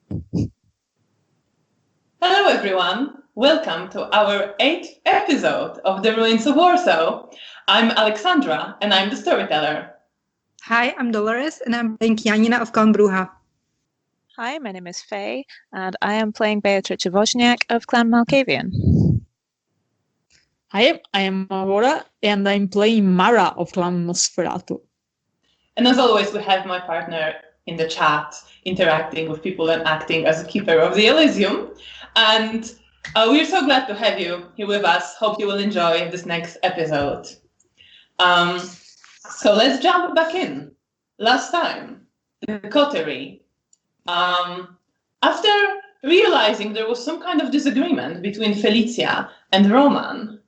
Hello everyone, welcome to our 8th episode of The Ruins of Warsaw. I'm Alexandra and I'm the storyteller. Hi, I'm Dolores and I'm playing Janina of Clan Bruja. Hi, my name is Faye and I am playing Beatrice Wozniak of Clan Malkavian. Hi, I am Aurora and I'm playing Mara of Clan Masquerade. And as always, we have my partner in the chat interacting with people and acting as a keeper of the Elysium. And we're so glad to have you here with us. Hope you will enjoy this next episode. So let's jump back in. Last time, the coterie. After realizing there was some kind of disagreement between Felicia and Roman,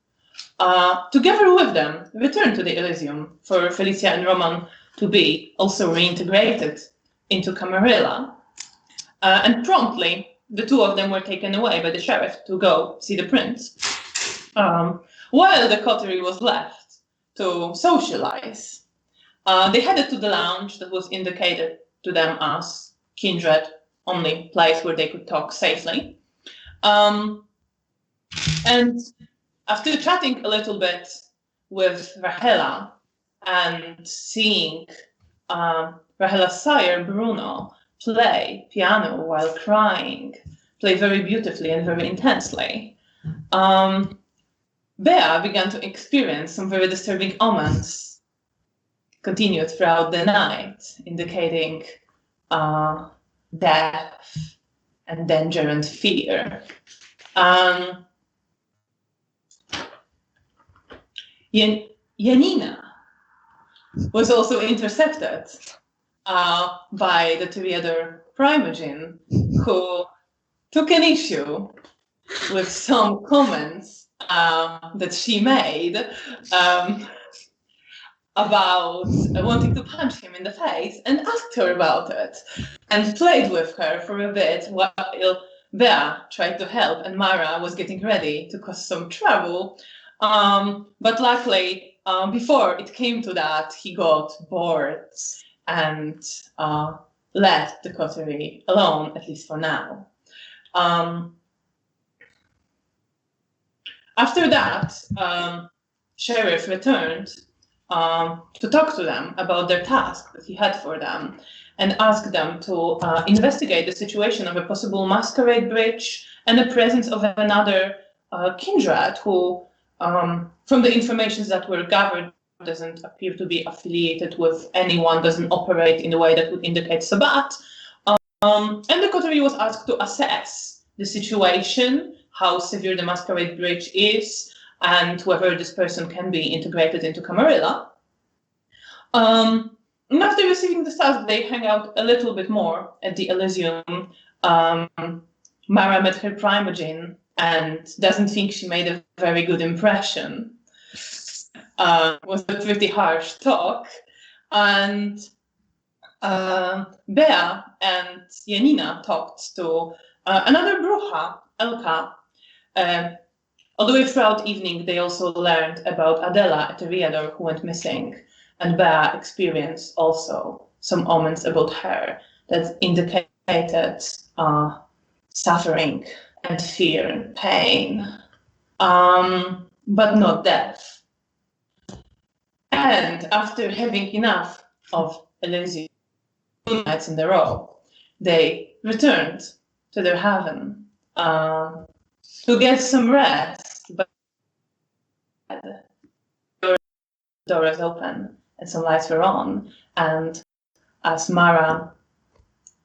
together with them, returned to the Elysium for Felicia and Roman to be also reintegrated into Camarilla. And promptly, the two of them were taken away by the sheriff to go see the prince, while the coterie was left to socialize. They headed to the lounge that was indicated to them as Kindred, only place where they could talk safely. And after chatting a little bit with Rahela and seeing Rahela's sire, Bruno, play piano while crying, play very beautifully and very intensely, Bea began to experience some very disturbing omens, continued throughout the night, indicating death and danger and fear. Janina was also intercepted by the Toreador Primogen, who took an issue with some comments that she made about wanting to punch him in the face, and asked her about it and played with her for a bit while Bea tried to help and Mara was getting ready to cause some trouble. But luckily, before it came to that, he got bored and left the coterie alone, at least for now. After that, Sheriff returned to talk to them about their task that he had for them and asked them to investigate the situation of a possible Masquerade bridge and the presence of another kindred who, from the information that were gathered, doesn't appear to be affiliated with anyone, doesn't operate in a way that would indicate Sabbat. And the coterie was asked to assess the situation, how severe the Masquerade bridge is, and whether this person can be integrated into Camarilla. And after receiving the task, they hang out a little bit more at the Elysium. Mara met her Primogen and doesn't think she made a very good impression. Was a pretty harsh talk. And Bea and Janina talked to another Bruja, Elka. Although throughout evening they also learned about Adela, a Toreador who went missing, and Bea experienced also some omens about her that indicated suffering and fear and pain, but not death. And after having enough of Elysium 2 nights in a row, they returned to their haven to get some rest, but the door was open and some lights were on, and as Mara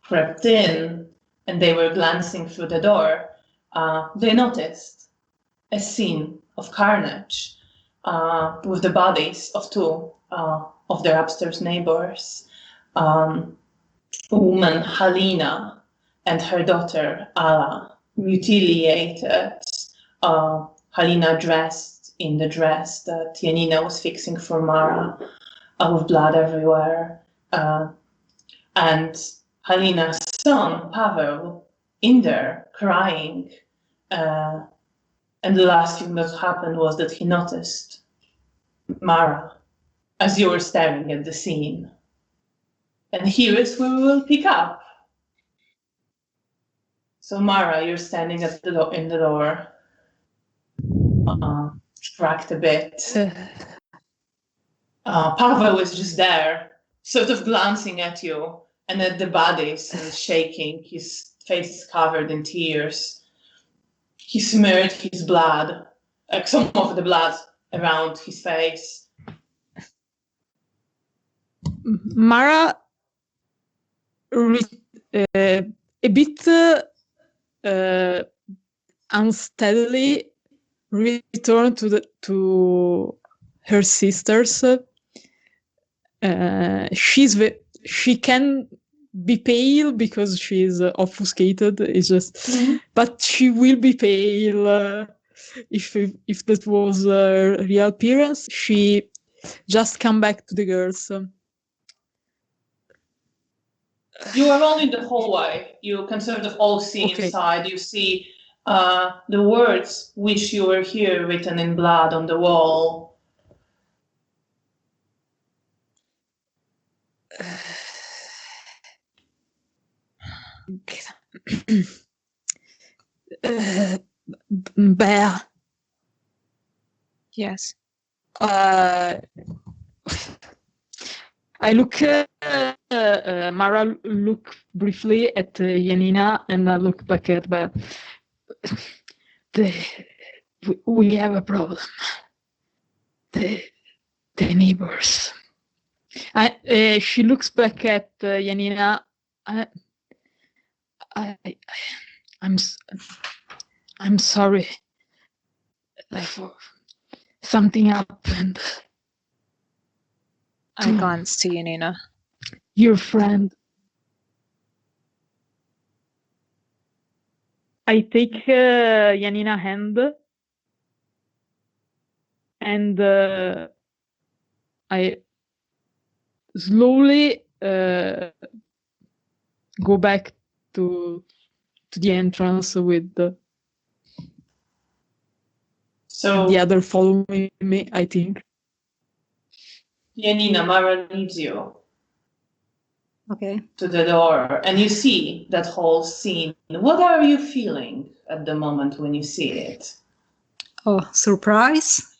crept in and they were glancing through the door, they noticed a scene of carnage with the bodies of two of their upstairs neighbors, woman Halina and her daughter Ala, mutilated. Halina dressed in the dress that Janina was fixing for Mara, with blood everywhere, and Halina's son Pavel in there crying. And the last thing that happened was that he noticed Mara as you were staring at the scene. And here is where we will pick up. So Mara, you're standing at the in the door, cracked a bit. Pavel is just there, sort of glancing at you and at the bodies and shaking. His face is covered in tears. He smeared his blood, like some of the blood around his face. Mara, a bit unsteadily, returned to her sisters. She can be pale because she's obfuscated. It's just, but she will be pale if that was her real appearance. She just come back to the girls. You are all in the hallway. You can sort of all see inside. You see the words "Wish you were here" written in blood on the wall. Bear. Yes. I look, Mara look briefly at Janina, and I look back at Bear. We have a problem. The neighbors. She looks back at Janina. I'm sorry. Something happened. I glance to Janina. Your friend. I take Janina's hand and I slowly go back to the entrance with the other following me, I think. Janina, Mara leads you to the door, and you see that whole scene. What are you feeling at the moment when you see it? Oh, surprise.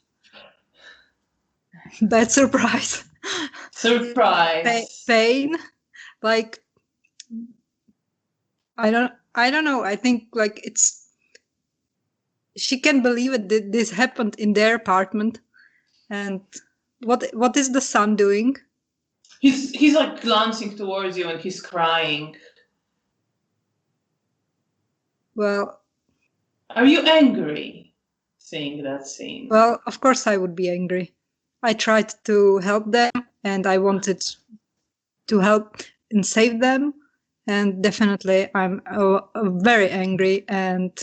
Bad surprise. Surprise. Pain. Like, I don't know. I think like she can't believe it that this happened in their apartment. And what is the son doing? He's like glancing towards you and he's crying. Well, are you angry seeing that scene? Well, of course I would be angry. I tried to help them and I wanted to help and save them. And definitely I'm very angry and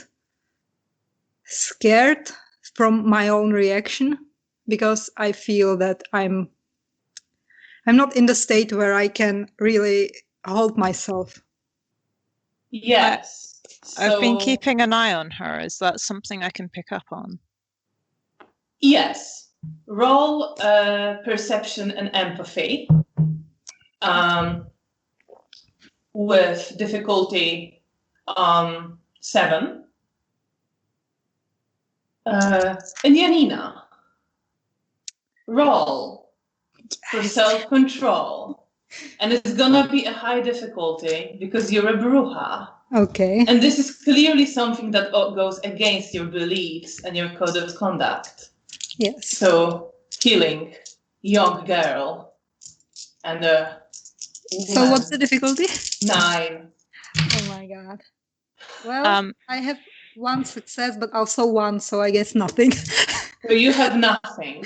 scared from my own reaction because I feel that I'm not in the state where I can really hold myself. Yes. I've been keeping an eye on her. Is that something I can pick up on? Yes. Roll perception and empathy with difficulty 7. And Janina, roll for self-control. And it's gonna be a high difficulty because you're a bruja. Okay. And this is clearly something that goes against your beliefs and your code of conduct. Yes. So, killing young girl and So what's the difficulty? 9. Oh my god. Well, I have 1 success, but also 1, so I guess nothing. So you have nothing.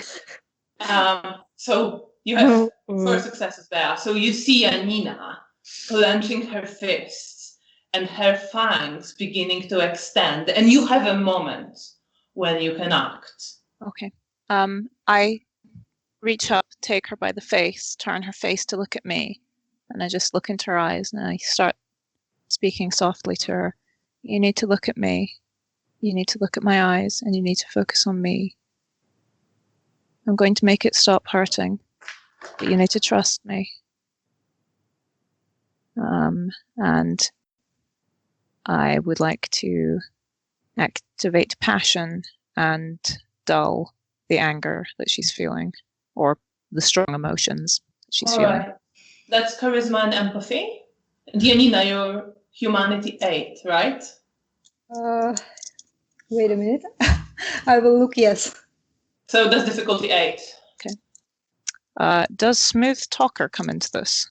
So you have 4 successes there. So you see Janina clenching her fists and her fangs beginning to extend, and you have a moment when you can act. Okay. I reach up, take her by the face, turn her face to look at me, and I just look into her eyes and I start speaking softly to her. You need to look at me. You need to look at my eyes and you need to focus on me. I'm going to make it stop hurting, but you need to trust me. And I would like to activate passion and dull the anger that she's feeling, or the strong emotions that she's All feeling. right. That's charisma and empathy. Janina, your humanity 8, right? Wait a minute. I will look, yes. So that's difficulty 8. Does smooth talker come into this?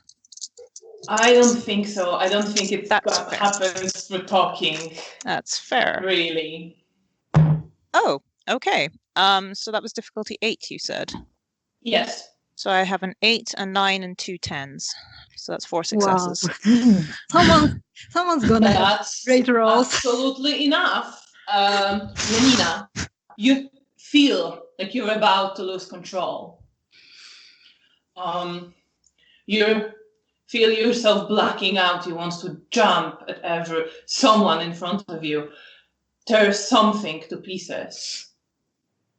I don't think so. I don't think it That's fair. happens through talking, That's fair. really. Oh, okay. So that was difficulty 8, you said. Yes. So I have an 8, a 9, and 2 10s. So that's 4 successes. Wow. Someone's gonna have That's great rolls. absolutely enough. Janina, you feel like you're about to lose control. You feel yourself blacking out. You want to jump at someone in front of you, tear something to pieces.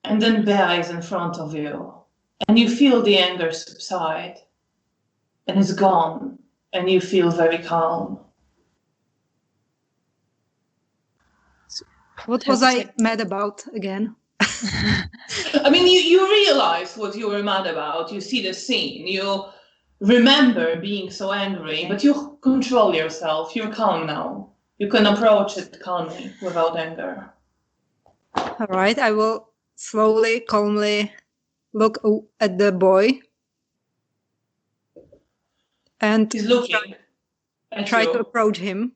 And then Bea is in front of you. And you feel the anger subside. And it's gone. And you feel very calm. What was I mad about again? I mean, you realize what you were mad about. You see the scene. You remember being so angry, but you control yourself. You're calm now. You can approach it calmly without anger. All right, I will slowly, calmly look at the boy and He's looking at try you. to approach him.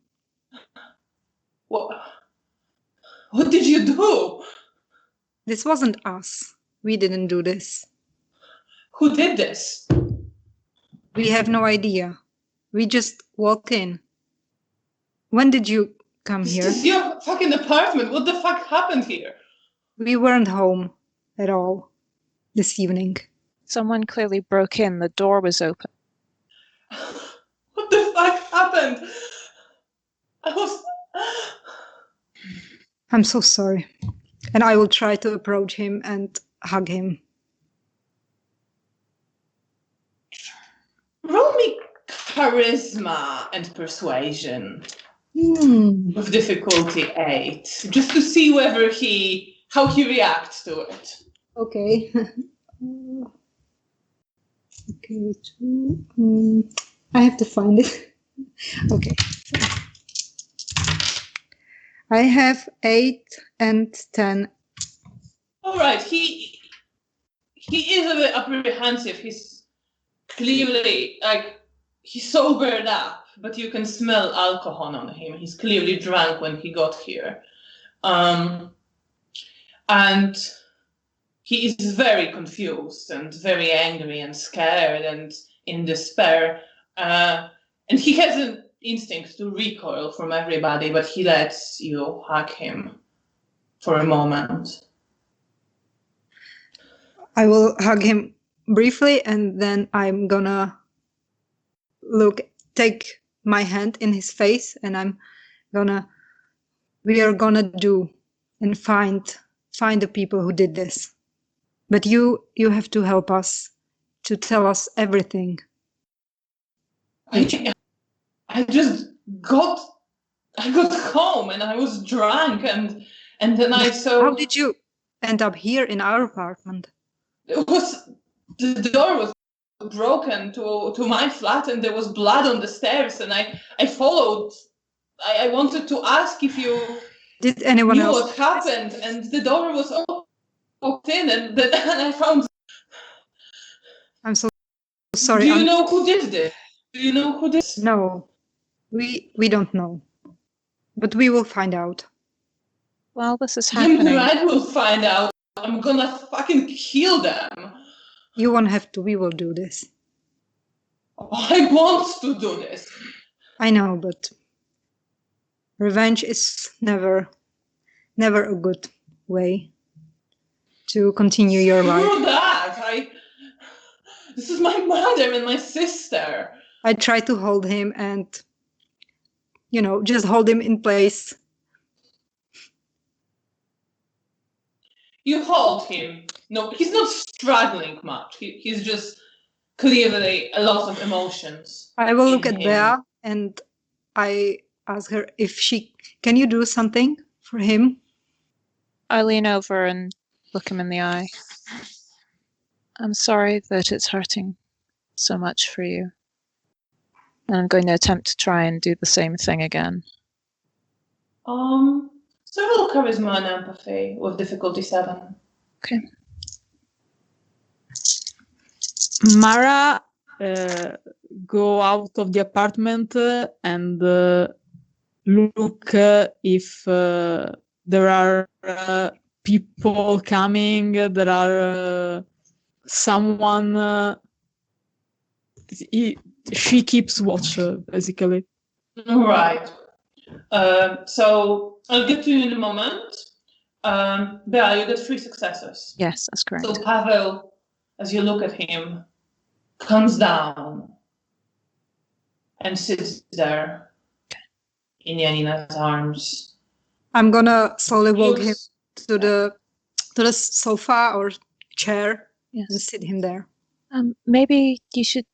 What did you do? This wasn't us. We didn't do this. Who did this? We have no idea. We just walk in. When did you come This here? is your fucking apartment. What the fuck happened here? We weren't home at all this evening. Someone clearly broke in. The door was open. What the fuck happened? I'm so sorry. And I will try to approach him and hug him. Roll me charisma and persuasion with difficulty 8, just to see how he reacts to it. Okay. Okay, I have to find it. Okay. I have 8 and 10. All right, he is a bit apprehensive. He's clearly he's sobered up, but you can smell alcohol on him. He's clearly drunk when he got here, and he is very confused and very angry and scared and in despair. And he has an instinct to recoil from everybody, but he lets you hug him for a moment. I will hug him briefly and then I'm gonna take my hand in his face and we are gonna do and find the people who did this. But you have to help us to tell us everything. I just got home and I was drunk and then I saw. How did you end up here in our apartment? The door was broken to my flat and there was blood on the stairs and I followed. I wanted to ask if you did anyone knew else what happened, and the door was open and then I found. I'm so sorry. Do you know who did this? Do you know who did this? No, we don't know, but we will find out. While this is happening, I will find out. I'm gonna fucking kill them. You won't have to. We will do this. I want to do this. I know, but revenge is never a good way to continue your life. Screw that! This is my mother and my sister. I try to hold him and, just hold him in place. You hold him. No, he's not struggling much. He's just clearly a lot of emotions. I will look at Bea and I ask her if she can you do something for him? I lean over and look him in the eye. I'm sorry that it's hurting so much for you. And I'm going to attempt to try and do the same thing again. Several charisma and empathy with difficulty 7. Okay. Mara go out of the apartment and look if there are people coming, there are someone. She keeps watch, basically. Right. So I'll get to you in a moment. Bea, you get 3 successes. Yes, that's correct. So Pavel, as you look at him, comes down and sits there in Janina's arms. I'm gonna slowly walk You him to the sofa or chair and Yes. sit him there. Maybe you should.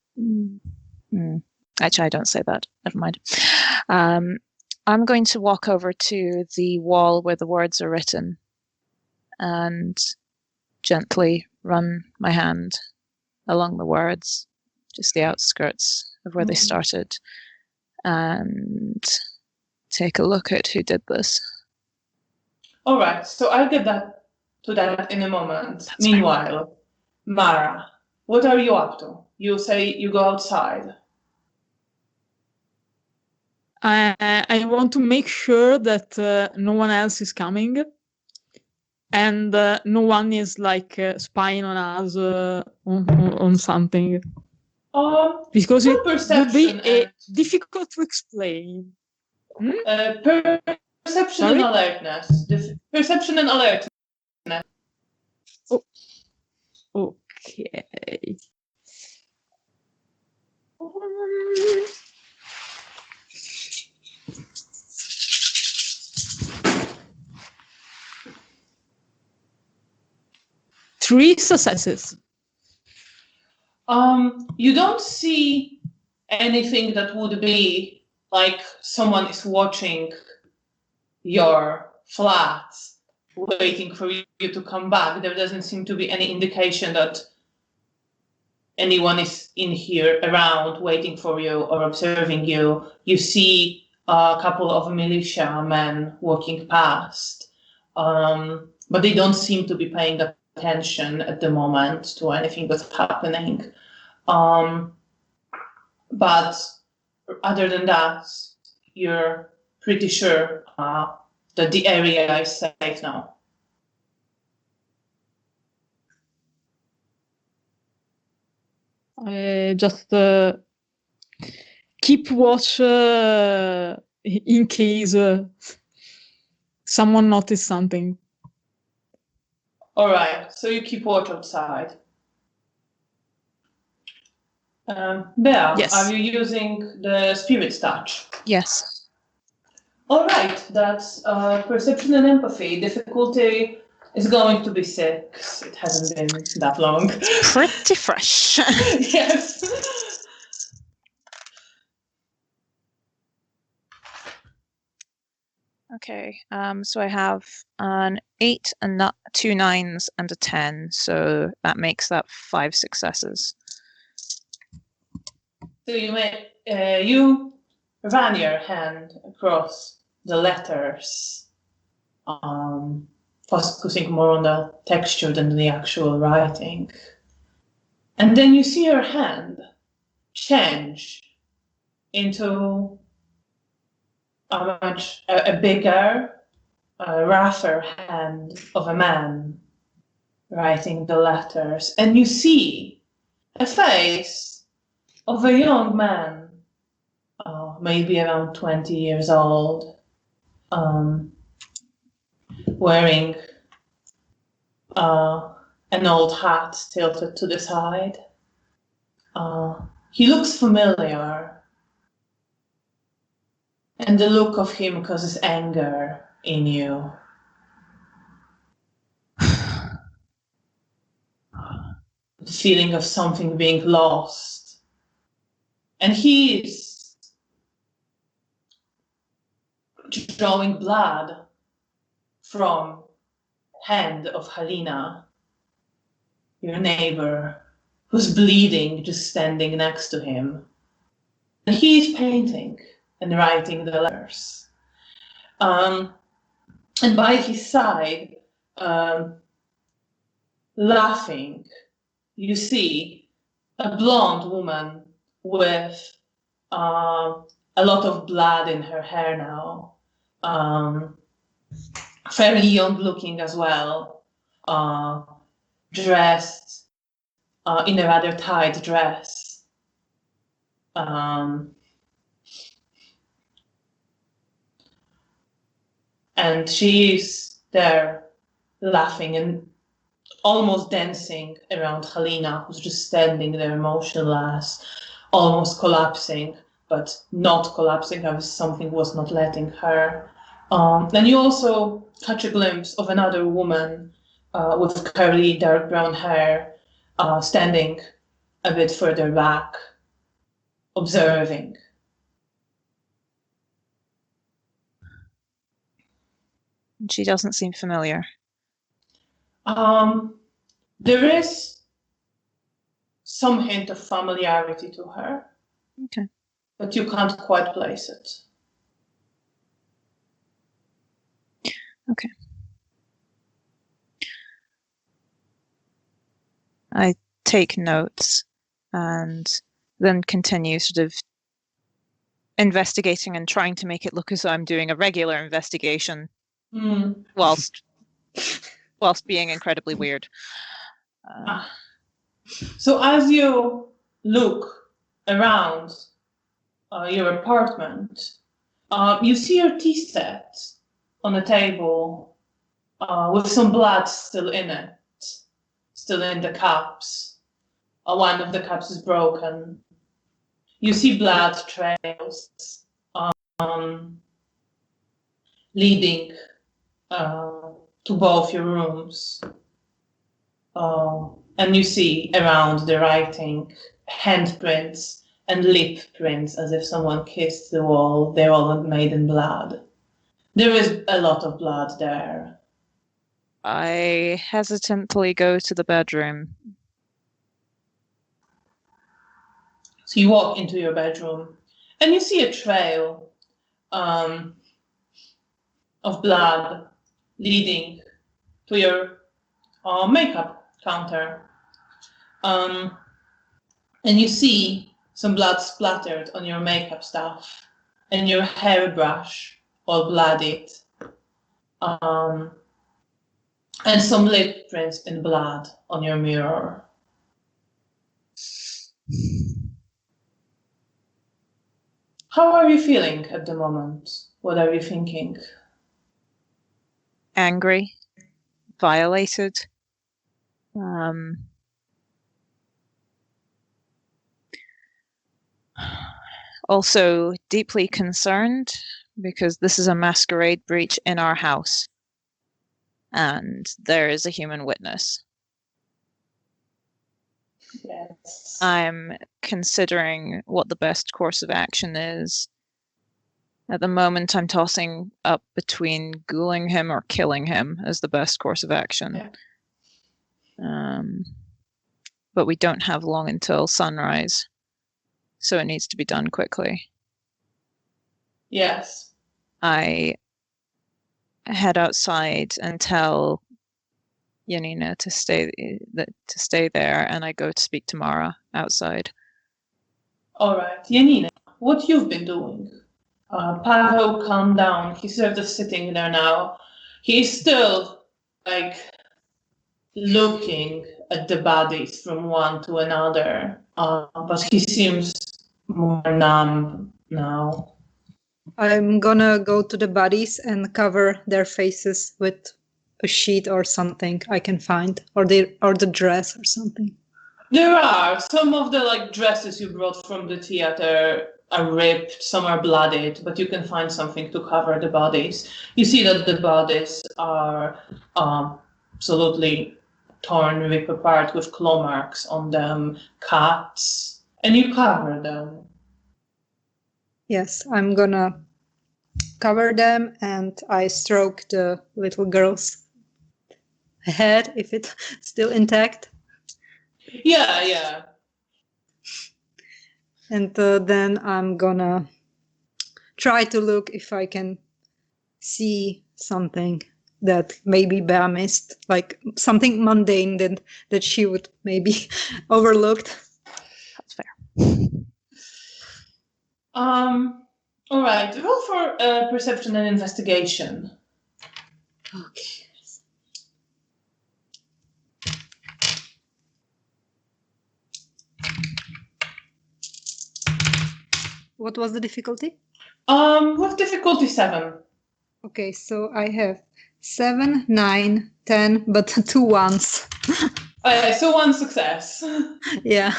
Actually, I don't say that. Never mind. I'm going to walk over to the wall where the words are written and gently run my hand along the words, just the outskirts of where they started, and take a look at who did this. All right, so I'll get to that in a moment. That's Meanwhile, Mara, what are you up to? You say you go outside. I want to make sure that no one else is coming, and no one is like spying on us on something. Because it would be difficult to explain. Perception Sorry? and alertness. Perception and alertness. Okay. Three successes. You don't see anything that would be like someone is watching your flat, waiting for you to come back. There doesn't seem to be any indication that anyone is in here around waiting for you or observing you. You see a couple of militia men walking past, but they don't seem to be paying attention at the moment to anything that's happening. But other than that, you're pretty sure that the area is safe now. Just keep watch in case someone noticed something. All right, so you keep watch outside. Bea, Yes. Are you using the spirit's touch? Yes. All right, that's perception and empathy. Difficulty is going to be 6. It hasn't been that long. Pretty fresh. Yes. Okay, so I have an 8 and 2 9s and a 10, so that makes that 5 successes. So you ran your hand across the letters, focusing more on the texture than the actual writing. And then you see your hand change into a bigger, rougher hand of a man writing the letters. And you see a face of a young man, maybe around 20 years old, wearing an old hat tilted to the side. He looks familiar, and the look of him causes anger in you. The feeling of something being lost. And he is drawing blood from hand of Halina, your neighbor, who's bleeding, just standing next to him. And he's painting and writing the letters. And by his side, laughing, you see a blonde woman with a lot of blood in her hair now, fairly young looking as well, dressed in a rather tight dress. And she's there laughing and almost dancing around Halina, who's just standing there motionless, almost collapsing, but not collapsing as something was not letting her. Then you also catch a glimpse of another woman with curly dark brown hair standing a bit further back, observing. She doesn't seem familiar. There is some hint of familiarity to her. Okay. But you can't quite place it. Okay. I take notes and then continue sort of investigating and trying to make it look as though I'm doing a regular investigation whilst being incredibly weird. So as you look around your apartment, you see your tea set on a table with some blood still in it, still in the cups. One of the cups is broken. You see blood trails leading to both your rooms. And you see around the writing handprints and lip prints as if someone kissed the wall. They're all made in blood. There is a lot of blood there. I hesitantly go to the bedroom. So you walk into your bedroom and you see a trail of blood leading to your makeup counter. And you see some blood splattered on your makeup stuff and your hairbrush all bloodied. And some lip prints in blood on your mirror. How are you feeling at the moment? What are you thinking? Angry, violated. Also deeply concerned because this is a masquerade breach in our house and there is a human witness. Yes. I'm considering what the best course of action is. At the moment, I'm tossing up between ghouling him or killing him as the best course of action. Yeah. But we don't have long until sunrise, so it needs to be done quickly. Yes. I head outside and tell Janina to stay there, and I go to speak to Mara outside. All right, Janina, what you've been doing? Pavel, calm down. He's just sitting there now. He's still looking at the bodies from one to another, but he seems more numb now. I'm gonna go to the bodies and cover their faces with a sheet or something I can find, or the dress or something. There are some of the dresses you brought from the theater are ripped, some are bloodied, but you can find something to cover the bodies. You see that the bodies are absolutely torn, ripped apart with claw marks on them, cuts, and you cover them. Yes, I'm gonna cover them and I stroke the little girl's head if it's still intact. Yeah. And then I'm gonna try to look if I can see something that maybe Bea missed, like something mundane that she would maybe overlooked. That's fair. All right. Roll for perception and investigation. Okay. What was the difficulty? With difficulty 7. Okay, so I have 7, 9, 10, but 2 ones. So 1 success. Yeah.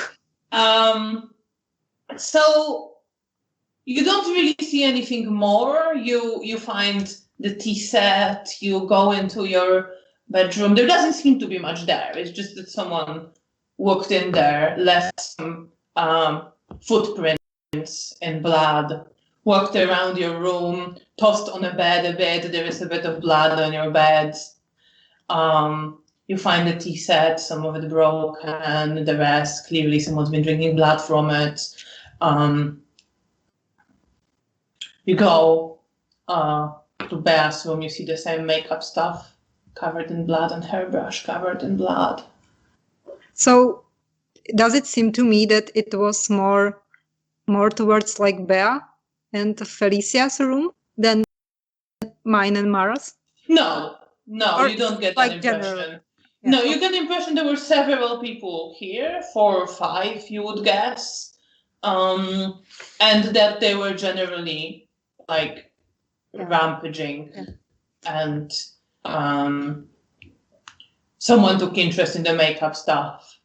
So you don't really see anything more. You find the tea set. You go into your bedroom. There doesn't seem to be much there. It's just that someone walked in there, left some footprints in blood, walked around your room, tossed on a bed. There is a bit of blood on your bed. You find the tea set, some of it broken, the rest, clearly someone's been drinking blood from it. You go to Bea's room, you see the same makeup stuff covered in blood and hairbrush covered in blood. So does it seem to me that it was more towards like Bea and Felicia's room than mine and Mara's? No, Or you don't get like that impression. general? Yeah. No, you get the impression there were several people here, 4 or 5, you would guess, and that they were generally like rampaging, and someone took interest in the makeup stuff.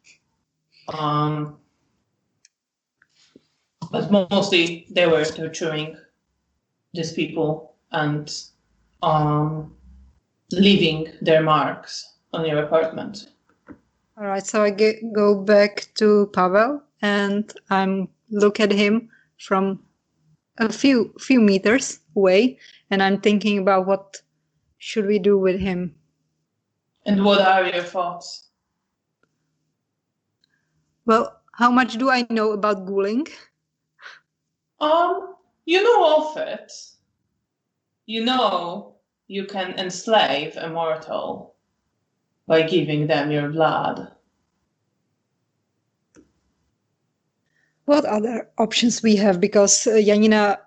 But mostly they were torturing these people and leaving their marks on your apartment. All right, so I go back to Pavel and I'm look at him from a few meters away, and I'm thinking about what should we do with him. And what are your thoughts? Well, how much do I know about ghouling? You know of it. You know you can enslave a mortal by giving them your blood. What other options we have? Because Janina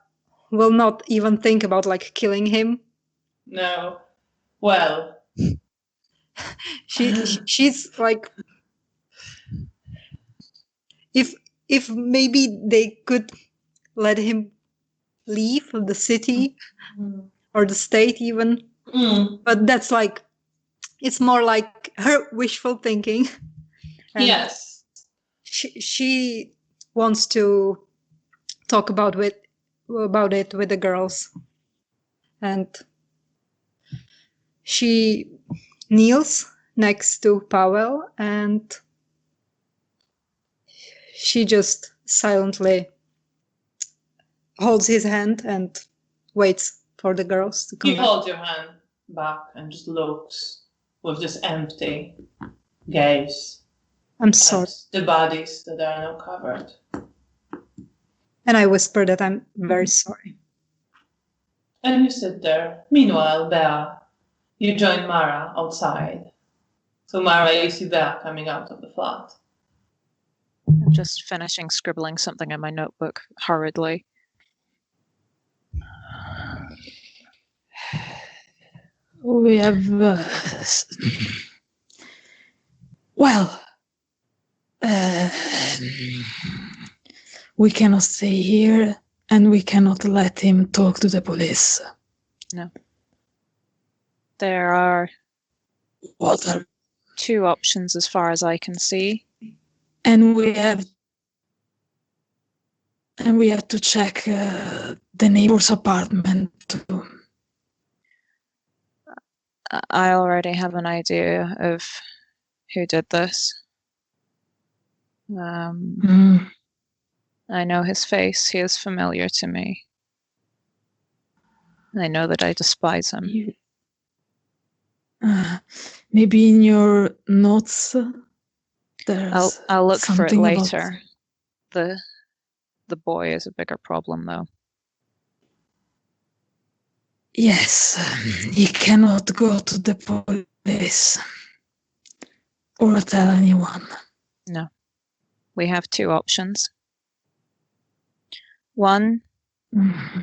will not even think about like killing him. No. Well, she's like, if maybe they could let him leave the city or the state even, but that's like, it's more like her wishful thinking. And yes. She wants to talk about it with the girls, and she kneels next to Pavel and she just silently holds his hand and waits for the girls to come He back. holds your hand back and just looks with this empty gaze I'm sorry. at the bodies that are now covered. And I whisper that I'm very sorry. And you sit there. Meanwhile, Bea, you join Mara outside. So Mara, you see Bea coming out of the flat. I'm just finishing scribbling something in my notebook hurriedly. We have we cannot stay here and we cannot let him talk to the police. No. There are What are 2 options as far as I can see. and we have to check the neighbor's apartment too. I already have an idea of who did this. I know his face. He is familiar to me. I know that I despise him. Maybe in your notes there's I'll look for it something about- later. The boy is a bigger problem, though. Yes, he cannot go to the police or tell anyone. No. We have two options. One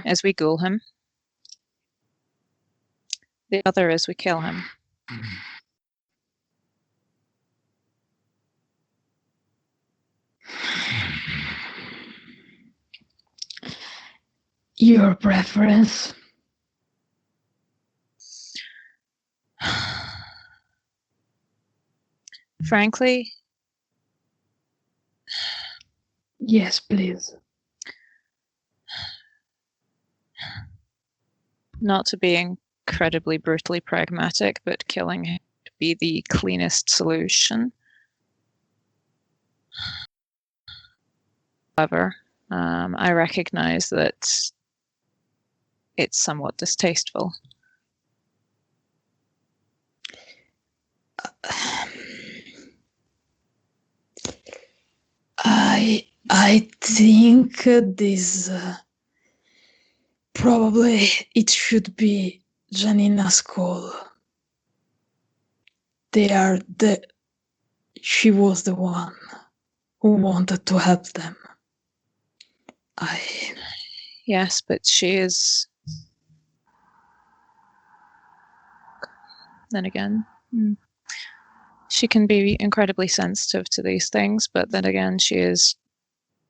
is we ghoul him. The other is we kill him. Your preference? Frankly, Yes, please. not to be incredibly brutally pragmatic, but killing him would be the cleanest solution. However, I recognize that it's somewhat distasteful. I think this probably it should be Janina's call. She was the one who wanted to help them. Yes, but she is. Then again, she can be incredibly sensitive to these things, but then again, she is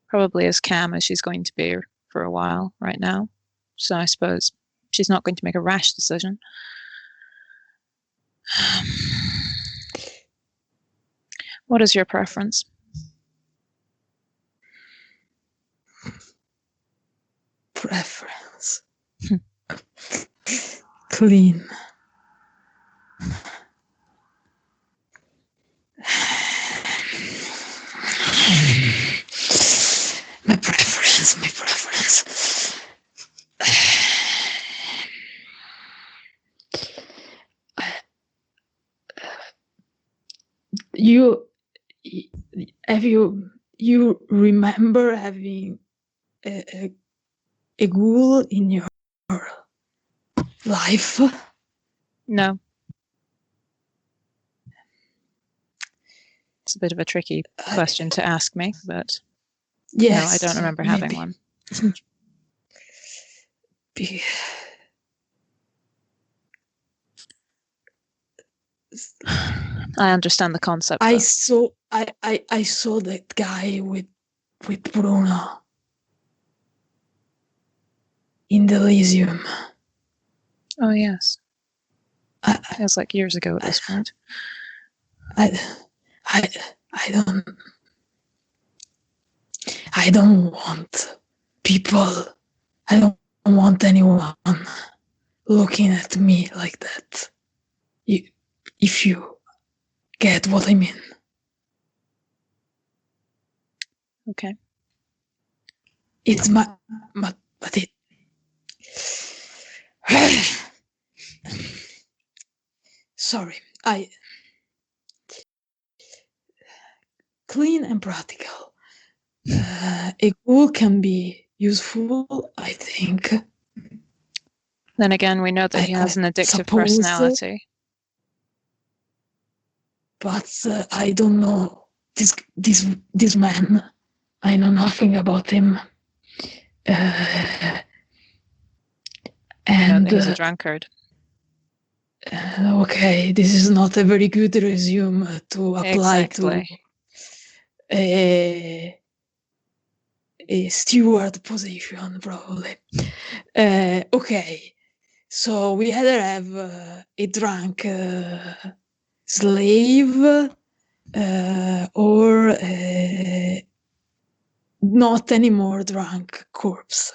probably as calm as she's going to be for a while right now. So I suppose she's not going to make a rash decision. What is your preference? Preference. Clean. My preference. You remember having a ghoul in your life? No. It's a bit of a tricky question to ask me, but yes, no, I don't remember having one. I understand the concept. I saw that guy with Bruno in the Elysium. Oh yes, it was like years ago at this point. I don't want people. I don't want anyone looking at me like that. If you get what I mean. Okay. It's but it. Sorry, clean and practical. A ghoul can be useful, I think. Then again, we know that he has an addictive personality. But I don't know this man. I know nothing about him. And And he's a drunkard. Okay, this is not a very good resume to apply to a steward position, probably. Okay, so we either have a drunk slave or a not anymore drunk corpse.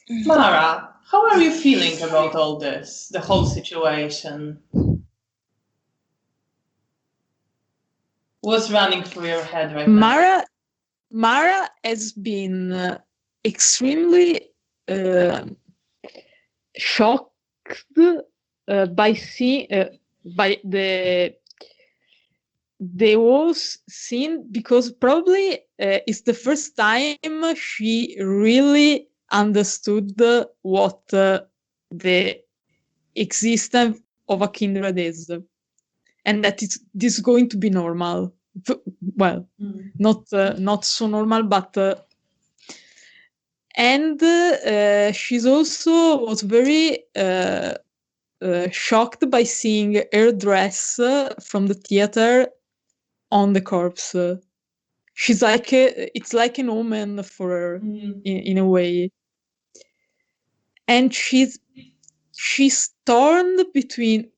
Mara, how are you feeling about all this, the whole situation? What's running through your head right now? Mara has been extremely shocked by seeing by the whole scene, because probably it's the first time she really understood what the existence of a kindred is, and that this is going to be normal. Well, not so normal, but and she's also was very shocked by seeing her dress from the theater on the corpse. She's like it's like an omen for her in a way, and she's torn between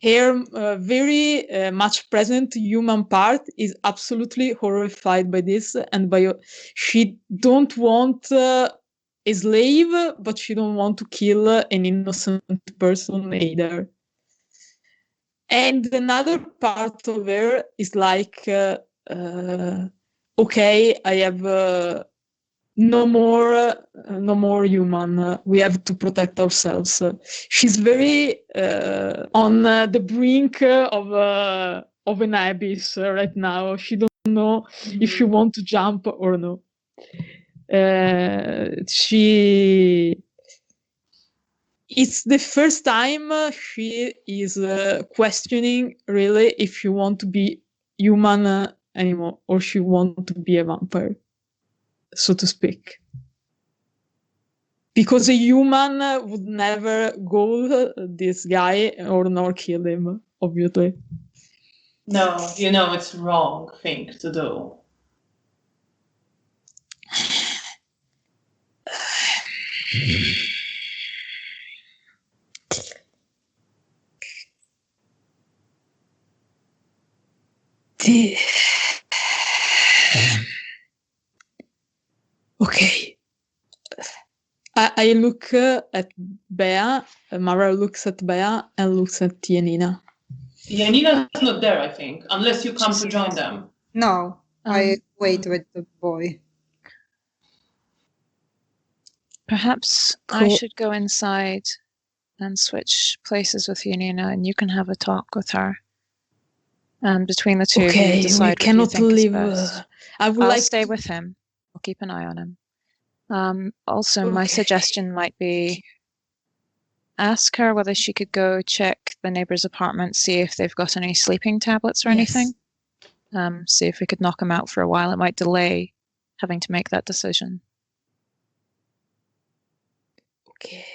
her very much present human part is absolutely horrified by this, and by she don't want a slave, but she don't want to kill an innocent person either. And another part of her is like, okay, I have no more human. We have to protect ourselves. She's very on the brink of an abyss right now. She don't know if she want to jump or no. It's the first time she is questioning really if she want to be human anymore, or she want to be a vampire, so to speak. Because a human would never go this guy or nor kill him, obviously. No, you know it's wrong thing to do. Okay. I look at Bea, Mara looks at Bea and looks at Janina. Janina's not there, I think, unless you come to join them. No, I wait with the boy. Perhaps I should go inside and switch places with Janina, and you can have a talk with her. And between the two of you, decide we cannot what you think leave. is best. I'll stay with him. I'll keep an eye on him. Also, my suggestion might be ask her whether she could go check the neighbor's apartment, see if they've got any sleeping tablets or anything. See if we could knock them out for a while. It might delay having to make that decision. Okay.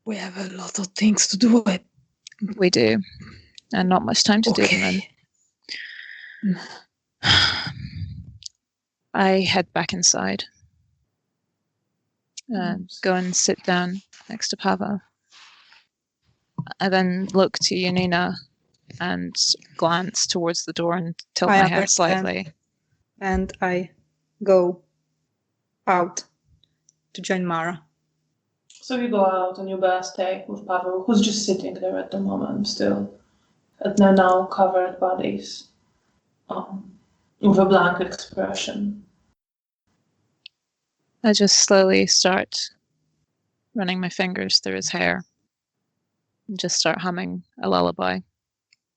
We have a lot of things to do. We do. And not much time to do them in. I head back inside. Go and sit down next to Pava. I then look to Janina and glance towards the door and tilt my head slightly. And I go out to join Mara. So you go out and you stay with Pavel, who's just sitting there at the moment still, at the now covered bodies, with a blank expression. I just slowly start running my fingers through his hair and just start humming a lullaby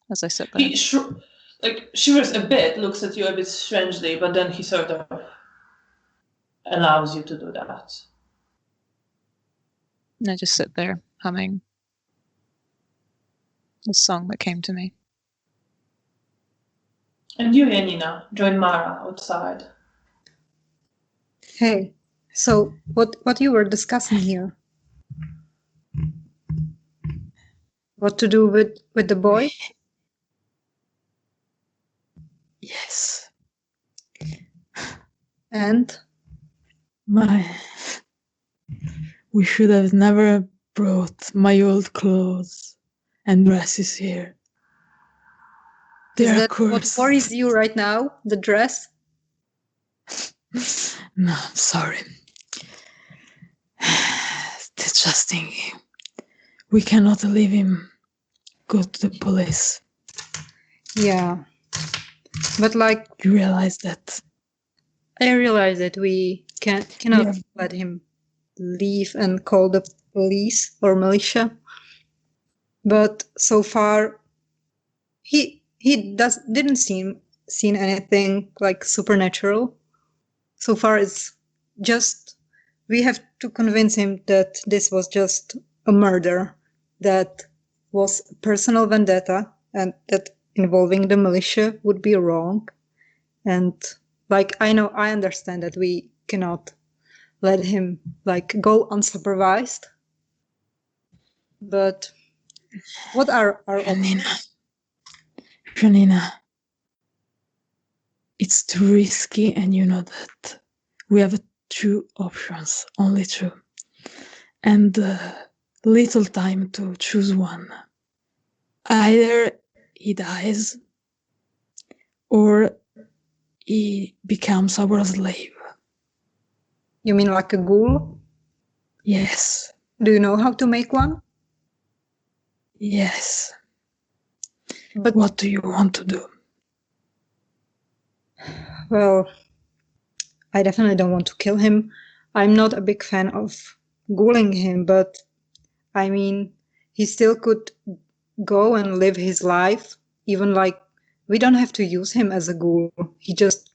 as I sit there. He shivers a bit, looks at you a bit strangely, but then he sort of allows you to do that. And I just sit there humming the song that came to me. And you, Janina, join Mara outside. Hey, so what you were discussing here? What to do with the boy? Yes. And? We should have never brought my old clothes and dresses here. Is that what worries you right now? The dress? No, I'm sorry. It's just thinking. We cannot leave him go to the police. Yeah. But like, You realize that I realize that we cannot Yeah. let him leave and call the police or militia. But so far, he didn't seen anything like supernatural. So far, it's just we have to convince him that this was just a murder, that was a personal vendetta, and that involving the militia would be wrong. And like I understand that we cannot let him like go unsupervised. But what are our options? Janina, it's too risky, and you know that. We have two options, only two, and little time to choose one. Either he dies, or he becomes our slave. You mean like a ghoul? Yes, Do you know how to make one? yes. But What do you want to do? well, I definitely don't want to kill him. I'm not a big fan of ghouling him, but I mean, he still could go and live his life, even like we don't have to use him as a ghoul. He just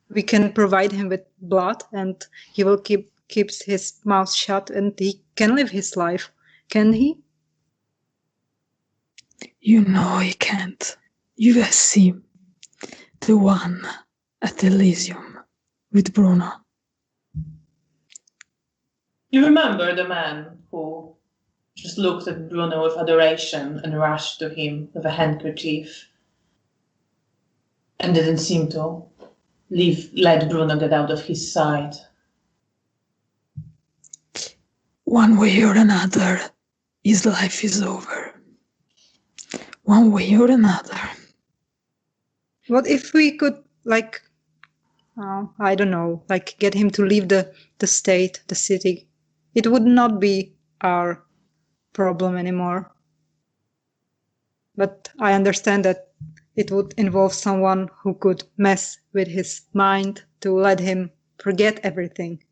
we can provide him with blood and he will keeps his mouth shut and he can live his life. Can he? You know he can't. You have seen the one at Elysium with Bruno. You remember the man who just looked at Bruno with adoration and rushed to him with a handkerchief and didn't seem to let Bruno get out of his sight. One way or another, his life is over. One way or another. What if we could like I don't know, like get him to leave the state, the city? It would not be our problem anymore. But I understand that it would involve someone who could mess with his mind to let him forget everything.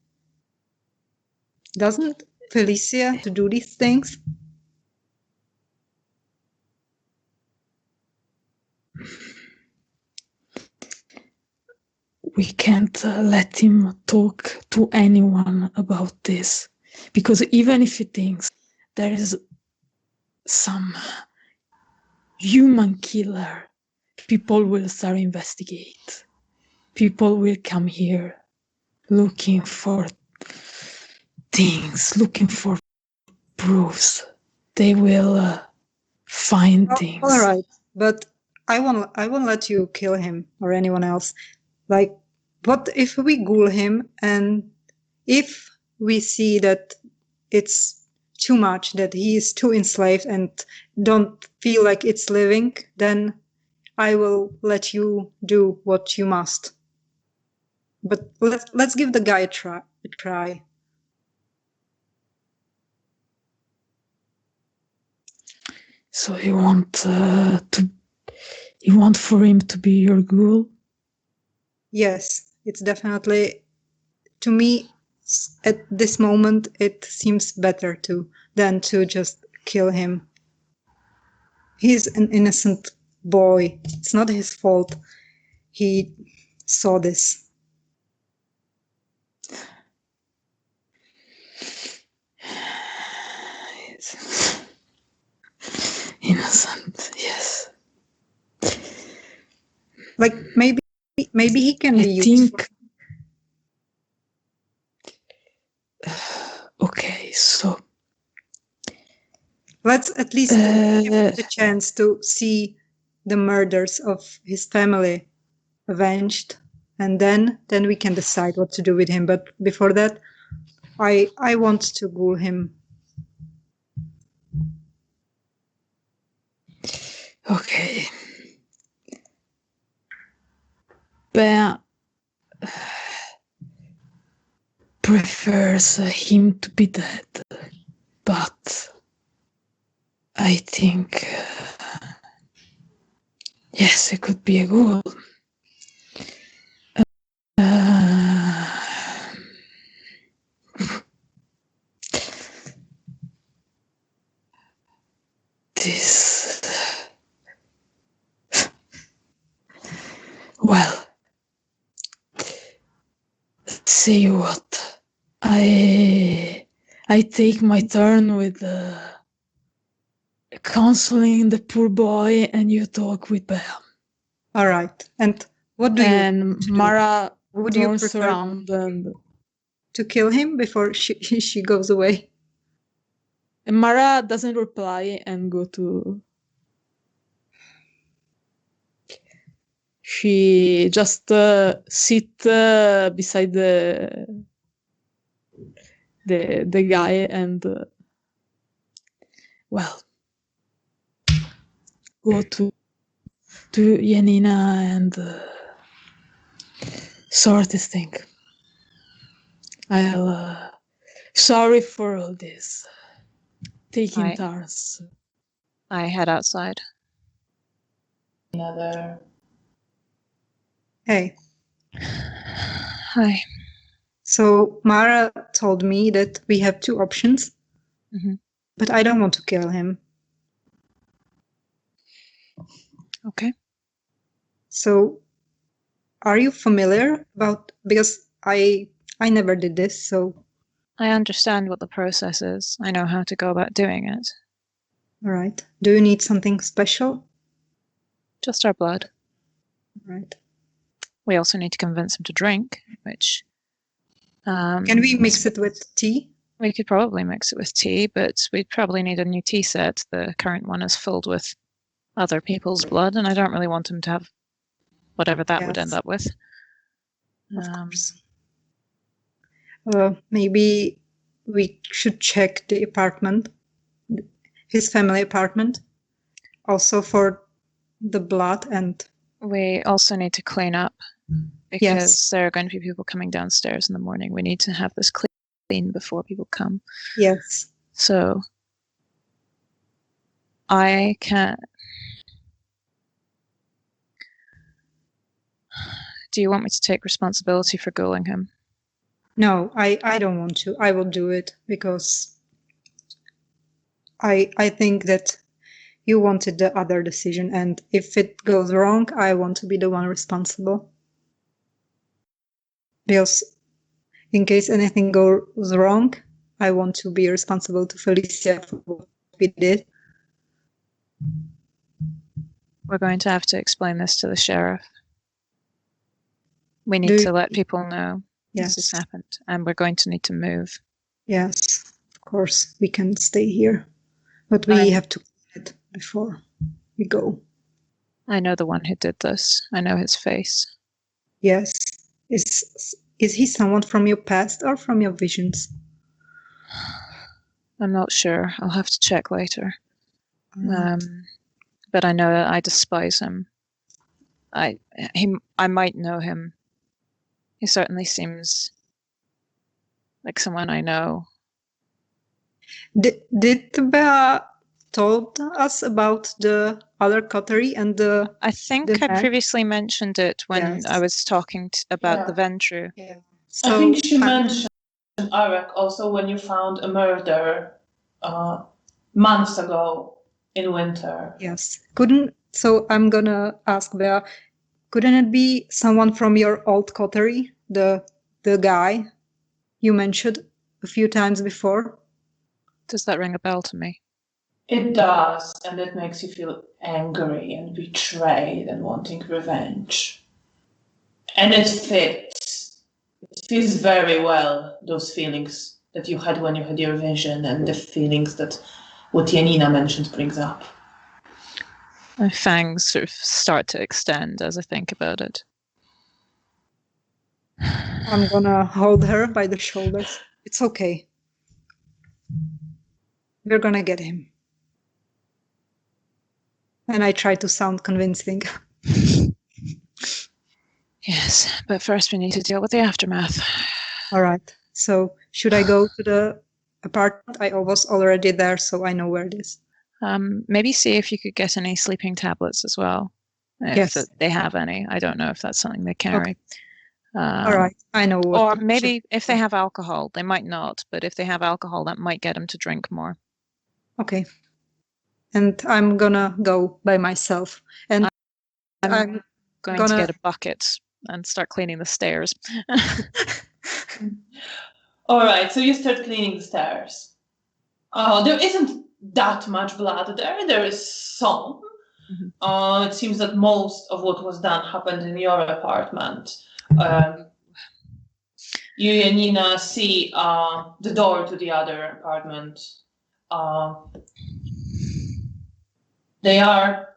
Doesn't Felicia to do these things? We can't let him talk to anyone about this, because even if he thinks there is some human killer, people will start investigate. People will come here looking for things, looking for proofs. They will find things. All right, but I won't let you kill him or anyone else. Like, what if we ghoul him and if we see that it's too much, that he is too enslaved and don't feel like it's living, then I will let you do what you must. But let's give the guy a try. So you want for him to be your ghoul? Yes, it's definitely, to me, at this moment, it seems better than to just kill him. He's an innocent boy. It's not his fault. He saw this. It's innocent, yes. Like maybe he can I be useful. think. Okay, so Let's at least give him the chance to see the murders of his family avenged, and then we can decide what to do with him. But before that, I want to ghoul him. okay. Bear prefers him to be dead, but I think yes, it could be a goal. Uh, this well, let's see what I take my turn with counseling the poor boy, and you talk with Belle. All right. And what do you And want to do? Mara Would you turns prefer around and kill him before she goes away? Mara doesn't reply and go to. She just sit beside the guy and well, go to Janina and sort this thing. I'll sorry for all this. Taking turns. I head outside. Another. Hey. Hi. So Mara told me that we have two options, but I don't want to kill him. Okay. So, are you familiar about, because I never did this, so. I understand what the process is. I know how to go about doing it. All right. Do you need something special? Just our blood. All right. We also need to convince him to drink, which. Can we mix it with tea? We could probably mix it with tea, but we'd probably need a new tea set. The current one is filled with other people's blood, and I don't really want him to have whatever that would end up with. Of course. Maybe we should check the apartment, his family apartment, also for the blood, and we also need to clean up because there are going to be people coming downstairs in the morning. We need to have this clean before people come. Yes. So I can't. Do you want me to take responsibility for ghouling him? No, I don't want to. I will do it because I think that you wanted the other decision, and if it goes wrong, I want to be the one responsible. Because in case anything goes wrong, I want to be responsible to Felicia for what we did. We're going to have to explain this to the sheriff. We need to let people know this has happened, and we're going to need to move. Yes, of course, we can stay here, but we have to clean it before we go. I know the one who did this. I know his face. Yes. Is he someone from your past or from your visions? I'm not sure. I'll have to check later. Right. But I know I despise him. I might know him. He certainly seems like someone I know. Did Bea told us about the other coterie and the? I think I previously mentioned it when I was talking about the Ventru. Yeah. So I think she mentioned Arek also when you found a murder months ago in winter. Yes. So I'm gonna ask Bea, couldn't it be someone from your old coterie, the guy you mentioned a few times before? Does that ring a bell to me? It does, and it makes you feel angry and betrayed and wanting revenge. And it fits. It fits very well, those feelings that you had when you had your vision and the feelings that what Janina mentioned brings up. My fangs sort of start to extend as I think about it. I'm gonna hold her by the shoulders. It's okay. We're gonna get him. And I try to sound convincing. Yes, but first we need to deal with the aftermath. All right. So should I go to the apartment? I was already there, so I know where it is. Maybe see if you could get any sleeping tablets as well. If Yes. they have any. I don't know if that's something they carry. All right, I know what. Or maybe if they have alcohol, they might not, but if they have alcohol, that might get them to drink more. Okay. And I'm gonna go by myself. And I'm going to get a bucket and start cleaning the stairs. All right, so you start cleaning the stairs. There isn't that much blood there. There is some. Mhm. It seems that most of what was done happened in your apartment. You and Nina see the door to the other apartment. They are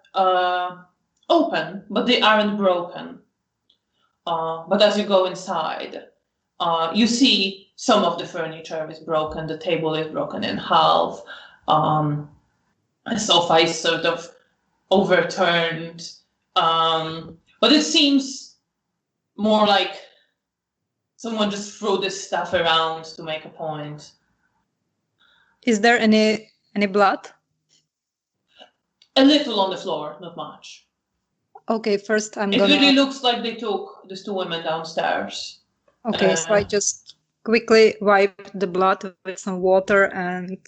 open, but they aren't broken. But as you go inside, you see some of the furniture is broken. The table is broken in half. The sofa is sort of overturned. But it seems more like someone just threw this stuff around to make a point. Is there any blood? A little on the floor, not much. Okay, first It really looks like they took these two women downstairs. Okay, so I just quickly wipe the blood with some water and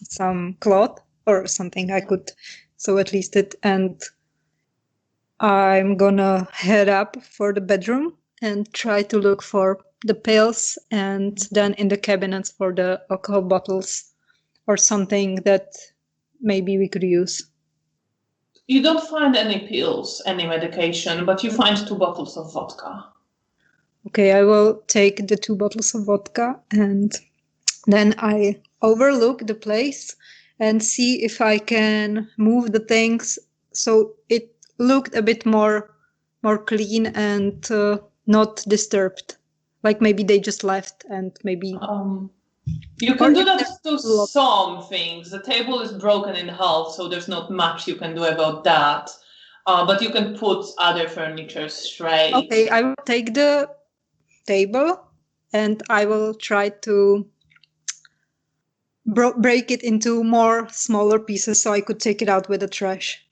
some cloth or something I could, so at least it, and I'm gonna head up for the bedroom and try to look for the pills and then in the cabinets for the alcohol bottles or something that maybe we could use. You don't find any pills, any medication, but you find 2 bottles of vodka. Okay, I will take the 2 bottles of vodka and then I overlook the place and see if I can move the things so it looked a bit more clean and not disturbed. Like maybe they just left and maybe... You can do that to some things. The table is broken in half, so there's not much you can do about that. But you can put other furniture straight. Okay, I will take the table and I will try to break it into more smaller pieces so I could take it out with the trash.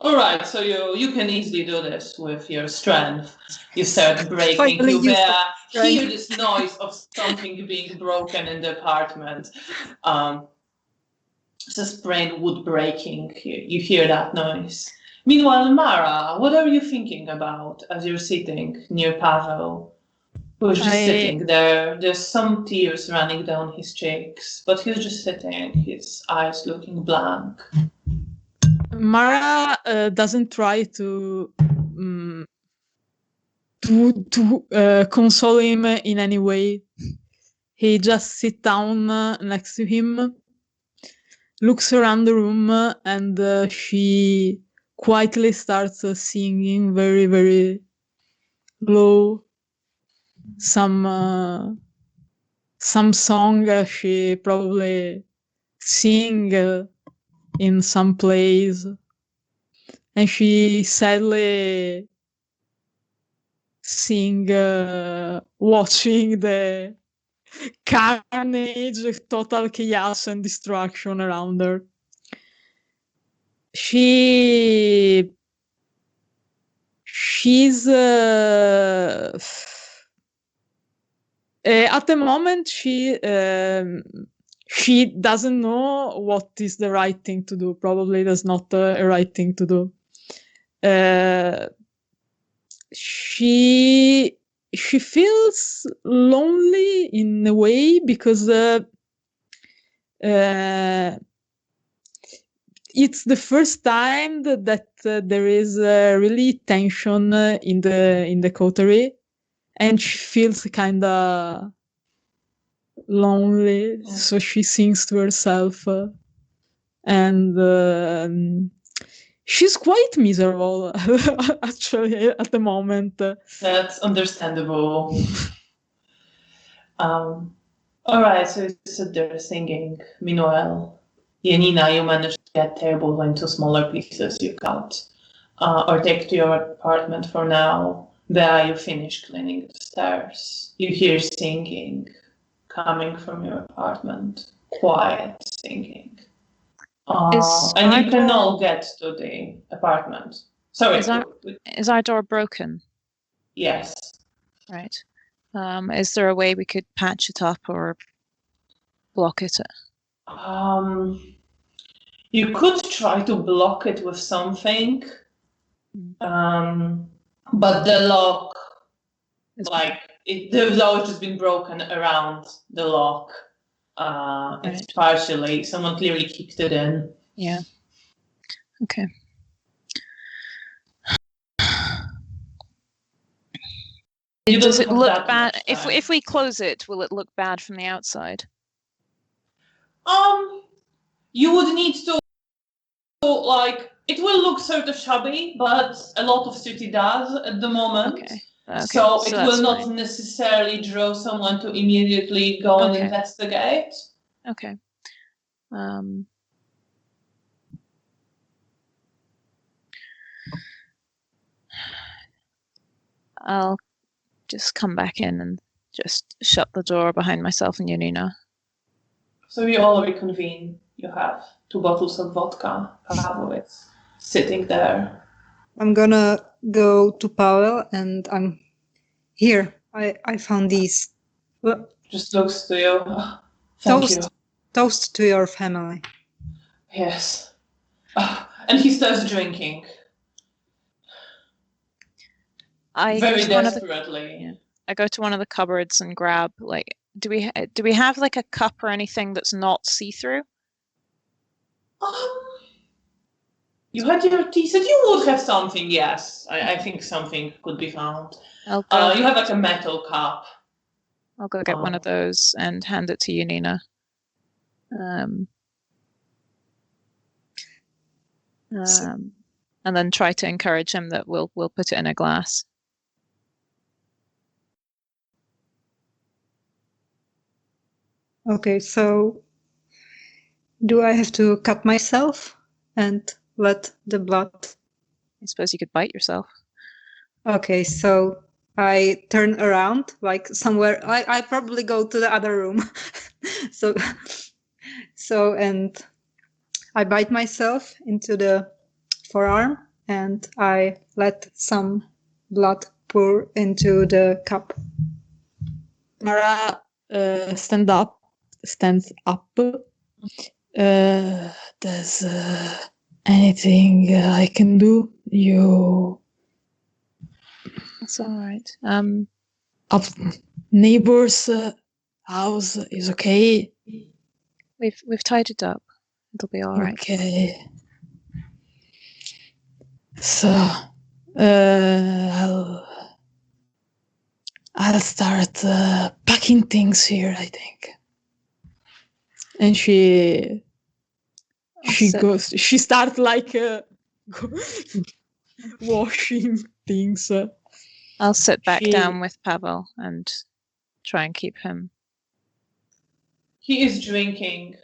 All right, so you can easily do this with your strength. You start breaking. Finally You use hear this noise of something being broken in the apartment. It's a sprained wood breaking. You hear that noise. Meanwhile, Mara, what are you thinking about as you're sitting near Pavel? Who's just sitting there. There's some tears running down his cheeks, but he's just sitting, his eyes looking blank. Mara doesn't try to console him in any way. He just sits down next to him, looks around the room, and she quietly starts singing very, very low some song she probably sing in some place, and she sadly sing watching the carnage, total chaos and destruction around her. She's at the moment she doesn't know what is the right thing to do. Probably that's not a right thing to do. She feels lonely in a way because it's the first time that there is really tension in the coterie, and she feels kind of lonely. So she sings to herself, and she's quite miserable actually at the moment. That's understandable. All right, so you sit there singing. Meanwhile, Janina, you managed to get table into smaller pieces you cut, or take to your apartment for now. There you finish cleaning the stairs. You hear singing coming from your apartment. Quiet singing. And our you can door- all get to the apartment. Sorry. Is our door broken? Yes. Right. Is there a way we could patch it up or block it? You could try to block it with something, but the lock, the lock has just been broken around the lock. It's partially, someone clearly kicked it in. Yeah. Okay. Does it look bad? If we close it, will it look bad from the outside? You would need to, it will look sort of shabby, but a lot of city does at the moment. Okay. So it will not fine. necessarily draw someone to immediately go and investigate. Okay. I'll just come back in and just shut the door behind myself and Janina. So you all reconvene. You have 2 bottles of vodka. Pavel is sitting there. I'm gonna go to Pavel and I'm here. I found these. Well, Just looks to you. Thank you. Toast to your family. Yes. And he starts drinking. Very desperately. I go to one of the cupboards and grab do we have like a cup or anything that's not see-through? You had your tea set. You would have something, yes. I think something could be found. You have like a metal cup. I'll go get one of those and hand it to Janina. And then try to encourage him that we'll put it in a glass. Okay, so do I have to cut myself and let the blood? I suppose you could bite yourself. Okay, so I turn around like somewhere. I probably go to the other room. so and I bite myself into the forearm and I let some blood pour into the cup. Mara stands up. Does anything I can do? That's all right. Neighbor's house is okay. We've tied it up. It'll be all right. Okay. So I'll start packing things here, I think. And she starts like washing things. I'll sit back down with Pavel and try and keep him. He is drinking.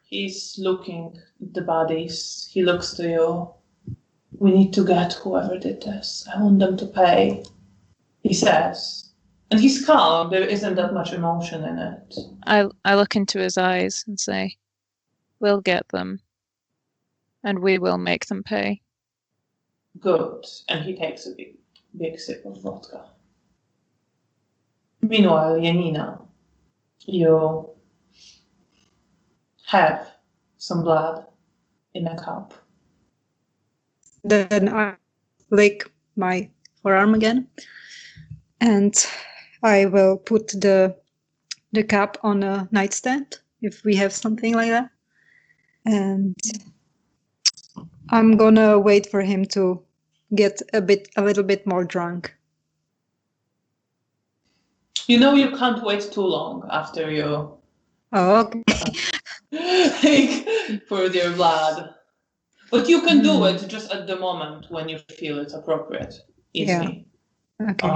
He's looking at the bodies. He looks to you. We need to get whoever did this. I want them to pay, he says. And he's calm. There isn't that much emotion in it. I look into his eyes and say, we'll get them. And we will make them pay. Good. And he takes a big sip of vodka. Meanwhile, Janina, you have some blood in a cup. Then I lick my forearm again and I will put the cup on a nightstand if we have something like that. And I'm gonna wait for him to get a little bit more drunk. You know you can't wait too long after you pour your blood. But you can do it just at the moment when you feel it's appropriate. Easily. Yeah. Okay.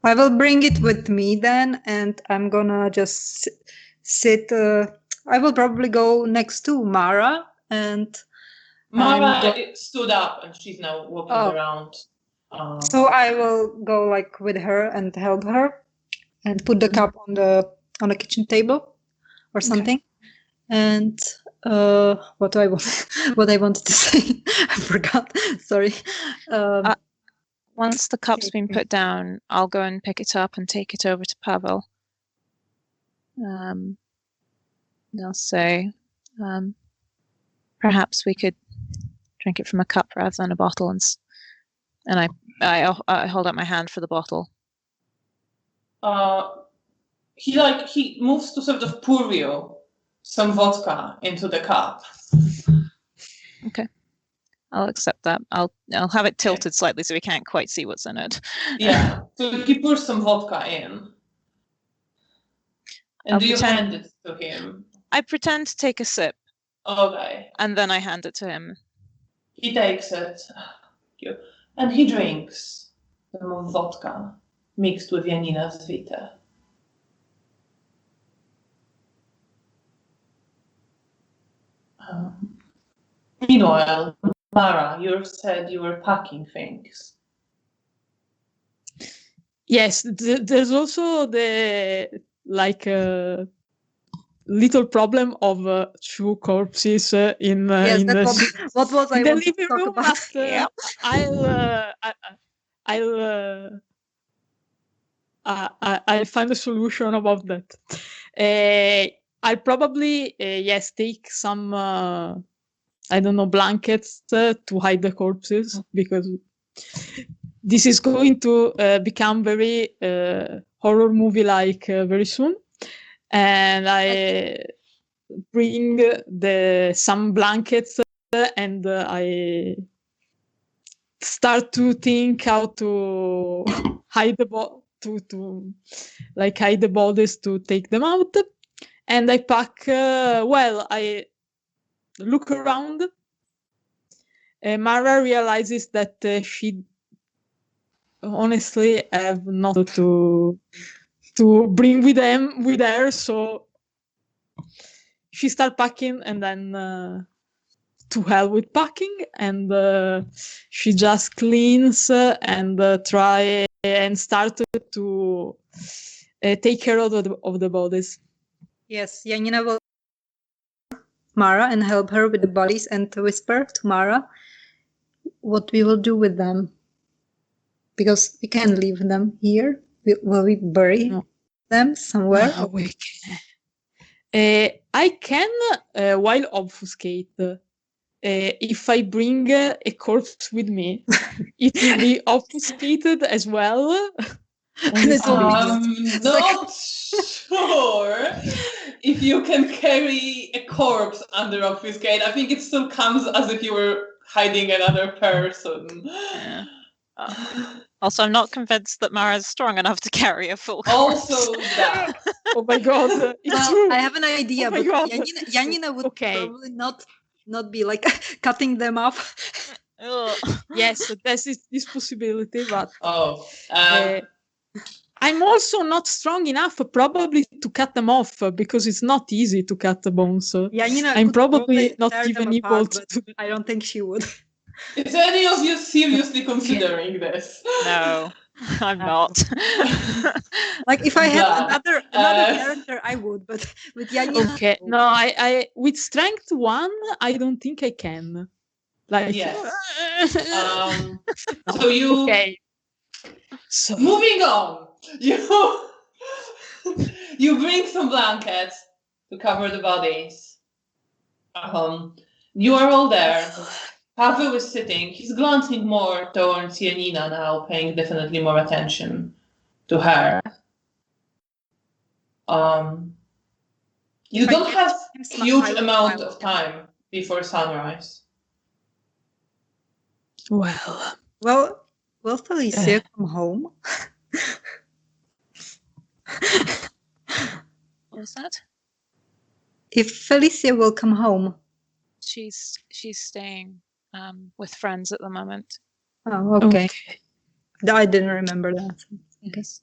I will bring it with me then, and I'm gonna just sit. I will probably go next to Mara, and Mara stood up, and she's now walking around. So I will go like with her and help her, and put the cup on the kitchen table. or something. And what do I want? What I wanted to say, I forgot. Sorry. Once the cup's been put down, I'll go and pick it up and take it over to Pavel. I'll say, perhaps we could drink it from a cup rather than a bottle, and I hold out my hand for the bottle. He moves to sort of pour you some vodka into the cup. Okay, I'll accept that. I'll have it tilted slightly so we can't quite see what's in it. Yeah, so he pours some vodka in. And do you hand it to him? I pretend to take a sip. Okay. And then I hand it to him. He takes it. And he drinks some vodka mixed with Janina's Vita. Meanwhile, Mara, you said you were packing things. Yes, there's also the little problem of 2 corpses in Yes, in what was I in the want to living talk room. about? But I'll find a solution about that. I'll probably take some I don't know, blankets to hide the corpses, because this is going to become very horror movie like very soon. And I bring some blankets and I start to think how to hide the hide the bodies to take them out. And I pack I look around. Mara realizes that she honestly have not to bring with her, so she start packing, and then to hell with packing, and she just cleans and try and start to take care of the bodies. Yes, Janina will Mara and help her with the bodies, and to whisper to Mara what we will do with them, because we can't leave them here. Will we bury them somewhere? We can. I can while obfuscate. If I bring a corpse with me, it will be obfuscated as well. I'm not sure if you can carry a corpse under obfuscate. I think it still comes as if you were hiding another person. Yeah. Also, I'm not convinced that Mara's strong enough to carry a full corpse. Also that. Oh my god, it's true. I have an idea, Oh my but God. Janina would probably not be like cutting them off. Yes, there's this possibility, but I'm also not strong enough probably to cut them off, because it's not easy to cut the bones. Janina I'm could probably not tear even them able apart, to but do that. I don't think she would. Is any of you seriously considering this? No, I'm not. Like if I had another character, I would, but with Janina. Okay, no, I with strength 1, I don't think I can. Like, yes. So you. Okay. So moving on, you bring some blankets to cover the bodies. You are all there. Pavel is sitting. He's glancing more towards Janina now, paying definitely more attention to her. You don't have a huge amount of time before sunrise. Well, will Felicia come home? What was that? If Felicia will come home. She's staying with friends at the moment. Oh, okay. I didn't remember that. Yes.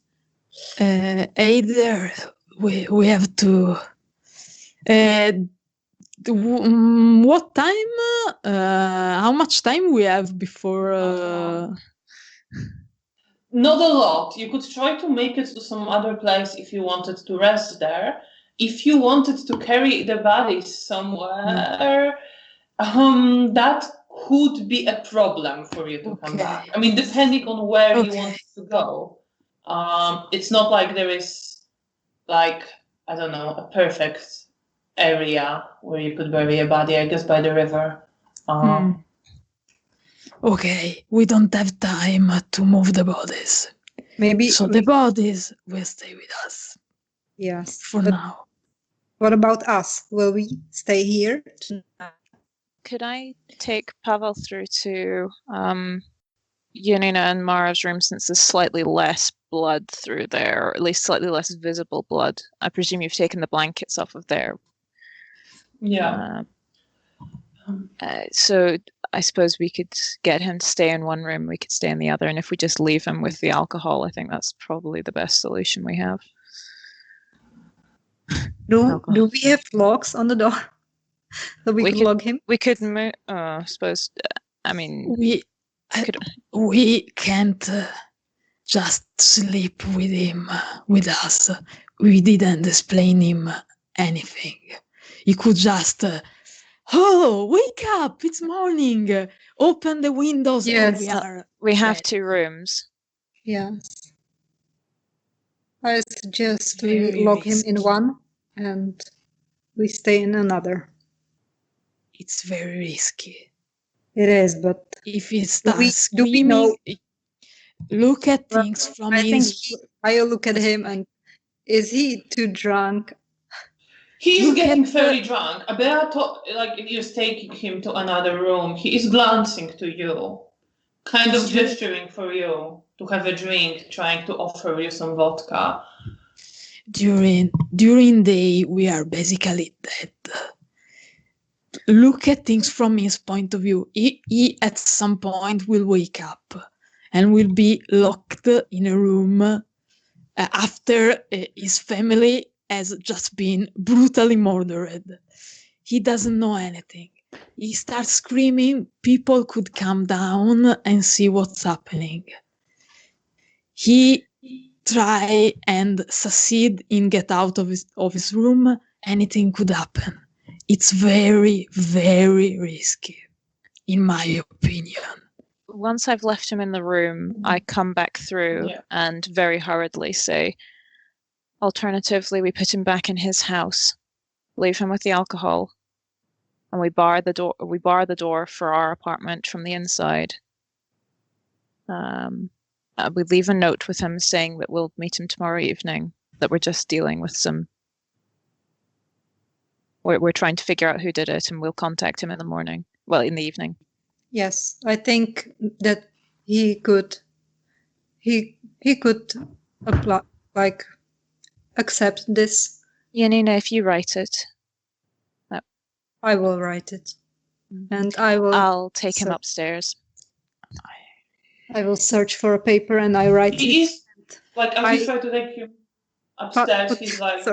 Either we have to. What time? How much time we have before? Not a lot. You could try to make it to some other place if you wanted to rest there, if you wanted to carry the bodies somewhere, that could be a problem for you to come back. I mean, depending on where you want to go. It's not like there is, like, I don't know, a perfect area where you could bury a body, I guess, by the river. Okay, we don't have time to move the bodies. Maybe So the bodies will stay with us yes. for But now. what about us? Will we stay here tonight? Could I take Pavel through to Janina and Mara's room, since there's slightly less blood through there, or at least slightly less visible blood? I presume you've taken the blankets off of there. Yeah. So I suppose we could get him to stay in one room, we could stay in the other, and if we just leave him with the alcohol, I think that's probably the best solution we have. Do we have locks on the door? So we could log him? We could move, I suppose, I mean... We can't just sleep with him, with us. We didn't explain him anything. He could just, wake up, it's morning. Open the windows. Yes. We have 2 rooms. Yes. I suggest we lock him in one and we stay in another. It's very risky. It is, but if he starts do we know? Look at things from I look at him and is he too drunk? He is getting very drunk. Alberto, like, if you're taking him to another room, he is glancing to you, kind of gesturing for you to have a drink, trying to offer you some vodka. During day, we are basically dead. Look at things from his point of view. He at some point will wake up and will be locked in a room after his family has just been brutally murdered. He doesn't know anything. He starts screaming. People could come down and see what's happening. He try and succeed in get out of his room. Anything could happen. It's very, very risky, in my opinion. Once I've left him in the room, I come back through and very hurriedly say, alternatively, we put him back in his house, leave him with the alcohol, and we bar the door. We bar the door for our apartment from the inside. We leave a note with him saying that we'll meet him tomorrow evening. That we're just dealing with some. We're trying to figure out who did it, and we'll contact him in the morning. Well, in the evening. Yes, I think that he could apply, like, accept this. Janina, if you write it. I will write it. And I'll take him upstairs. I will search for a paper and I write it. Like, as you try to take him upstairs, he's like,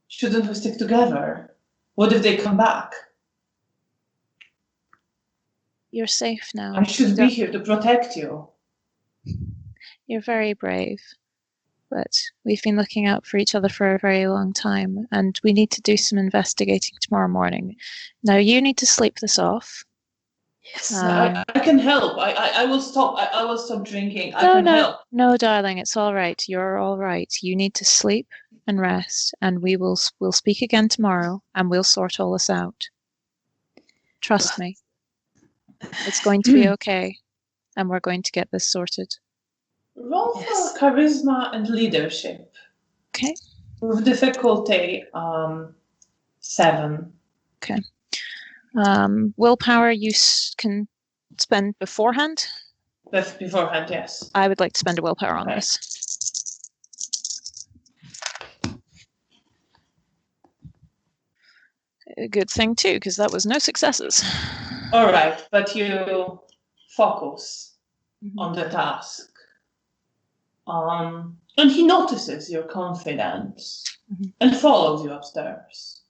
shouldn't we stick together? What if they come back? You're safe now. I should be here to protect you. You're very brave. But we've been looking out for each other for a very long time, and we need to do some investigating tomorrow morning. Now, you need to sleep this off. Yes. I can help. I will stop. I will stop drinking. I can help. No, darling, it's all right. You're all right. You need to sleep and rest, and we'll speak again tomorrow, and we'll sort all this out. Trust me. It's going to be okay, and we're going to get this sorted. Roll for charisma and leadership. Okay. With difficulty 7. Okay. Willpower you can spend beforehand? Beforehand, yes. I would like to spend a willpower on this. A good thing too, because that was no successes. All right, but you focus on the task. And he notices your confidence and follows you upstairs,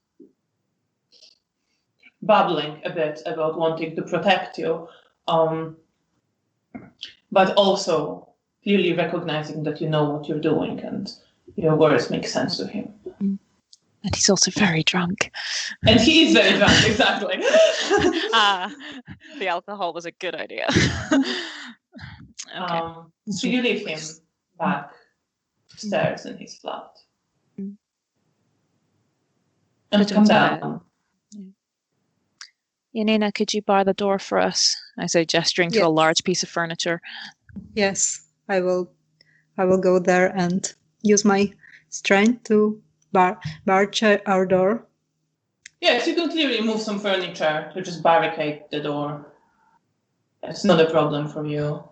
babbling a bit about wanting to protect you, but also clearly recognizing that you know what you're doing and your words make sense to him. And he's also very drunk. And he is very drunk, exactly. The alcohol was a good idea. Okay. So you leave him back upstairs in his flat. Mm. And Put him come to down. Janina, could you bar the door for us? I say, gesturing to a large piece of furniture. Yes, I will go there and use my strength to bar our door. Yes, you can clearly move some furniture to just barricade the door. It's not a problem for you.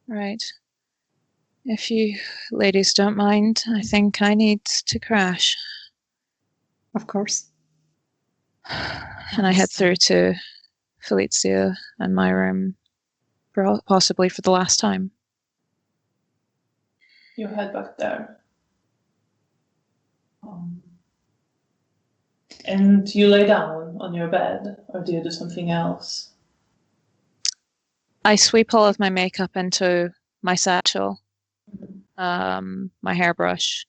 Right. If you ladies don't mind, I think I need to crash. Of course. And I head through to Felicia and my room, possibly for the last time. You head back there. And you lay down on your bed, or do you do something else? I sweep all of my makeup into my satchel, my hairbrush,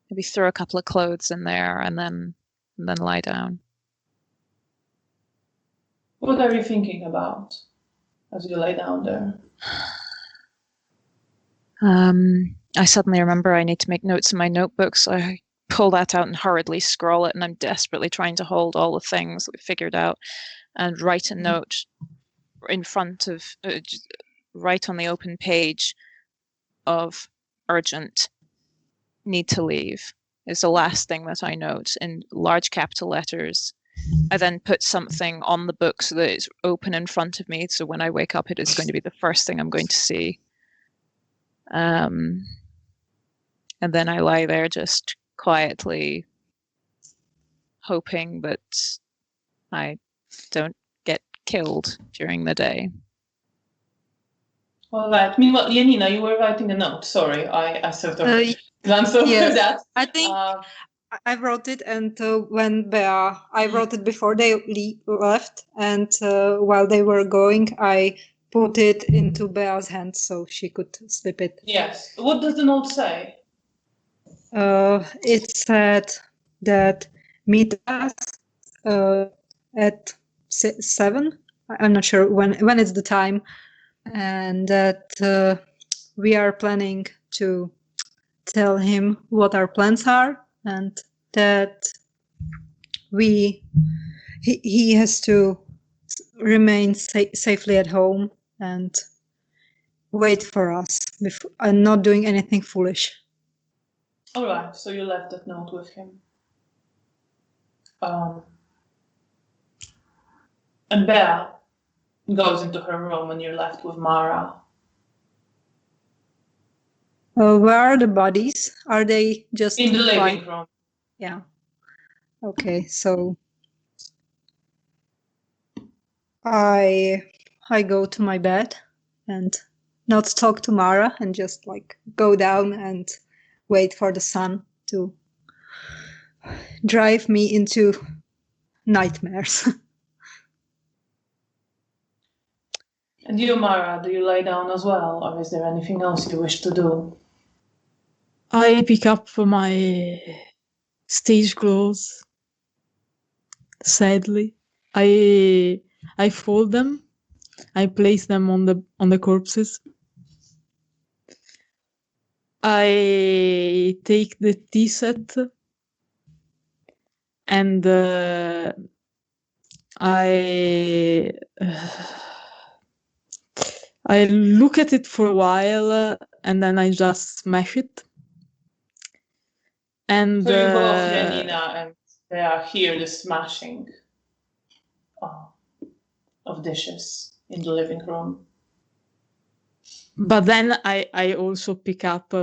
maybe throw a couple of clothes in there, and then lie down. What are you thinking about as you lay down there? I suddenly remember I need to make notes in my notebook, so I pull that out and hurriedly scroll it, and I'm desperately trying to hold all the things that we figured out and write a note in front of, right on the open page of urgent, need to leave is the last thing that I note in large capital letters. I then put something on the book so that it's open in front of me, so when I wake up it is going to be the first thing I'm going to see. And then I lie there just quietly hoping that I don't get killed during the day. All right. Meanwhile, Janina, you were writing a note. Sorry, I sort of glanced over that. I think I wrote it, and when I wrote it before they left, and while they were going, I put it into Bea's hands so she could slip it. Yes. What does the note say? It said that meet us at 7. I'm not sure when it's the time, and that we are planning to tell him what our plans are, and that he has to remain safely at home and wait for us and not doing anything foolish. All right. So you left that note with him. And Bea goes into her room, and you're left with Mara. Where are the bodies? Are they just in the living room? Yeah. Okay, so I go to my bed and not talk to Mara and just go down and wait for the sun to drive me into nightmares. And you, Mara, do you lay down as well, or is there anything else you wish to do? I pick up my stage clothes. Sadly, I fold them. I place them on the corpses. I take the tea set and I look at it for a while and then I just smash it. And so you both, Janina and they are here, the smashing of dishes in the living room. But then I also pick up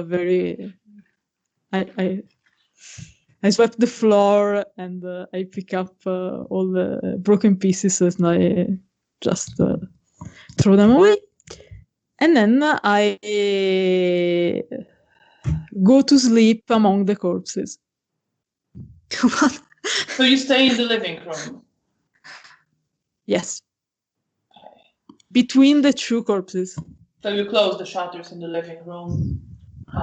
I swept the floor and I pick up all the broken pieces and I just throw them away. And then I go to sleep among the corpses. So you stay in the living room? Yes. Okay. Between the two corpses. So you close the shutters in the living room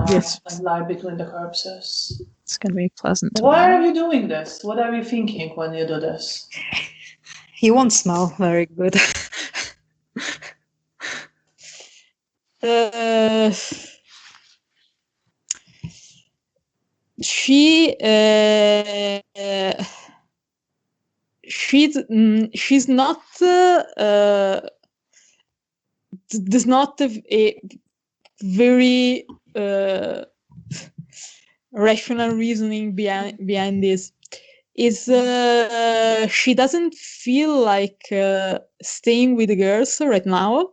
Yes. and lie between the corpses. It's going to be pleasant. Why tomorrow. are you doing this? What are you thinking when you do this? He won't smell very good. She she's not does not have a very rational reasoning behind this. Is she doesn't feel like staying with the girls right now,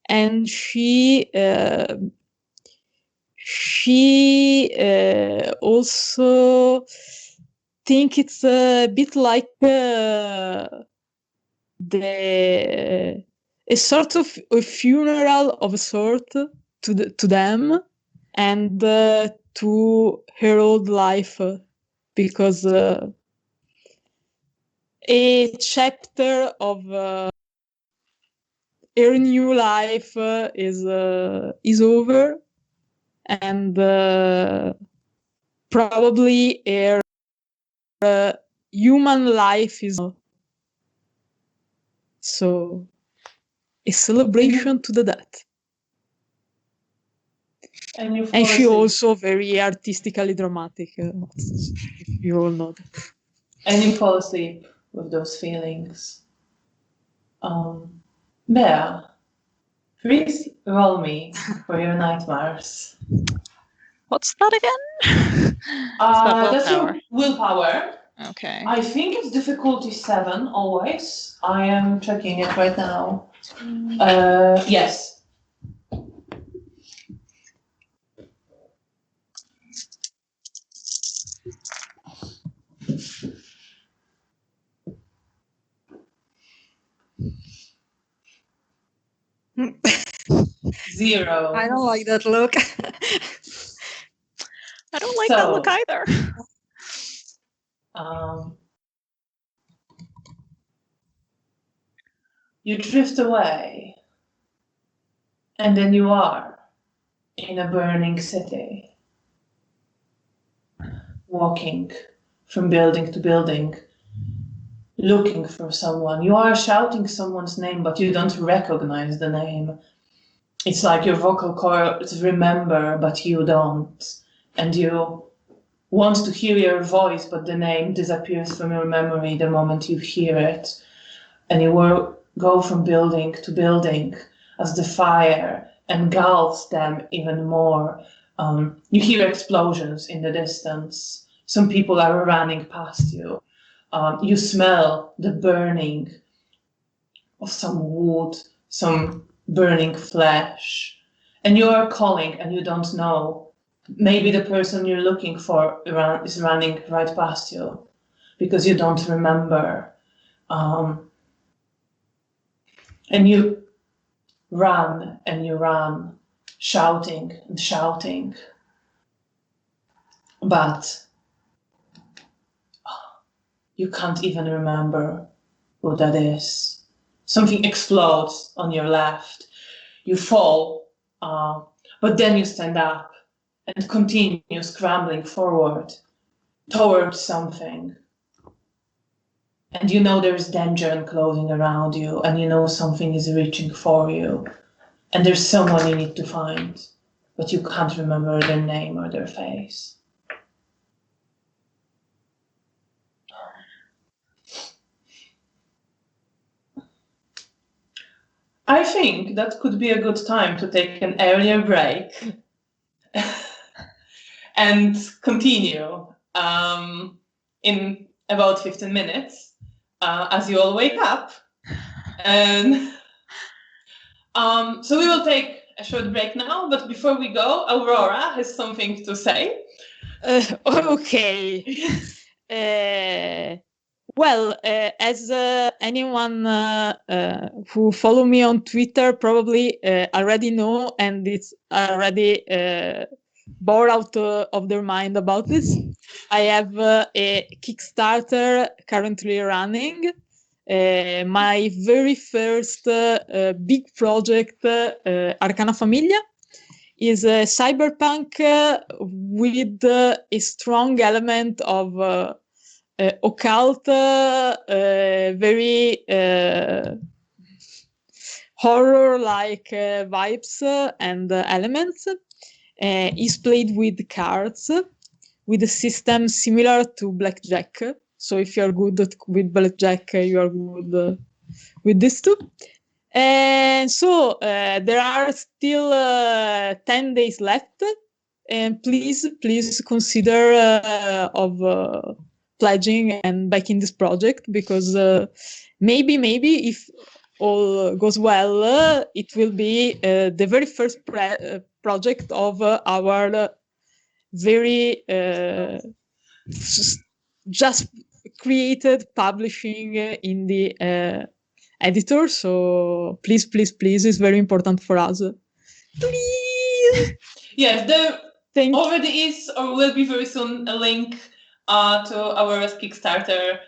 and she also think it's a bit like a sort of a funeral of a sort to them and to her old life, because a chapter of her new life is over, and probably her human life is so a celebration to the death. And you And she fall asleep. also very artistically dramatic. You all know that. And you fall asleep with those feelings. Bea, please roll me for your nightmares. What's that again? That's your willpower. willpower. Okay. I think it's difficulty 7 always. I am checking it right now. Yes. Zero. I don't like that look. I don't like that look So- either. You drift away, and then you are in a burning city, walking from building to building, looking for someone. You are shouting someone's name, but you don't recognize the name. It's like your vocal cords remember, but you don't. And you want to hear your voice, but the name disappears from your memory the moment you hear it. And you will go from building to building as the fire engulfs them even more. You hear explosions in the distance. Some people are running past you. You smell the burning of some wood, some burning flesh. And you are calling and you don't know. Maybe the person you're looking for is running right past you because you don't remember. And you run and you run, shouting and shouting. But you can't even remember who that is. Something explodes on your left. You fall, but then you stand up and continue scrambling forward towards something. And you know there is danger and clothing around you, and you know something is reaching for you. And there's someone you need to find, but you can't remember their name or their face. I think that could be a good time to take an earlier break and continue in about 15 minutes as you all wake up. And so we will take a short break now, but before we go, Aurora has something to say. Okay. Well, as anyone who follow me on Twitter probably already know, and it's already bore out of their mind about this, I have a Kickstarter currently running. My very first big project, Arcana Familia. is a cyberpunk with a strong element of occult, very horror-like vibes and elements. Is played with cards, with a system similar to blackjack. So if you're good with blackjack, you are good with this too. And so there are still 10 days left, and please consider of pledging and backing this project, because maybe if all goes well, it will be the very first project of our very just created publishing in the editor. So please, it's very important for us. Please. Yes, there Thank already is or will be very soon a link to our Kickstarter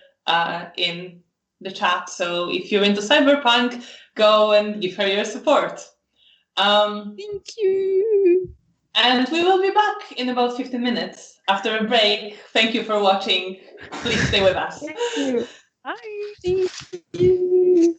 in the chat. So if you're into cyberpunk, go and give her your support. Thank you. And we will be back in about 15 minutes after a break. Thank you for watching. Please stay with us. Thank you. Bye. Thank you.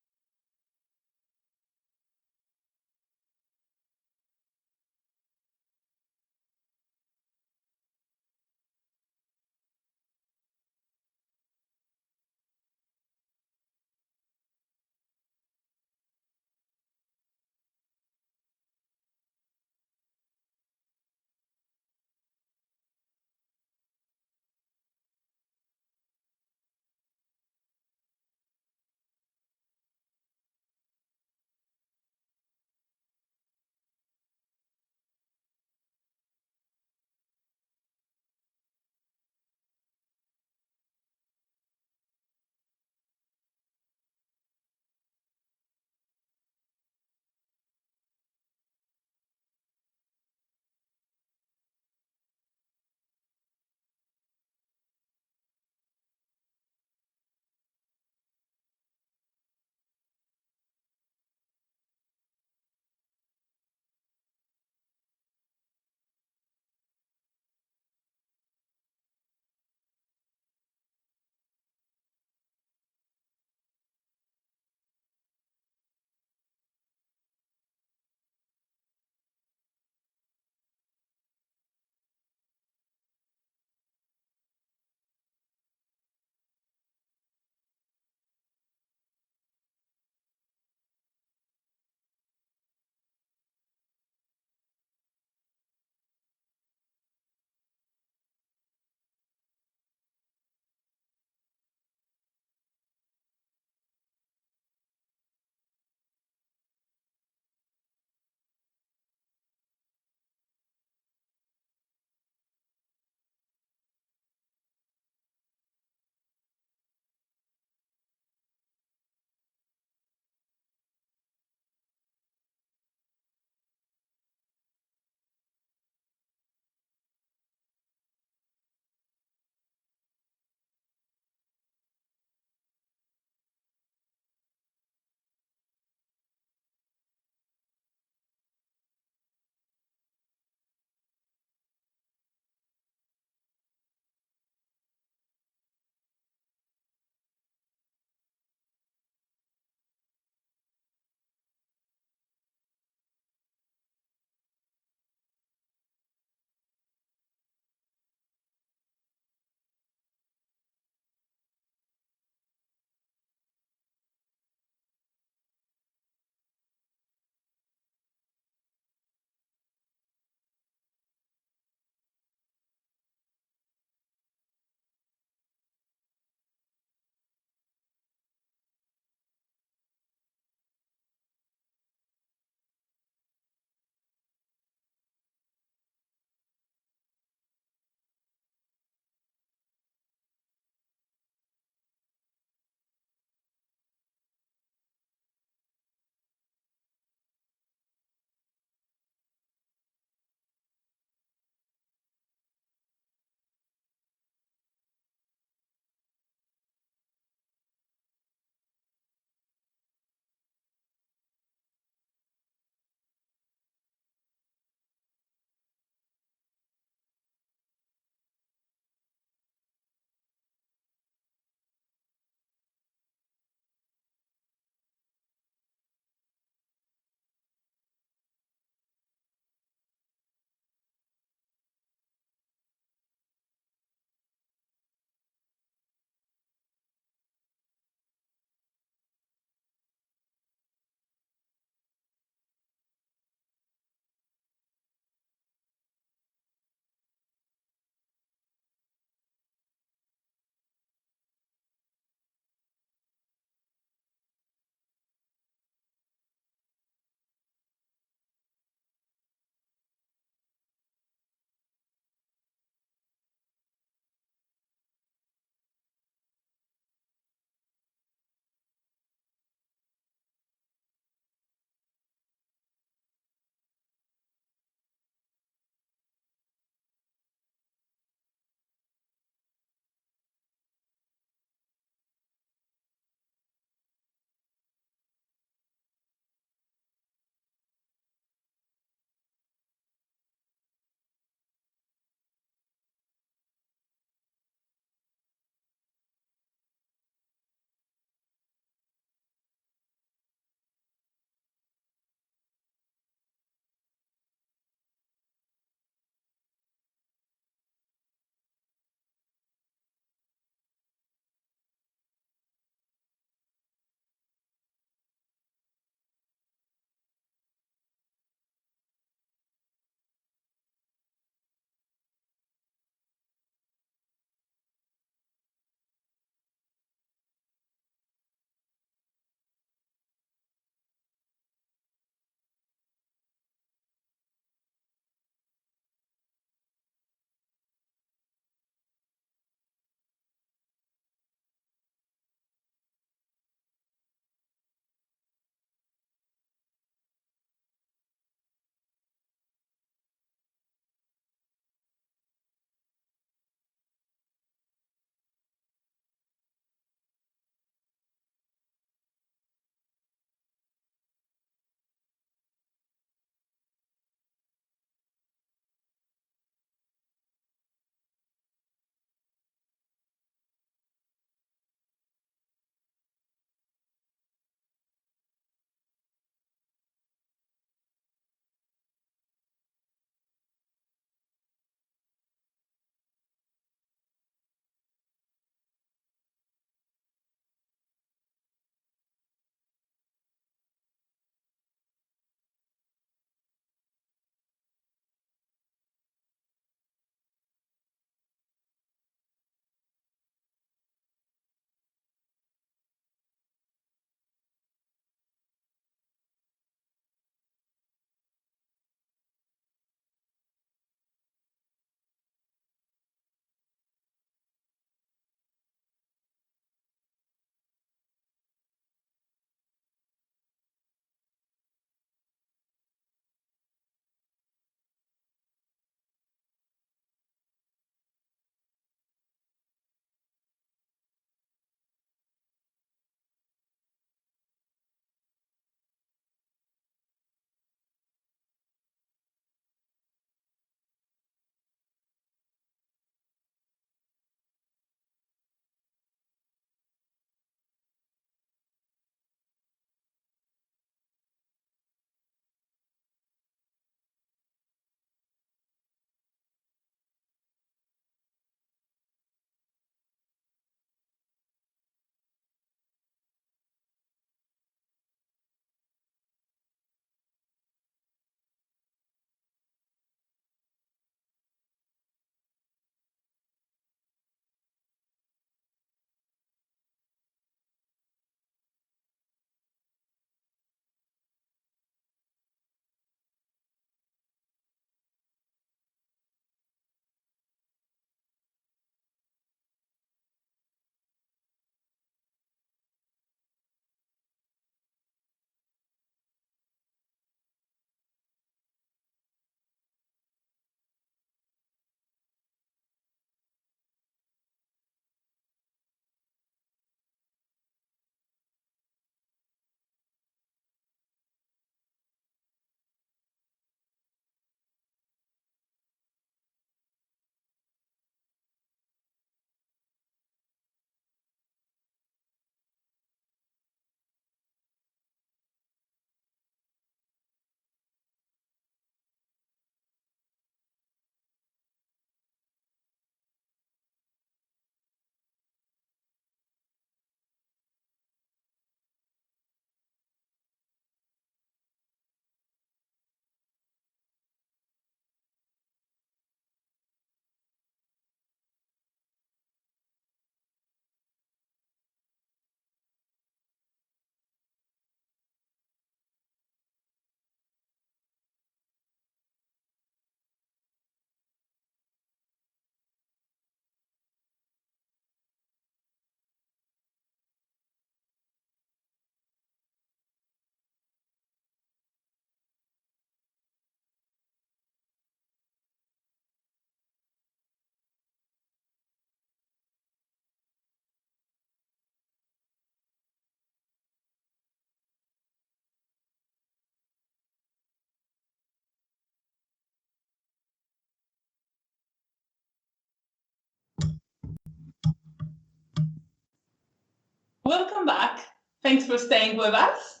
Welcome back. Thanks for staying with us.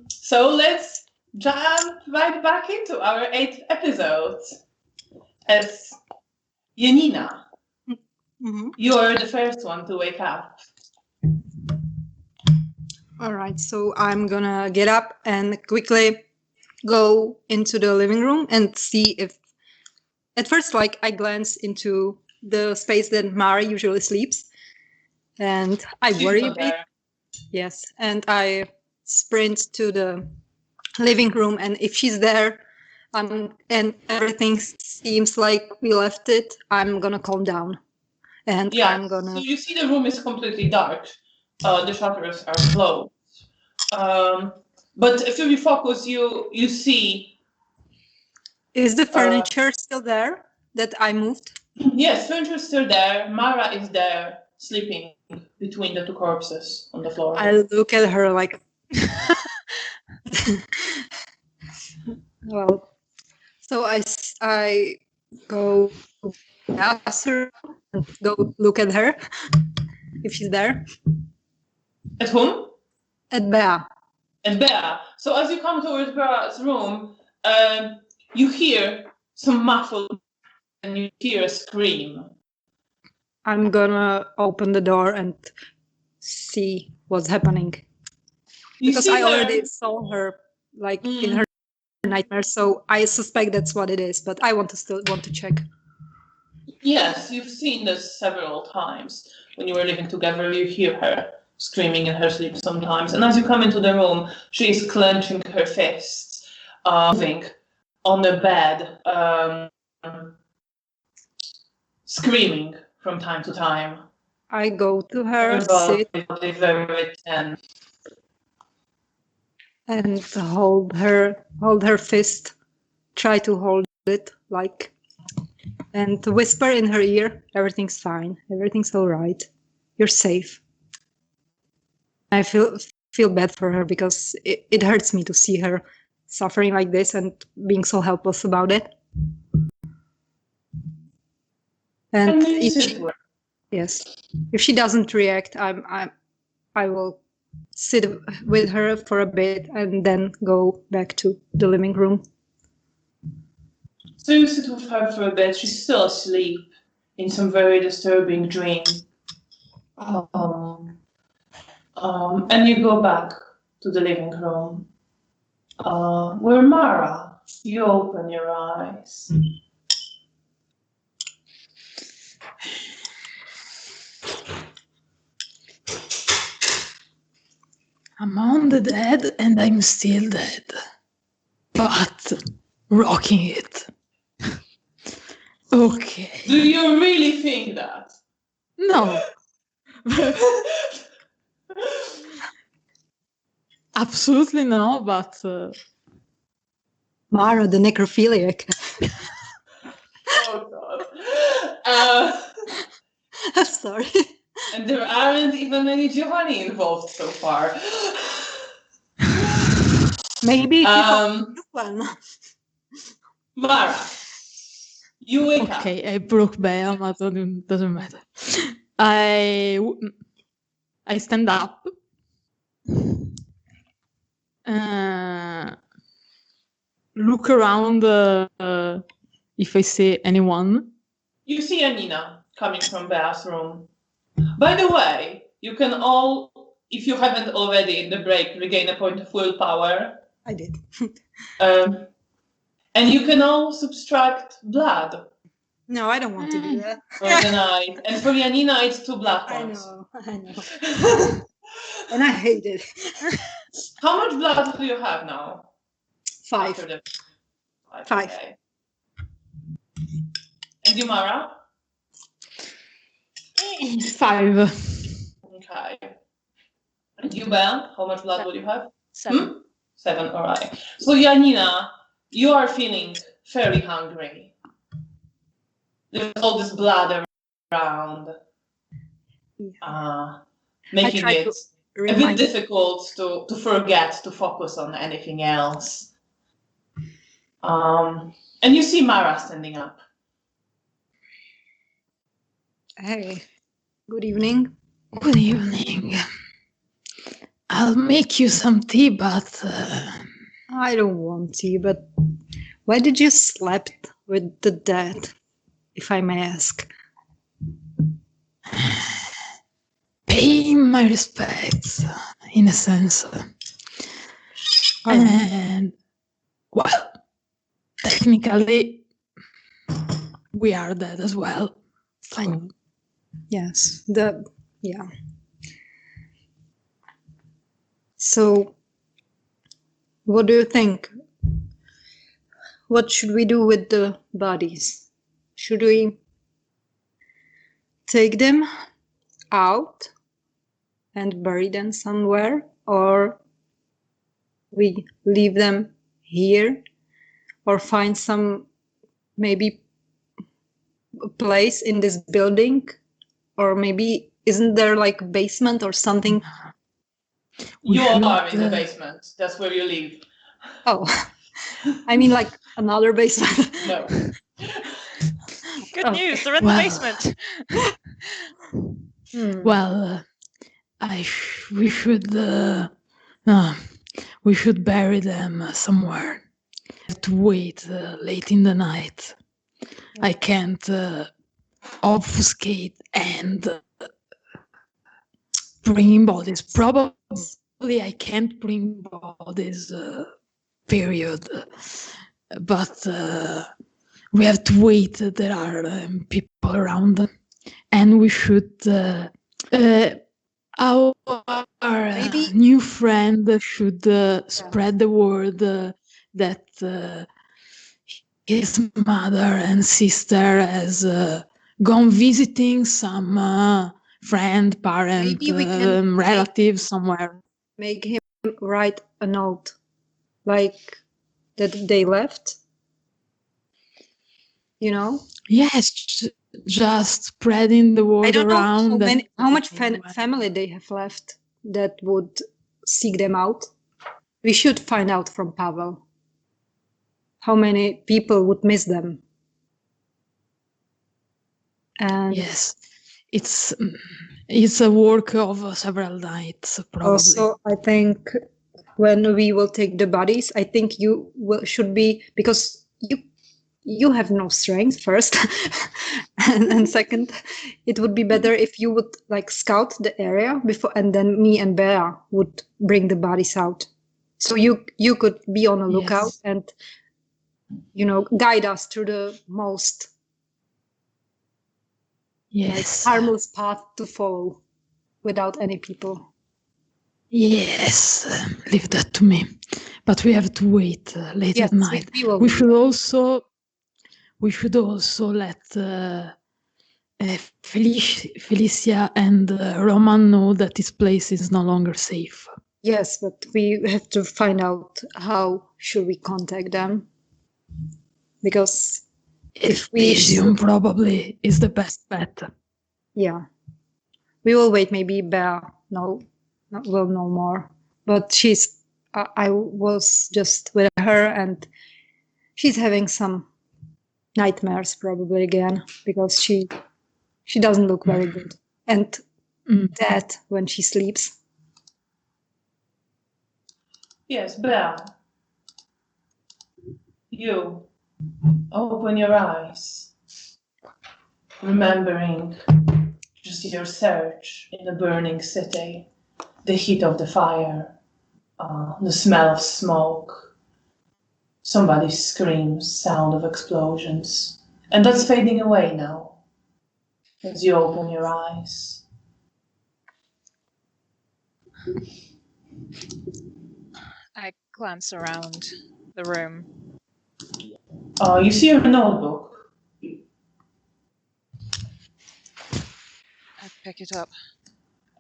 So let's jump right back into our 8th episode. As Janina, you're the first one to wake up. All right, so I'm gonna get up and quickly go into the living room and see if, at first, like, I glance into the space that Mara usually sleeps, and I She's worry a not bit. there. Yes, and I sprint to the living room, and if she's there, and everything seems like we left it, I'm gonna calm down, and Yeah, I'm gonna. so you see the room is completely dark. The shutters are closed. But if you refocus, you see. Is the furniture still there that I moved? Yes, furniture is still there. Mara is there, sleeping between the 2 corpses on the floor. I look at her like. Well, so I go ask her and go look at her if she's there. At whom? At Bea. At Bea. So as you come towards Bea's room, you hear some muffled and you hear a scream. I'm gonna open the door and see what's happening. You Because see I her. already saw her like in her nightmare, so I suspect that's what it is, but I still want to check. Yes, you've seen this several times. When you were living together, you hear her screaming in her sleep sometimes. And as you come into the room, she is clenching her fists, moving on the bed, screaming from time to time. I go to her, Everybody sit, is very tense. and hold her fist, try to hold it, like, and whisper in her ear, everything's fine, everything's all right, you're safe. I feel bad for her because it hurts me to see her suffering like this and being so helpless about it. And if she doesn't react, I will sit with her for a bit and then go back to the living room. So you sit with her for a bit. She's still asleep in some very disturbing dream. And you go back to the living room. Where Mara, you open your eyes. I'm on the dead and I'm still dead. But rocking it. Okay. Do you really think that? No. Absolutely no, but... Mara, the necrophiliac. Oh God. I'm sorry. And there aren't even any Giovanni involved so far. Maybe one. Mara, you wake up. Okay, I broke Bea, but it doesn't matter. I stand up. Look around if I see anyone. You see Janina coming from Bea's room. By the way, you can all, if you haven't already in the break, regain a point of willpower. I did. And you can all subtract blood. No, I don't want to do that. For the night. And for Janina, it's 2 blood points. I know. And I hate it. How much blood do you have now? 5. After the 5. Okay. And you, Mara? 5. Okay. And you, Ben? How much blood will you have? 7. 7, all right. So, Janina, you are feeling very hungry. There's all this blood around, making it a bit difficult to forget to focus on anything else. And you see Mara standing up. Hey, good evening. Good evening. evening. I'll make you some tea, but I don't want tea, but why did you slept with the dead, if I may ask? pay my respects, in a sense. And, well, technically, we are dead as well. Fine. Yes, yeah. So, what do you think? What should we do with the bodies? Should we take them out and bury them somewhere, or we leave them here, or find some maybe place in this building, or maybe isn't there like a basement or something? We You are should, in the basement. That's where you live. Oh, I mean like another basement. No. Good Okay. news, they're in Well. the basement. Well, we should bury them somewhere. Have to wait late in the night. I can't obfuscate and bring in bodies. Probably I can't bring bodies. Period. But we have to wait. There are people around, and we should. Our Maybe- new friend should spread the word that his mother and sister has gone visiting some friend, parent, Maybe we can relative somewhere. make him write a note, like that they left. You know, Yes, just spreading the word I don't know around. how much family they have left that would seek them out. We should find out from Pavel how many people would miss them. And Yes, it's a work of several nights, probably. also, I think when we will take the bodies, I think should be, because you have no strength first, and second, it would be better if you would like scout the area before, and then me and Bea would bring the bodies out. So you could be on a lookout Yes. and guide us through the most Yes. harmless path to follow without any people. Yes, leave that to me. But we have to wait late Yes, at night. we will. We should also let Felicia and Roman know that this place is no longer safe. Yes, but we have to find out how should we contact them, because if we Elysium probably is the best bet. Yeah, we will wait. Maybe Bea will know more. But I was just with her, and she's having some nightmares probably again, because she doesn't look very good, and dead when she sleeps. Yes, Belle. You open your eyes, remembering just your search in a burning city, the heat of the fire, the smell of smoke, somebody's screams, sound of explosions. And that's fading away now as you open your eyes. I glance around the room. You see your notebook. I pick it up.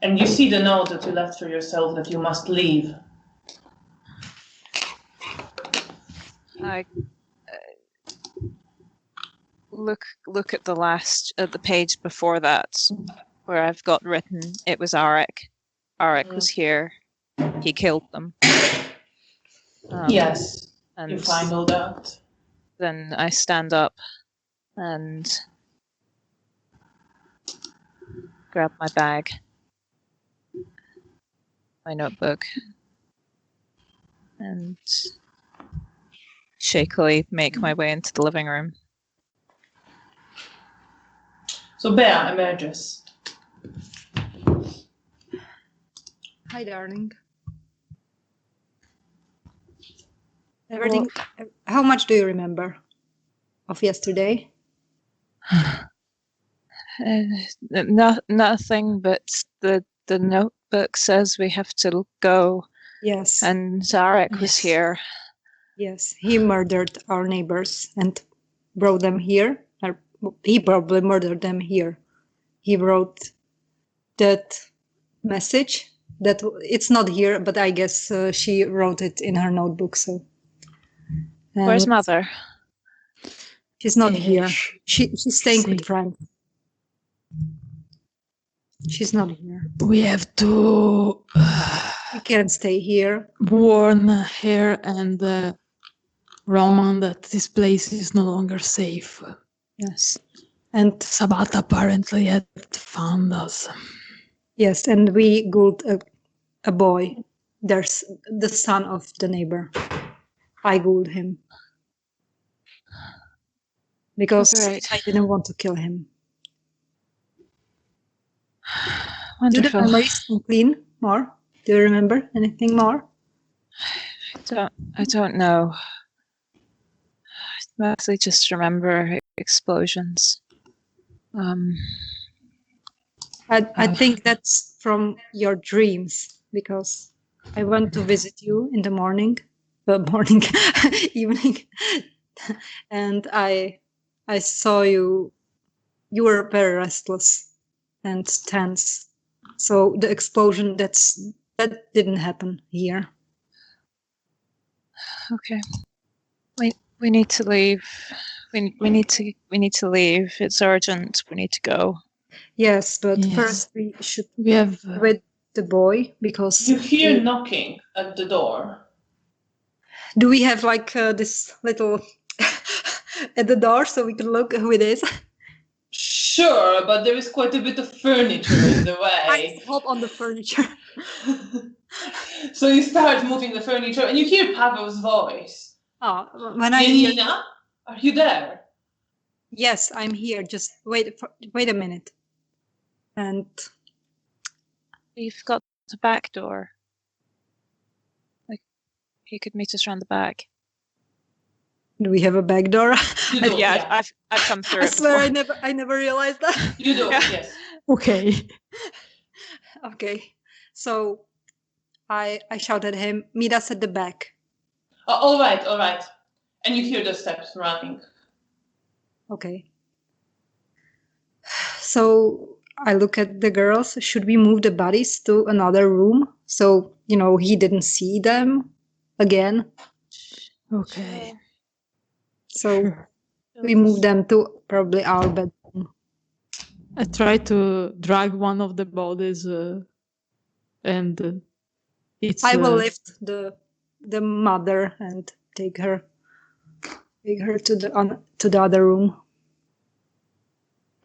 And you see the note that you left for yourself that you must leave. I look at the page before that, where I've got written, it was Arik. Arik was here. He killed them. Yes, and you find all that. Then I stand up and grab my bag my notebook and shakily make my way into the living room. So Bea emerges. Hi, darling. Everything. How much do you remember of yesterday? Nothing, but the notebook says we have to go, Yes. and Zarek was Yes. here. Yes, he murdered our neighbors and brought them here. Or he probably murdered them here. He wrote that message that it's not here, but I guess she wrote it in her notebook. So Where's And Mother? she's not here. Sh- She's staying see. with friends. She's not here. We have to We can't stay here. warn her and Roman that this place is no longer safe. Yes, and Sabata apparently had found us. yes, and we got a boy. There's the son of the neighbor. I ghoulied him because Great. I didn't want to kill him. Do the Wonderful. memories come clean more? Do you remember anything more? I don't know. I mostly just remember explosions. I think that's from your dreams because I went to visit you in the morning, evening, and I saw you. You were very restless and tense. So the explosion that didn't happen here. Okay. We need to leave. We need to leave. It's urgent. We need to go. Yes, but Yes. first we should We have with the boy because You hear knocking at the door. do we have like this little at the door so we can look who it is? Sure, but there is quite a bit of furniture in the I way. hop on the furniture. So you start moving the furniture and you hear Pavel's voice. Oh, when I hear, Janina, are you there? yes, I'm here. Just wait a minute. And We've got the back door. Like, he could meet us around the back. do we have a back door? You do, yeah. I've come through I it swear before. I never realized that. You do, Yeah. yes. okay. Okay, so I shouted at him, meet us at the back. All right. And you hear the steps running. Okay. So I look at the girls. Should we move the bodies to another room so he didn't see them again? Okay. So Sure. we move them to probably our bedroom. I try to drag one of the bodies and it's I will lift the mother and take her to the other room.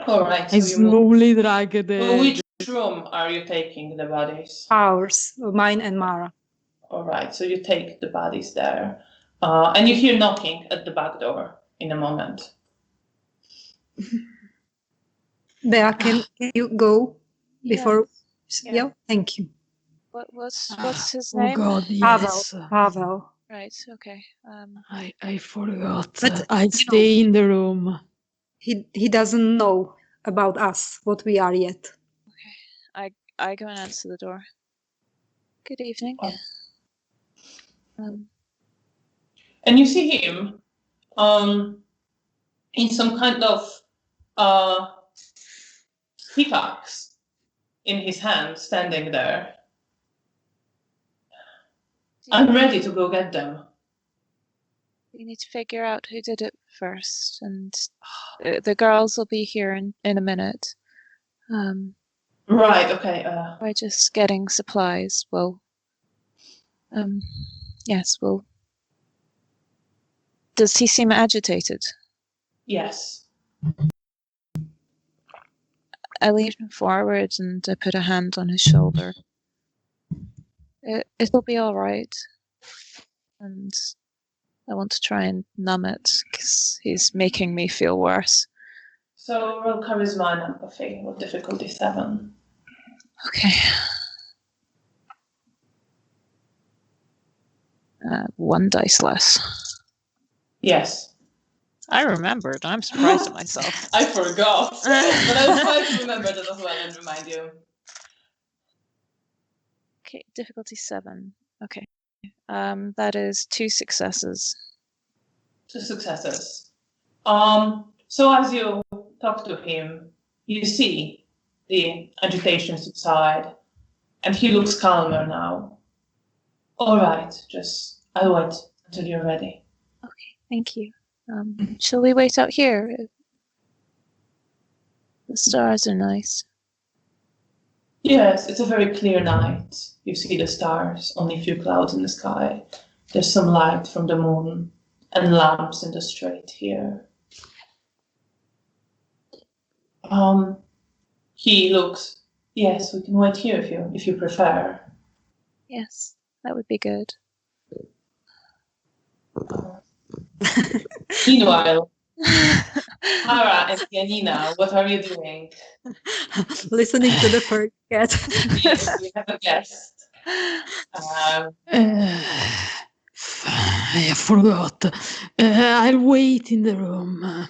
All right. I So you move. slowly drag the Which room are you taking the bodies? Ours, mine and Mara. All right. So you take the bodies there, and you hear knocking at the back door in a moment. Bea, can you go before? Yeah. Yeah, thank you. What's his Oh name? God, yes. Pavel. Right. Okay. I forgot. But, I stay in the room. He doesn't know about us, what we are yet. I go and answer the door. Good evening. Oh. And you see him in some kind of pickaxe in his hand, standing there. I'm ready to go get them. We need to figure out who did it first, and the girls will be here in a minute. Right. Okay. We're just getting supplies. Well, yes. Well, does he seem agitated? Yes. I lean forward and I put a hand on his shoulder. It'll be all right. And I want to try and numb it because he's making me feel worse. So roll charisma and empathy with difficulty 7. Okay. 1 dice less. Yes. I remembered. I'm surprised at myself. I forgot. But I will try to remember that as well and remind you. Okay, difficulty 7. Okay. That is 2 successes. 2 successes. So as you talk to him, you see the agitation subside, and he looks calmer now. All right, just I'll wait until you're ready. Okay, thank you. Shall we wait out here? The stars are nice. Yes, it's a very clear night. You see the stars, only a few clouds in the sky. There's some light from the moon and lamps in the street here. He looks, yes, we can wait here if you prefer. Yes, that would be good. Meanwhile, Hara and Janina, what are you doing? Listening to the fur cat. Yes, we have a guest. I forgot. I'll wait in the room.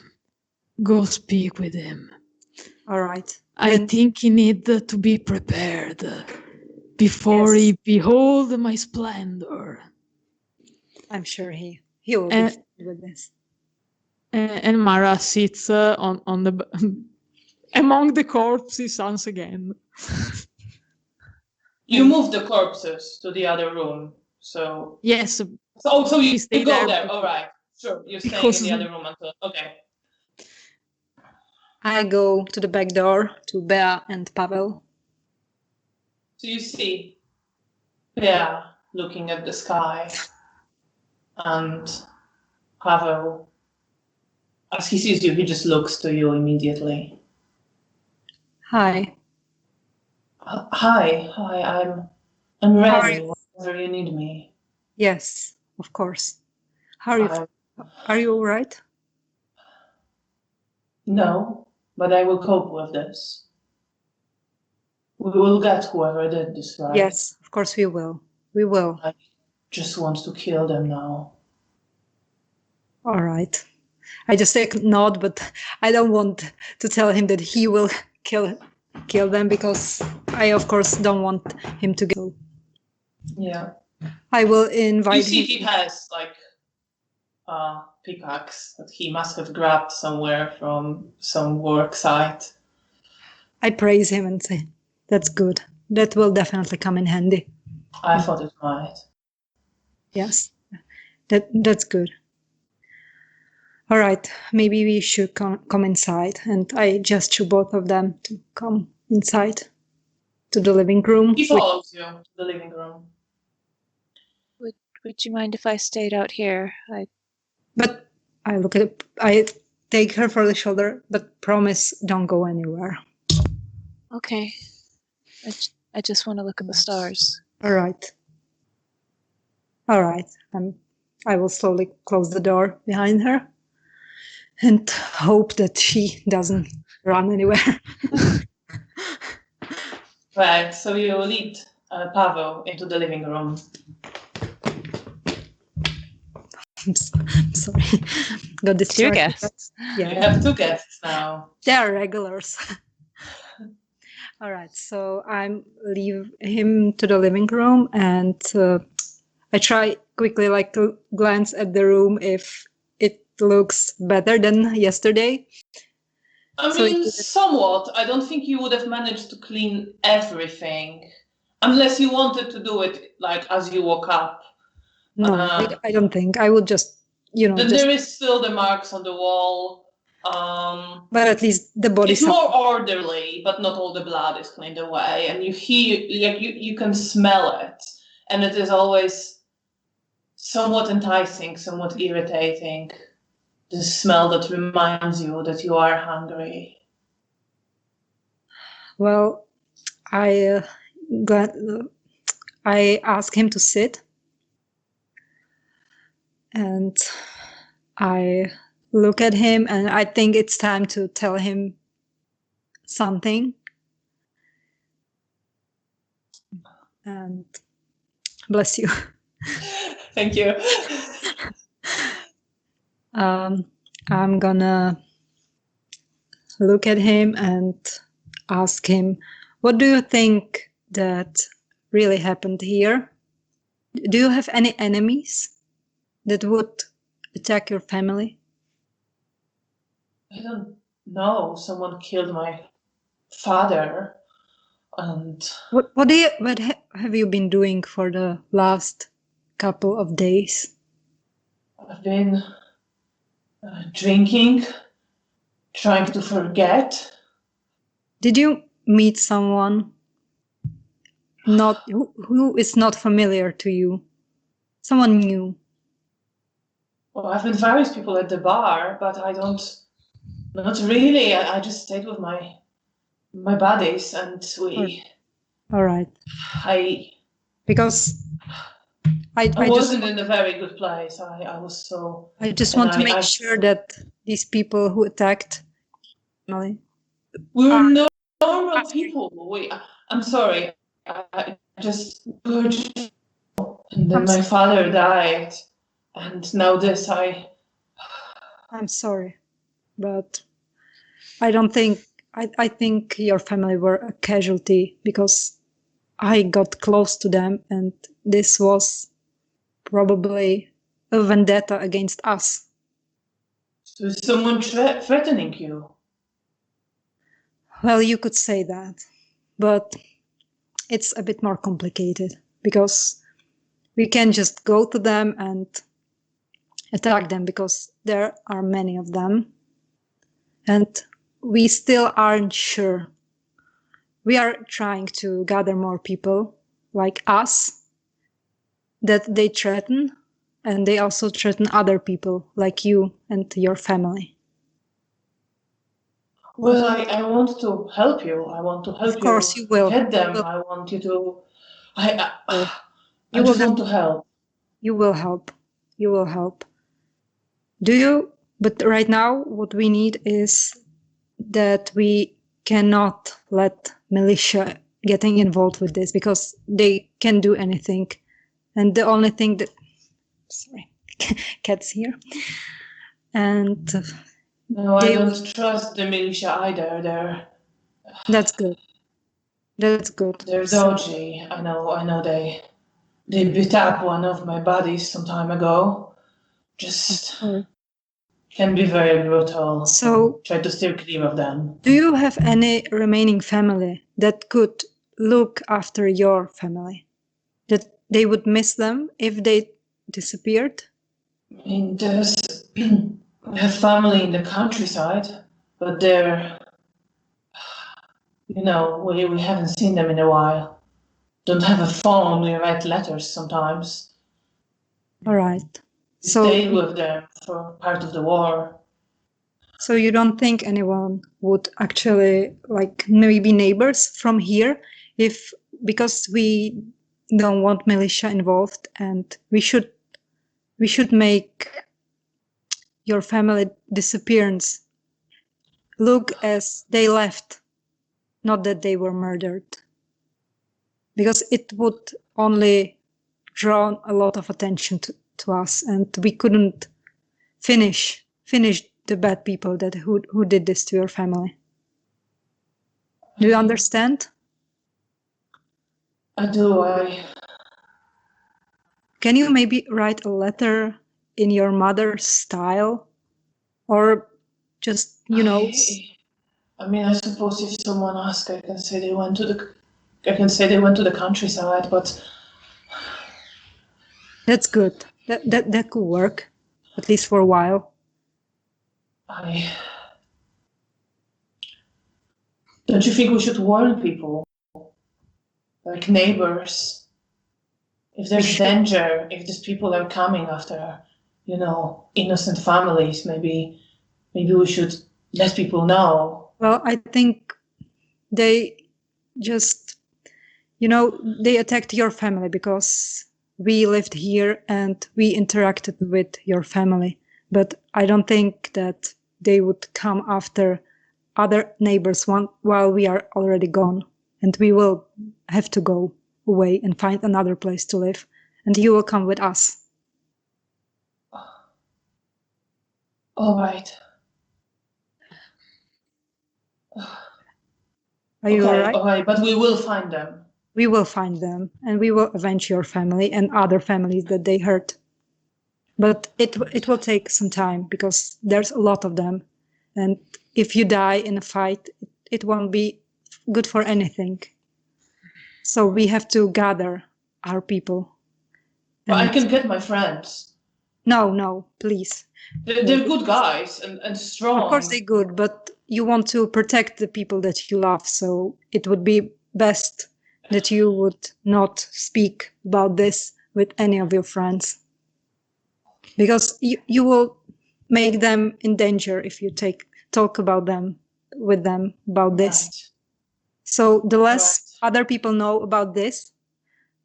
Go speak with him. All right. I think he need to be prepared before Yes. he behold my splendor. I'm sure he will be fine with this. And Mara sits on the among the corpses once again. You moved the corpses to the other room, so Yes. so you stay go there there. All right, sure. You're staying because- in the other room until okay. I go to the back door to Bea and Pavel. So you see, yeah, looking at the sky, and Pavel, as he sees you, he just looks to you immediately. Hi. Hi, I'm ready. Whenever you need me. Yes, of course. How are you? Are you all right? No, but I will cope with this. We will get whoever did this, right? Yes, of course we will. We will. I just want to kill them now. All right. I just take a nod, but I don't want to tell him that he will kill them because I, of course, don't want him to go. Yeah. I will You invite see, him. he has like a pickaxe that he must have grabbed somewhere from some work site. I praise him and say, "That's good. That will definitely come in handy." I thought it might. Yes, that's good. All right, maybe we should come inside. And I gesture both of them to come inside to the living room. He follows you to the living room. Would you mind if I stayed out here? But I look at it, I take her for the shoulder, but promise don't go anywhere. Okay. I just want to look at the stars. All right. All right. I will slowly close the door behind her and hope that she doesn't run anywhere. Right, so you lead Pavel into the living room. I'm sorry. Got distracted. 2 guests. You Yeah, have 2 guests now. they are regulars. All right, so I leave him to the living room and I try quickly to glance at the room if it looks better than yesterday. I mean, somewhat. I don't think you would have managed to clean everything unless you wanted to do it as you woke up. No, I don't think. I would just, There is still the marks on the wall. But at least the body. It's more orderly, but not all the blood is cleaned away, and you hear, you can smell it, and it is always somewhat enticing, somewhat irritating. The smell that reminds you that you are hungry. Well, I ask him to sit, and I look at him, and I think it's time to tell him something. And bless you. Thank you. I'm gonna look at him and ask him, what do you think that really happened here? Do you have any enemies that would attack your family? I don't know. Someone killed my father, and What have you been doing for the last couple of days? I've been drinking, trying to forget. Did you meet someone who is not familiar to you? Someone new? Well, I've met various people at the bar, but not really. I just stayed with my buddies, and All right. Because I wasn't in a very good place. I was so. I just and want to make sure that these people who attacked family. We were normal people. I'm sorry. I just urged, and then my father died, and now this. I'm sorry, but I don't think. I think your family were a casualty because I got close to them, and this was probably a vendetta against us. So is someone threatening you? Well, you could say that, but it's a bit more complicated because we can just go to them and attack them because there are many of them, and we still aren't sure. We are trying to gather more people like us that they threaten, and they also threaten other people like you and your family. Well, I want to help you. I want to help you. Of course you will. Get them. I want you to. I You just will want to help. You will help. You will help. Do you? But right now, what we need is that we cannot let militia getting involved with this because they can do anything. And the only thing that, sorry, cat's here. And No, I don't trust the militia either. That's good. That's good. They're dodgy. I know they beat up one of my buddies some time ago. Just can be very brutal. So try to steer clear of them. Do you have any remaining family that could look after your family? That they would miss them if they disappeared? I mean, I have family in the countryside, but they're, we haven't seen them in a while. Don't have a phone, we write letters sometimes. All right. Stayed with them for part of the war. So you don't think anyone would actually, like maybe neighbors from here, because we don't want militia involved, and we should make your family disappearance look as they left, not that they were murdered, because it would only draw a lot of attention to us, and we couldn't finish the bad people who did this to your family. Do you understand? I do. Can you maybe write a letter in your mother's style, or just I mean, I suppose if someone asks, I can say they went to the countryside, but that's good. That could work, at least for a while. Don't you think we should warn people, like neighbors, if there's danger, if these people are coming after, innocent families? Maybe we should let people know. Well, I think they just You know, they attacked your family because we lived here and we interacted with your family. But I don't think that they would come after other neighbors while we are already gone. And we will have to go away and find another place to live. And you will come with us. All right. Are you Okay, all right? all right, but we will find them. We will find them and we will avenge your family and other families that they hurt. But it will take some time because there's a lot of them. And if you die in a fight, it won't be good for anything. So we have to gather our people. But I And- can get my friends. No, please. They're good guys and strong. Of course they're good, but you want to protect the people that you love. So it would be best that you would not speak about this with any of your friends. Because you will make them in danger if you talk about them with them about this. Right. So the less Right. other people know about this,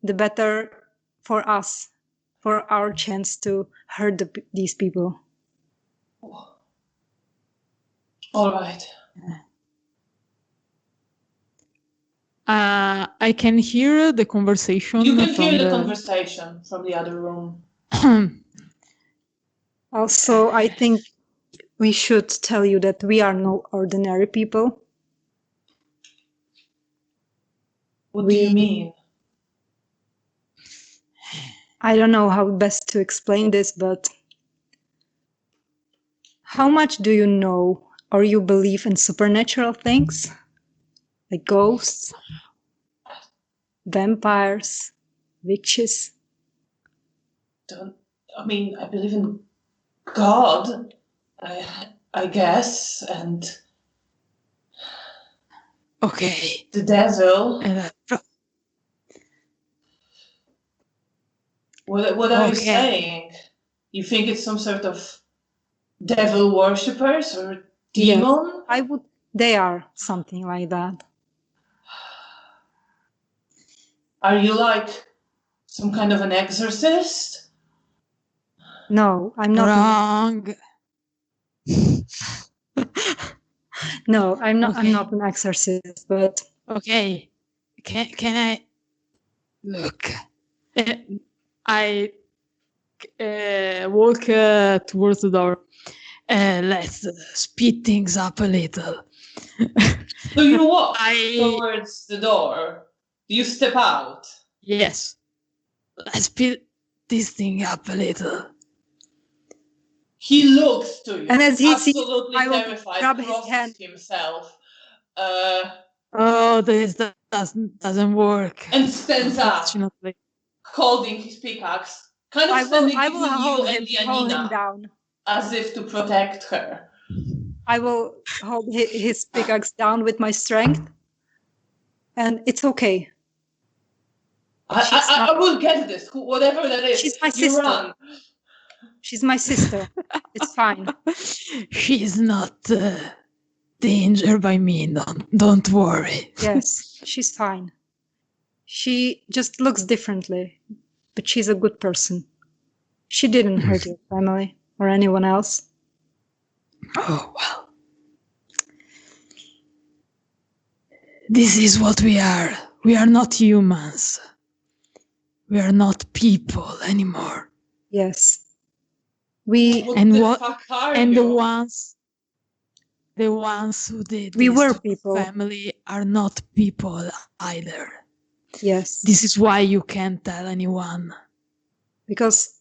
the better for us, for our chance to hurt these people. All right. I can hear the conversation. You can from hear the conversation from the other room. Also, I think we should tell you that we are no ordinary people. What do you mean? I don't know how best to explain this, but how much do you know or you believe in supernatural things? Like ghosts, vampires, witches? I mean, I believe in God, I guess, and Okay. the devil. What are you Okay. saying? You think it's some sort of devil worshippers or Yes, demon? they are something like that. Are you like some kind of an exorcist? No, I'm not. Wrong. No, I'm not. Okay. I'm not an exorcist, but Okay. Can I look? I walk towards the door. Let's speed things up a little. So you walk I- towards the door. You step out. Yes. Let's speed this thing up a little. He looks to you, And as he sees, absolutely I will terrified, grab his crosses hand. himself, Oh, this doesn't work. and stands up, Unfortunately. holding his pickaxe, kind of I standing will between you hold and him Janina, down. as if to protect her. I will hold his pickaxe down with my strength, and it's okay. I will get this, whatever that is. She's my You sister. run. She's my sister. It's fine. She's not danger by me. Don't worry. Yes, she's fine. She just looks differently, but she's a good person. She didn't hurt your family or anyone else. Oh, well. This is what we are. We are not humans. We are not people anymore. Yes. We What And the what- fuck are And you? the ones who did We this were to people. family are not people either. yes, This is why you can't tell anyone. because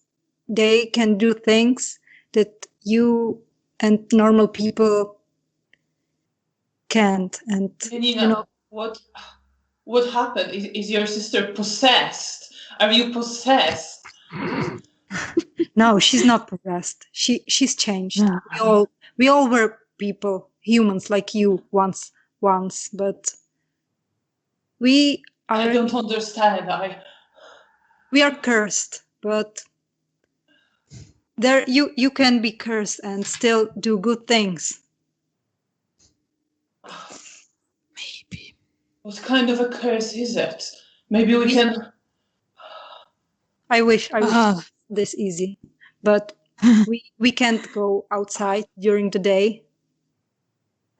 they can do things that you and normal people can't. And Janina, you know, what happened? Is your sister possessed? Are you possessed? no, she's not possessed. She's changed. No. We all were people, humans like you once, but we I are don't understand. we are cursed, but there you can be cursed and still do good things. Maybe. What kind of a curse is it? Maybe we can. I wish it Ah. was this easy, but we can't go outside during the day,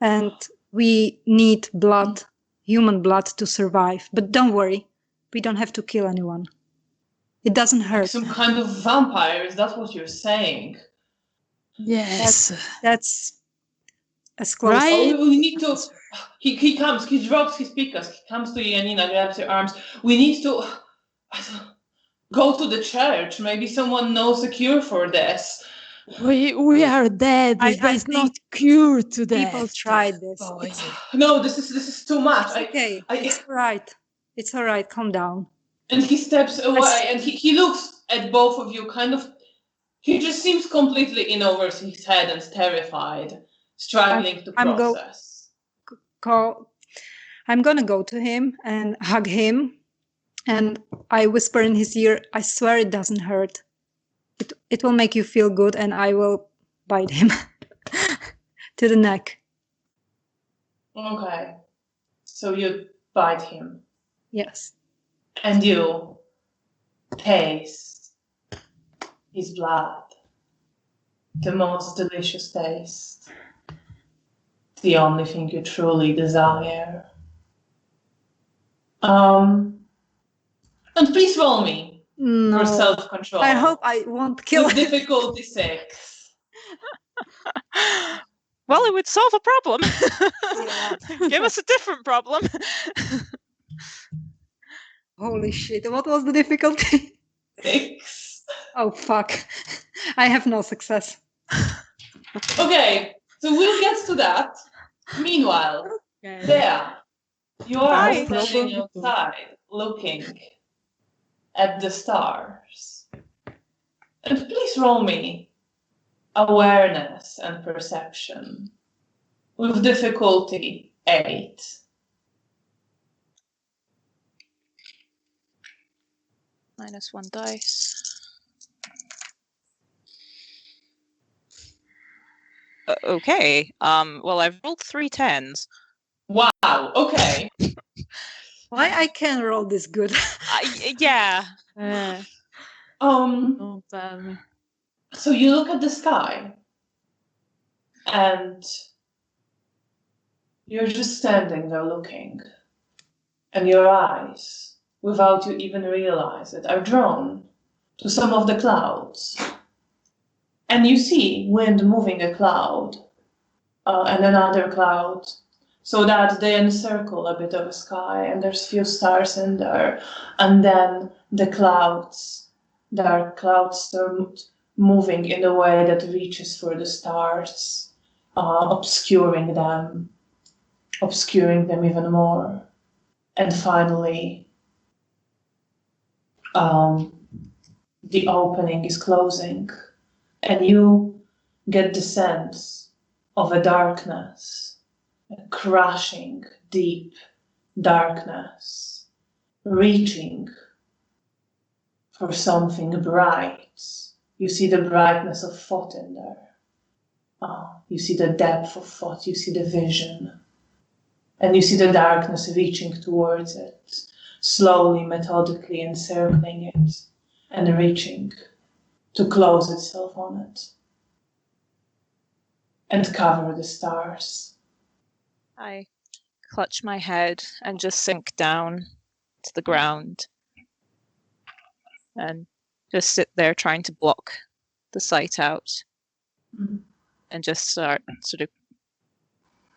and we need blood, human blood, to survive. But don't worry, we don't have to kill anyone. It doesn't Like hurt. some kind of vampire, is that what you're saying? Yes. That's as close. Right? Oh, we need to. He comes, he drops his pickas, he comes to Janina, grabs her arms. We need to go to the church. Maybe someone knows a cure for this. We are dead. I There's think not cure to that. People tried this. Boy. No, this is too much. It's okay. I- It's all right. It's all right. Calm down. And he steps away and he looks at both of you kind of. He just seems completely in over his head and terrified, struggling to process. I'm gonna go to him and hug him, and I whisper in his ear, I swear it doesn't hurt. It will make you feel good, and I will bite him to the neck. Okay. So you bite him. Yes. And you taste his blood. The most delicious taste. The only thing you truly desire. And please roll me No. for self-control. I hope I won't kill With him. difficulty 6. Well, it would solve a problem. Yeah. Give us a different problem. Holy shit. What was the difficulty? 6. Oh, fuck. I have no success. Okay, so we'll get to that. Meanwhile, there, you are Hi. standing outside looking at the stars. And please roll me awareness and perception with difficulty 8. -1 dice. Okay. Well, I've rolled 3 10s. Wow, okay. Why I can roll this good? Yeah. Um, Don't tell me. so you look at the sky and you're just standing there looking, and your eyes, without you even realize it, are drawn to some of the clouds. And you see wind moving a cloud and another cloud, so that they encircle a bit of the sky, and there's few stars in there. And then the clouds, dark clouds, start moving in a way that reaches for the stars, obscuring them even more. And finally, the opening is closing, and you get the sense of a darkness, a crashing, deep darkness, reaching for something bright. You see the brightness of thought in there. You see the depth of thought, you see the vision. And you see the darkness reaching towards it, slowly, methodically encircling it, and reaching to close itself on it and cover the stars. I clutch my head and just sink down to the ground and just sit there trying to block the sight out and just start sort of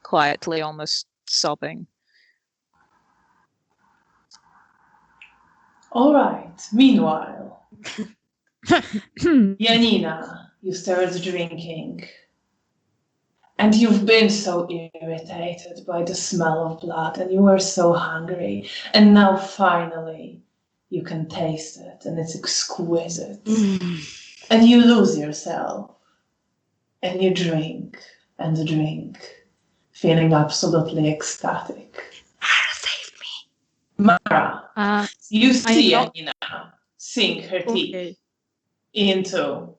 quietly, almost sobbing. All right. Meanwhile, Janina, you start drinking. And you've been so irritated by the smell of blood, and you were so hungry. And now finally you can taste it, and it's exquisite. And you lose yourself. And you drink and drink, feeling absolutely ecstatic. Mara, save me. Mara, you see not- Janina sink her teeth Okay. into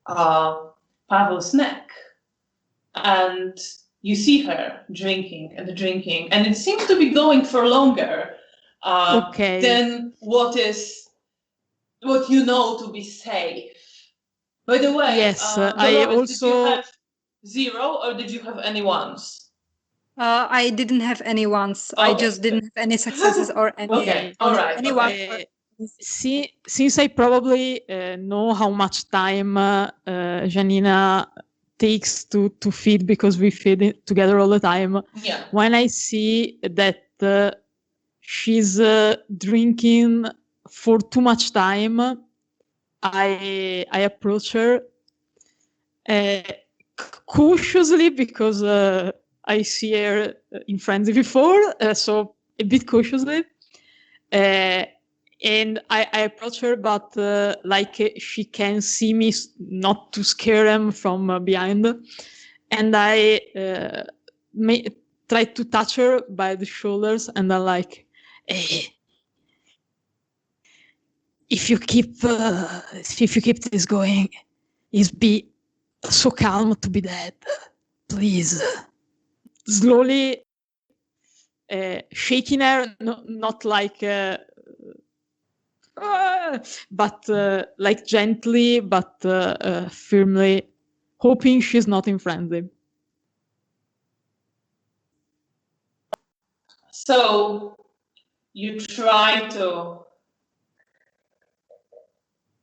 Pavel's neck. And you see her drinking, and it seems to be going for longer. Okay. than what you know to be safe. By the way, Yes, I Dolores, did you also. have 0 or did you have any ones? I didn't have any ones. I Okay. just didn't have any successes or any Okay, all right. any Okay. ones. Since I probably know how much time Janina takes to feed, because we feed it together all the time, Yeah. when I see that she's drinking for too much time, I approach her cautiously, because I see her in frenzy before, so a bit cautiously. And I approach her, but she can see me, not to scare them from behind. And I try to touch her by the shoulders, and I'm like, hey, if you keep this going, it's be so calm to be dead, please. Slowly shaking her, not like but like gently, but firmly, hoping she's not in frenzy. So you try to.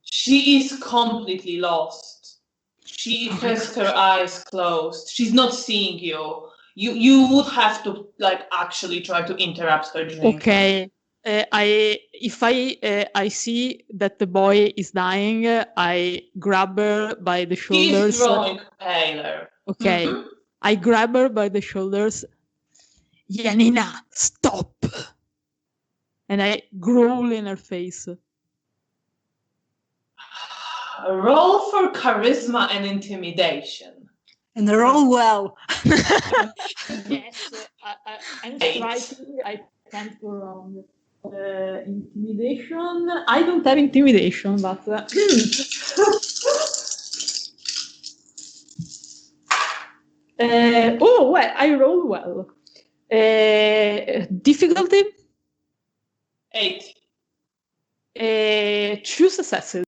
She is completely lost. She has her eyes closed. She's not seeing you. You would have to actually try to interrupt her drink. Okay. If I see that the boy is dying, I grab her by the shoulders. She's growing paler. Okay. Mm-hmm. I grab her by the shoulders. Janina, stop! And I growl in her face. Roll for charisma and intimidation. And roll well. Yes, I'm striking. I can't go wrong. Intimidation. I don't have intimidation, but. Oh, well, I roll well. Difficulty? 8. 2 successes.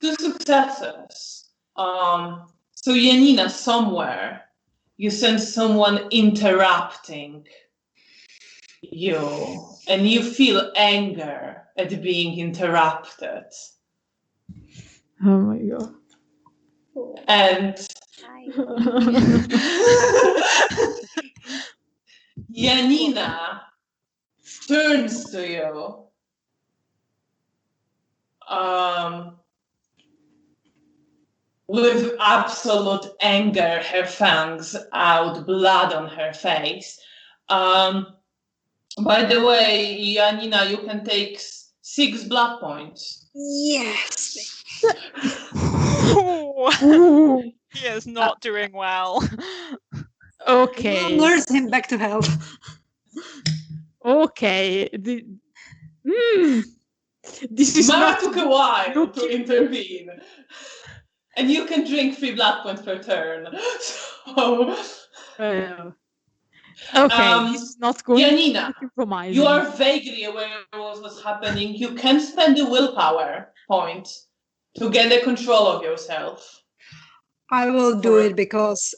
2 successes. So Janina, somewhere you sense someone interrupting you, and you feel anger at being interrupted. Oh my god. And Janina turns to you. With absolute anger, her fangs out, blood on her face. By the way, Janina, you can take 6 blood points. Yes. He is not doing well. Okay. We'll nurse him back to health. Okay. This is Mara not took a while to intervene. And you can drink 3 blood points per turn. So, okay, this is not going Janina, to compromise. you are vaguely aware of what was happening. You can spend a willpower point to get the control of yourself. I will do it, because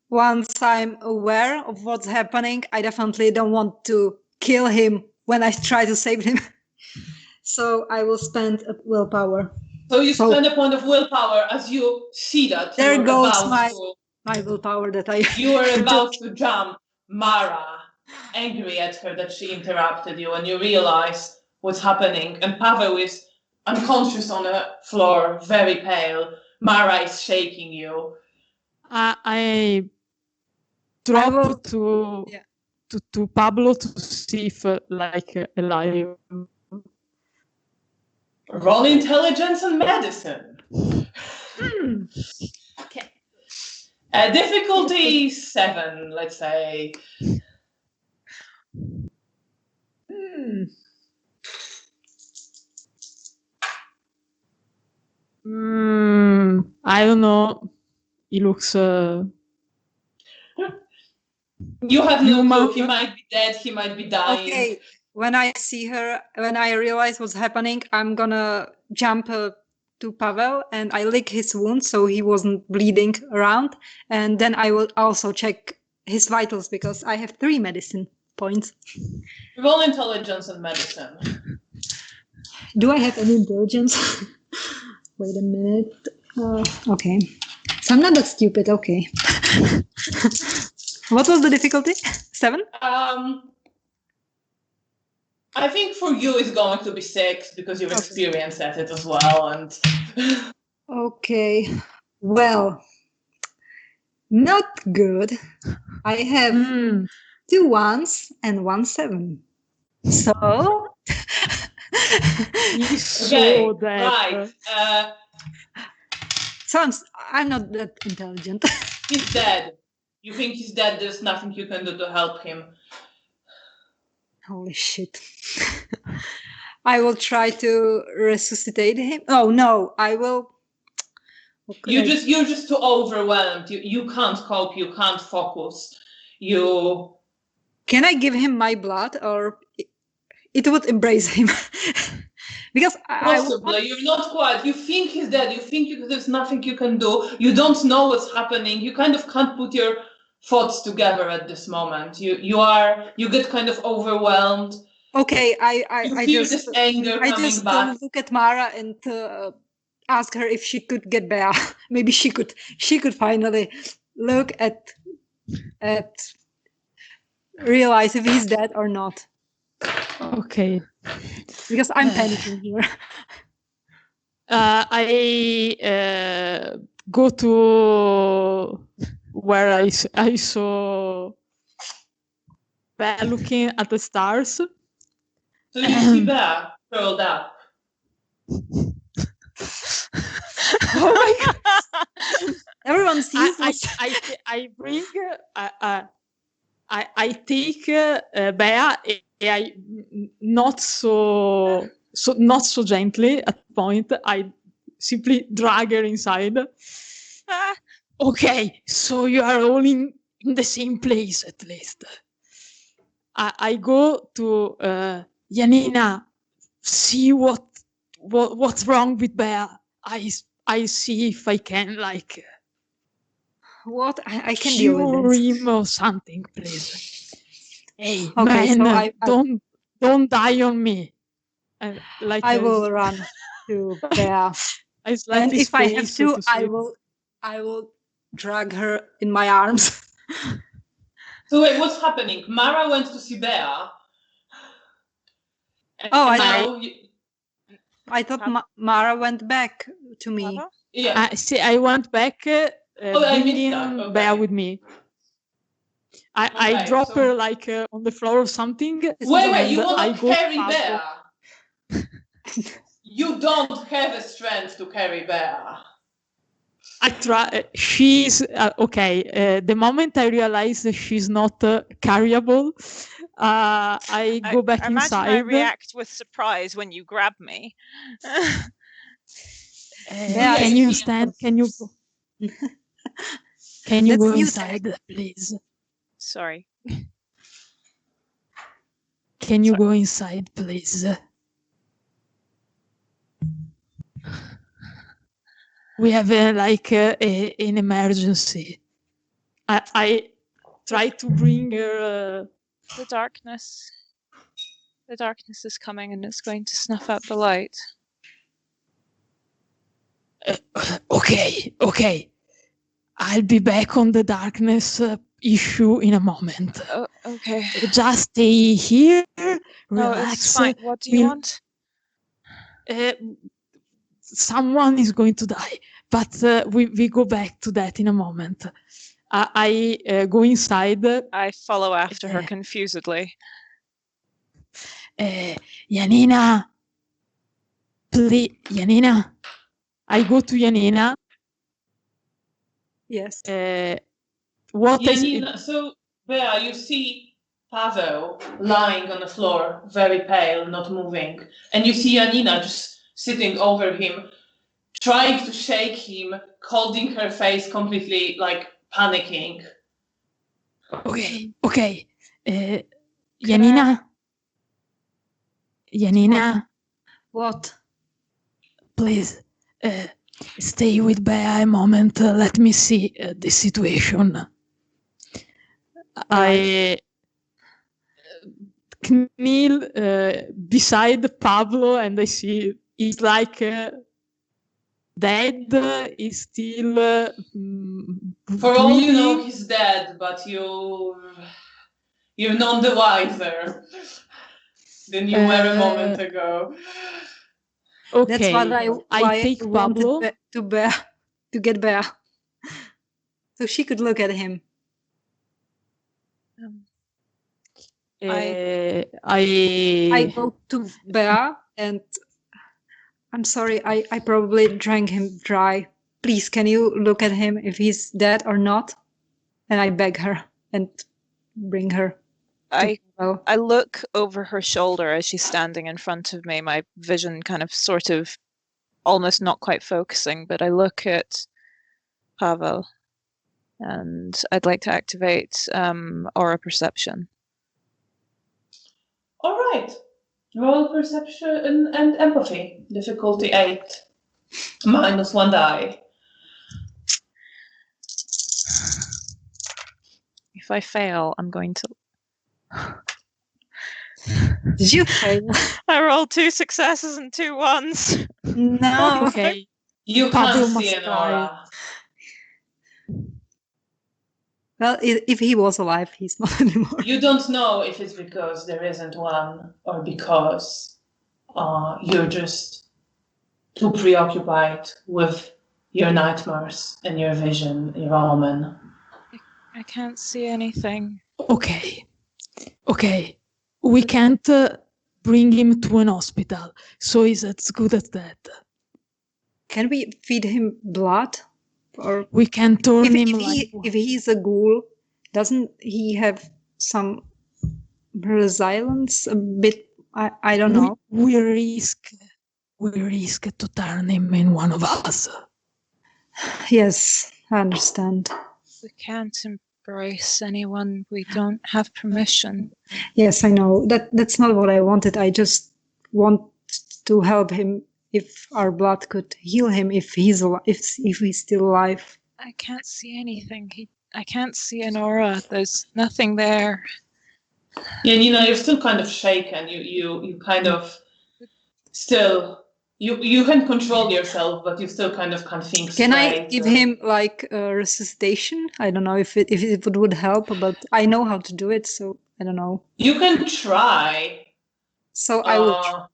once I'm aware of what's happening, I definitely don't want to kill him when I try to save him. So I will spend a willpower. So you spend a point of willpower as you see that. There you are goes about my willpower that I. You are about to jump Mara, angry at her that she interrupted you, and you realize what's happening. And Pavel is unconscious on the floor, very pale. Mara is shaking you. I drop to Pablo to see if alive. Roll intelligence and medicine. Okay. Difficulty 7, let's say. I don't know. He looks. You have no clue. He might be dead. He might be dying. Okay. when I see her, when I realize what's happening, I'm gonna jump to Pavel and I lick his wound so he wasn't bleeding around. And then I will also check his vitals because I have 3 medicine points. Roll intelligence and medicine. Do I have any intelligence? Wait a minute. Okay. So I'm not that stupid. Okay. What was the difficulty? 7? I think for you it's going to be 6 because you've Okay. experienced at it as well. And Okay. Well, not good. I have 2 1s and 1 7. So. He's okay, so dead. right. So I'm not that intelligent. He's dead. You think he's dead? There's nothing you can do to help him. Holy shit. I will try to resuscitate him. Oh no, I will. You're just too overwhelmed. You can't cope. You can't focus. You. Can I give him my blood, or it would embrace him? Because Possibly, you're not quite. You think he's dead. You think there's nothing you can do. You don't know what's happening. You kind of can't put your thoughts together at this moment. You get kind of overwhelmed. Okay, I feel just this anger coming back. look at Mara and ask her if she could get Bea. Maybe she could finally look at realize if he's dead or not. Okay. Because I'm panicking here. I go to where I saw Bea looking at the stars. So you see Bea curled up. Oh my god! Everyone sees I bring I take Bea. I not so gently at the point. I simply drag her inside. Okay, so you are all in the same place at least. I go to Janina, see what's wrong with Bea. I see if I can what I can deal with cure this. him or something, please. Hey, Okay, man, so don't die on me. And I will run to Bea. And if I have to, I will drag her in my arms. So wait, what's happening? Mara went to see Bea. I thought Mara went back to me. Yeah. I went back, bringing Okay. Bea with me. I drop her on the floor or something. Wait, you want to carry Bea? You don't have the strength to carry Bea. I try. She's okay. The moment I realize that she's not carryable, I go back inside. I react with surprise when you grab me. Can you stand? Can you go? Can you go inside, please? Sorry. Can you go inside, please? We have an emergency. I try to bring her. The darkness is coming and it's going to snuff out the light. Okay. I'll be back on the darkness issue in a moment. Oh, okay. Just stay here, relax. It's fine. What do you want? Someone is going to die, but we go back to that in a moment. I go inside. I follow after her confusedly. Janina, please, Janina. I go to Janina. Yes. What Janina, so Bea, you see Pavel lying on the floor, very pale, not moving, and you see Janina just sitting over him, trying to shake him, holding her face completely, panicking. Okay. Janina, Janina, What? please stay with Bea a moment. Let me see the situation. I kneel beside Pablo and I see he's like dead. He's still. For all you know, breathing. he's dead, but you're none the wiser than you were a moment ago. Okay. That's what I take Pablo. wanted to get Bea, so she could look at him. I I go to Bea and I'm sorry, I probably drank him dry. Please, can you look at him if he's dead or not? And I beg her and bring her. I look over her shoulder as she's standing in front of me, my vision kind of sort of almost not quite focusing, but I look at Pavel and I'd like to activate aura perception. All right. Roll perception and empathy. Difficulty 8. -1 die. If I fail, I'm going to... Did you fail? I rolled 2 successes and 2 1s. No. Okay. You Pablo can't see must an die. aura. Well, if he was alive, he's not anymore. You don't know if it's because there isn't one or because you're just too preoccupied with your nightmares and your vision, your omen. I can't see anything. Okay. We can't bring him to an hospital, so he's as good as dead. Can we feed him blood? Or We can turn him if he's a ghoul, doesn't he have some resilience a bit? I don't know. We risk to turn him in one of us. Yes, I understand. We can't embrace anyone. We don't have permission. Yes, I know. That's not what I wanted. I just want to help him if our blood could heal him if he's still alive. I can't see anything. I can't see an aura. There's nothing there. Yeah, you're still kind of shaken. You kind of still you can control yourself, but you still kind of can't think straight. Can I give him like resuscitation? I don't know if it would help, but I know how to do it, so I don't know. You can try. So I will try.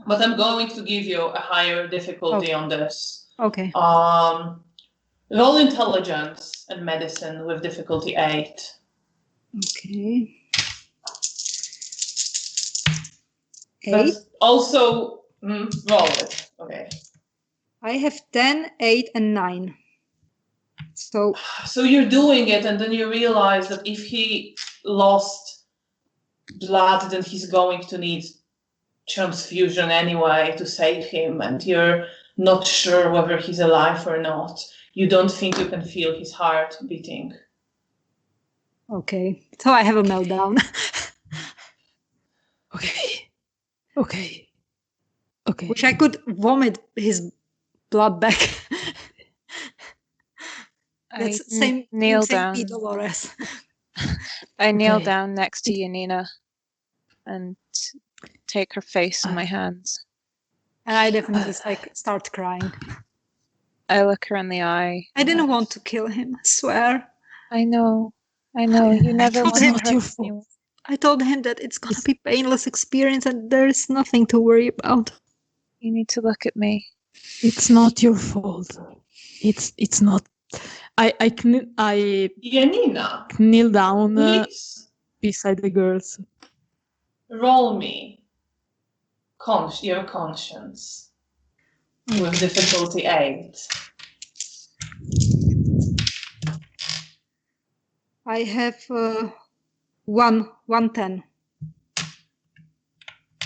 But I'm going to give you a higher difficulty on this. Okay. Roll intelligence and medicine with difficulty 8. Okay. 8. But also roll it. Okay. I have 10, 8, and 9. So you're doing it, and then you realize that if he lost blood, then he's going to need transfusion anyway to save him, and you're not sure whether he's alive or not. You don't think you can feel his heart beating. Okay. So I have a meltdown. Okay. Wish I could vomit his blood back. That's same down. Dolores. I kneel down next to Janina and take her face in my hands. And I definitely start crying. I look her in the eye. I didn't want to kill him, I swear. I know. You never want to hurt anyone. I told him that it's gonna be painless experience and there is nothing to worry about. You need to look at me. It's not your fault. It's not. I Janina, kneel down please beside the girls. roll me your conscience with difficulty 8. I have 110.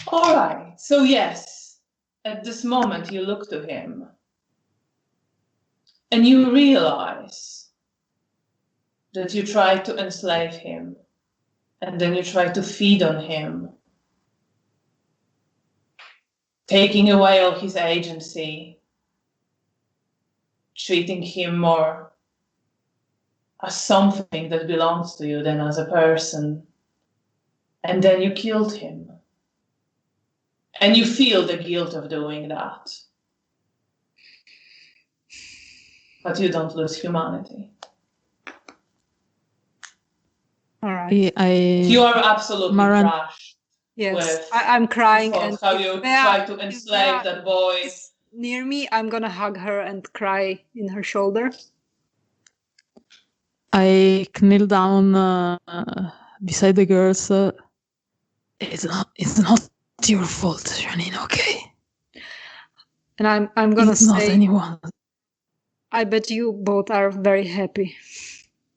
All right. So yes, at this moment you look to him and you realize that you try to enslave him and then you try to feed on him taking away all his agency, treating him more as something that belongs to you than as a person. And then you killed him. And you feel the guilt of doing that. But you don't lose humanity. All right. You are absolutely Maran- crushed. Yes, with I'm crying, thought and how if you Bea- try to if enslave Bea that boy. is near me, I'm gonna hug her and cry in her shoulder. I kneel down beside the girls. It's not your fault, Janina, okay? And I'm gonna It's not say, anyone. I bet you both are very happy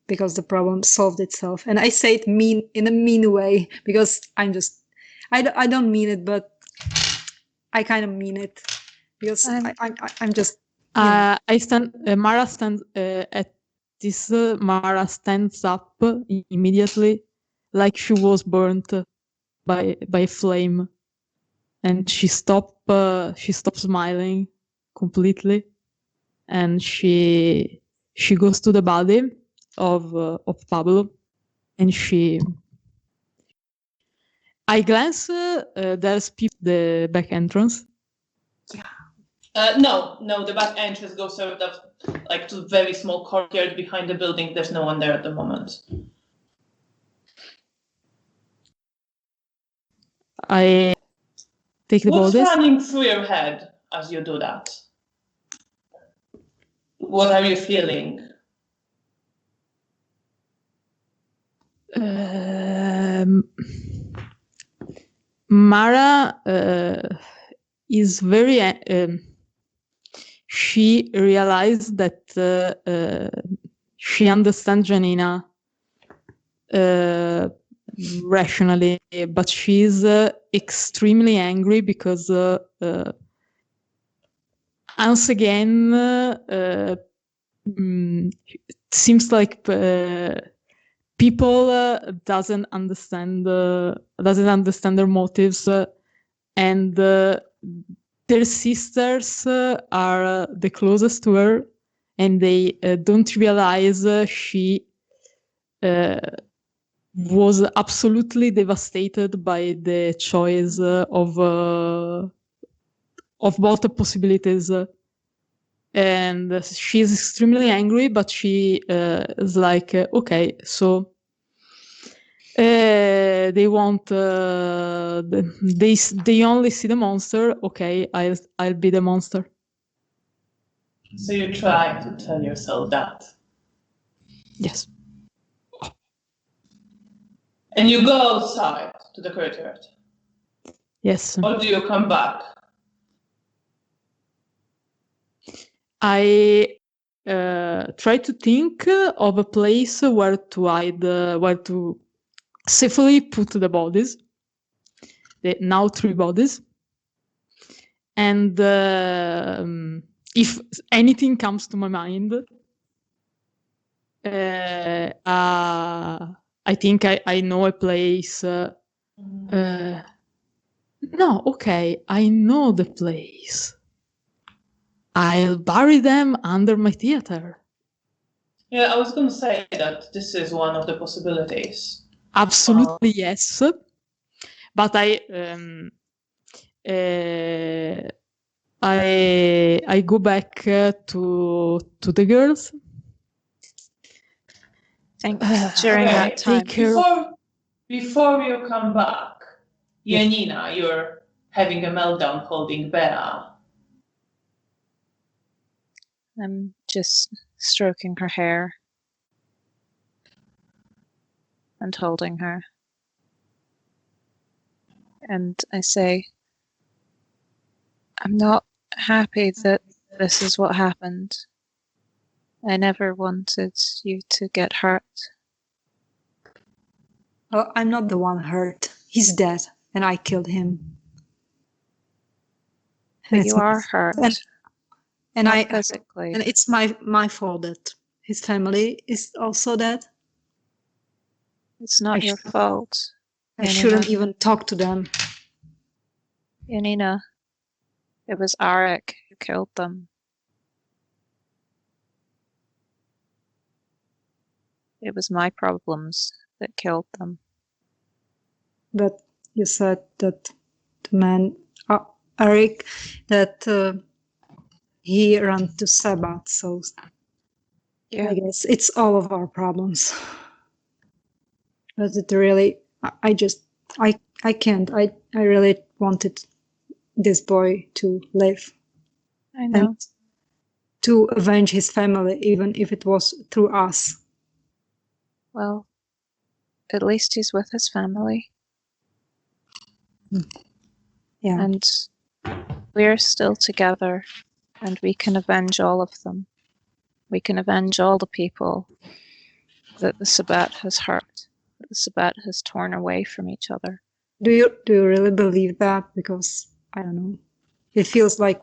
because the problem solved itself. And I say it in a mean way because I don't mean it, but I kind of mean it because I'm just. I stand. Mara stands at this. Mara stands up immediately, like she was burnt by a flame, and she stops smiling completely, and she goes to the body of Pablo, and I glance. There's people the back entrance. No, the back entrance goes sort of like to a very small courtyard behind the building. There's no one there at the moment. I take the What's bodies. running through your head as you do that? What are you feeling? Mara is very. She realized that she understands Janina rationally, but she's extremely angry because once again it seems like people doesn't understand their motives, and their sisters are the closest to her, and they don't realize she was absolutely devastated by the choice of both the possibilities. And she's extremely angry, but she is like, okay, so they want they only see the monster. Okay, I'll be the monster. So you try to tell yourself that. Yes. And you go outside to the courtyard. Yes. Or do you come back? I try to think of a place where to hide, where to safely put the bodies, the now 3 bodies. And if anything comes to my mind, I think I know a place. No, okay, I know the place. I'll bury them under my theater. Yeah, I was going to say that this is one of the possibilities. Absolutely, yes. But I go back to the girls. I think during Okay, that time, Take care. Before you come back, Janina, you're having a meltdown holding Bea. I'm just stroking her hair and holding her. And I say, I'm not happy that this is what happened. I never wanted you to get hurt. Oh, I'm not the one hurt. He's dead, and I killed him. But you are hurt. And not physically. And it's my fault that his family is also dead. It's not your fault. I shouldn't even talk to them. Janina, It was Arik who killed them. It was my problems that killed them. But you said that the man, Eric, that he ran to Sabbath, so Yeah. I guess it's all of our problems. But it really, I can't. I really wanted this boy to live. I know. And to avenge his family, even if it was through us. Well, at least he's with his family. Yeah. And we're still together, and we can avenge all of them. We can avenge all the people that the Sabbat has hurt, that the Sabbat has torn away from each other. Do you really believe that? Because I don't know. It feels like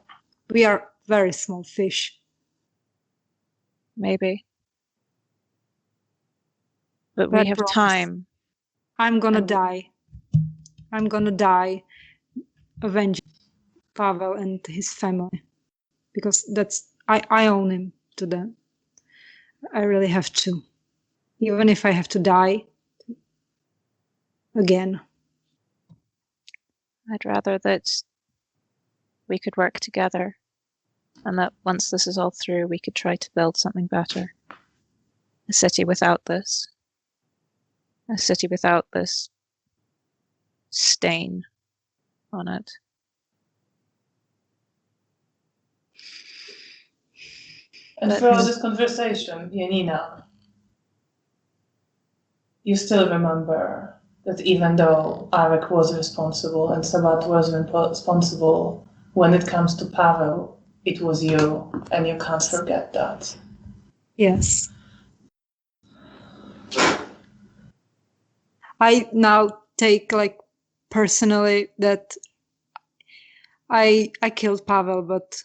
we are very small fish. Maybe. But That we have promise. time. I'm gonna And- die. I'm gonna die avenging Pavel and his family. Because I own him to them. I really have to. Even if I have to die again. I'd rather that we could work together, and that once this is all through, we could try to build something better. A city without this. A city without this stain on it. And But- throughout this conversation, Janina, you still remember that even though Arik was responsible and Sabat was responsible, when it comes to Pavel, it was you, and you can't forget that. Yes. I now take like personally that I killed Pavel, but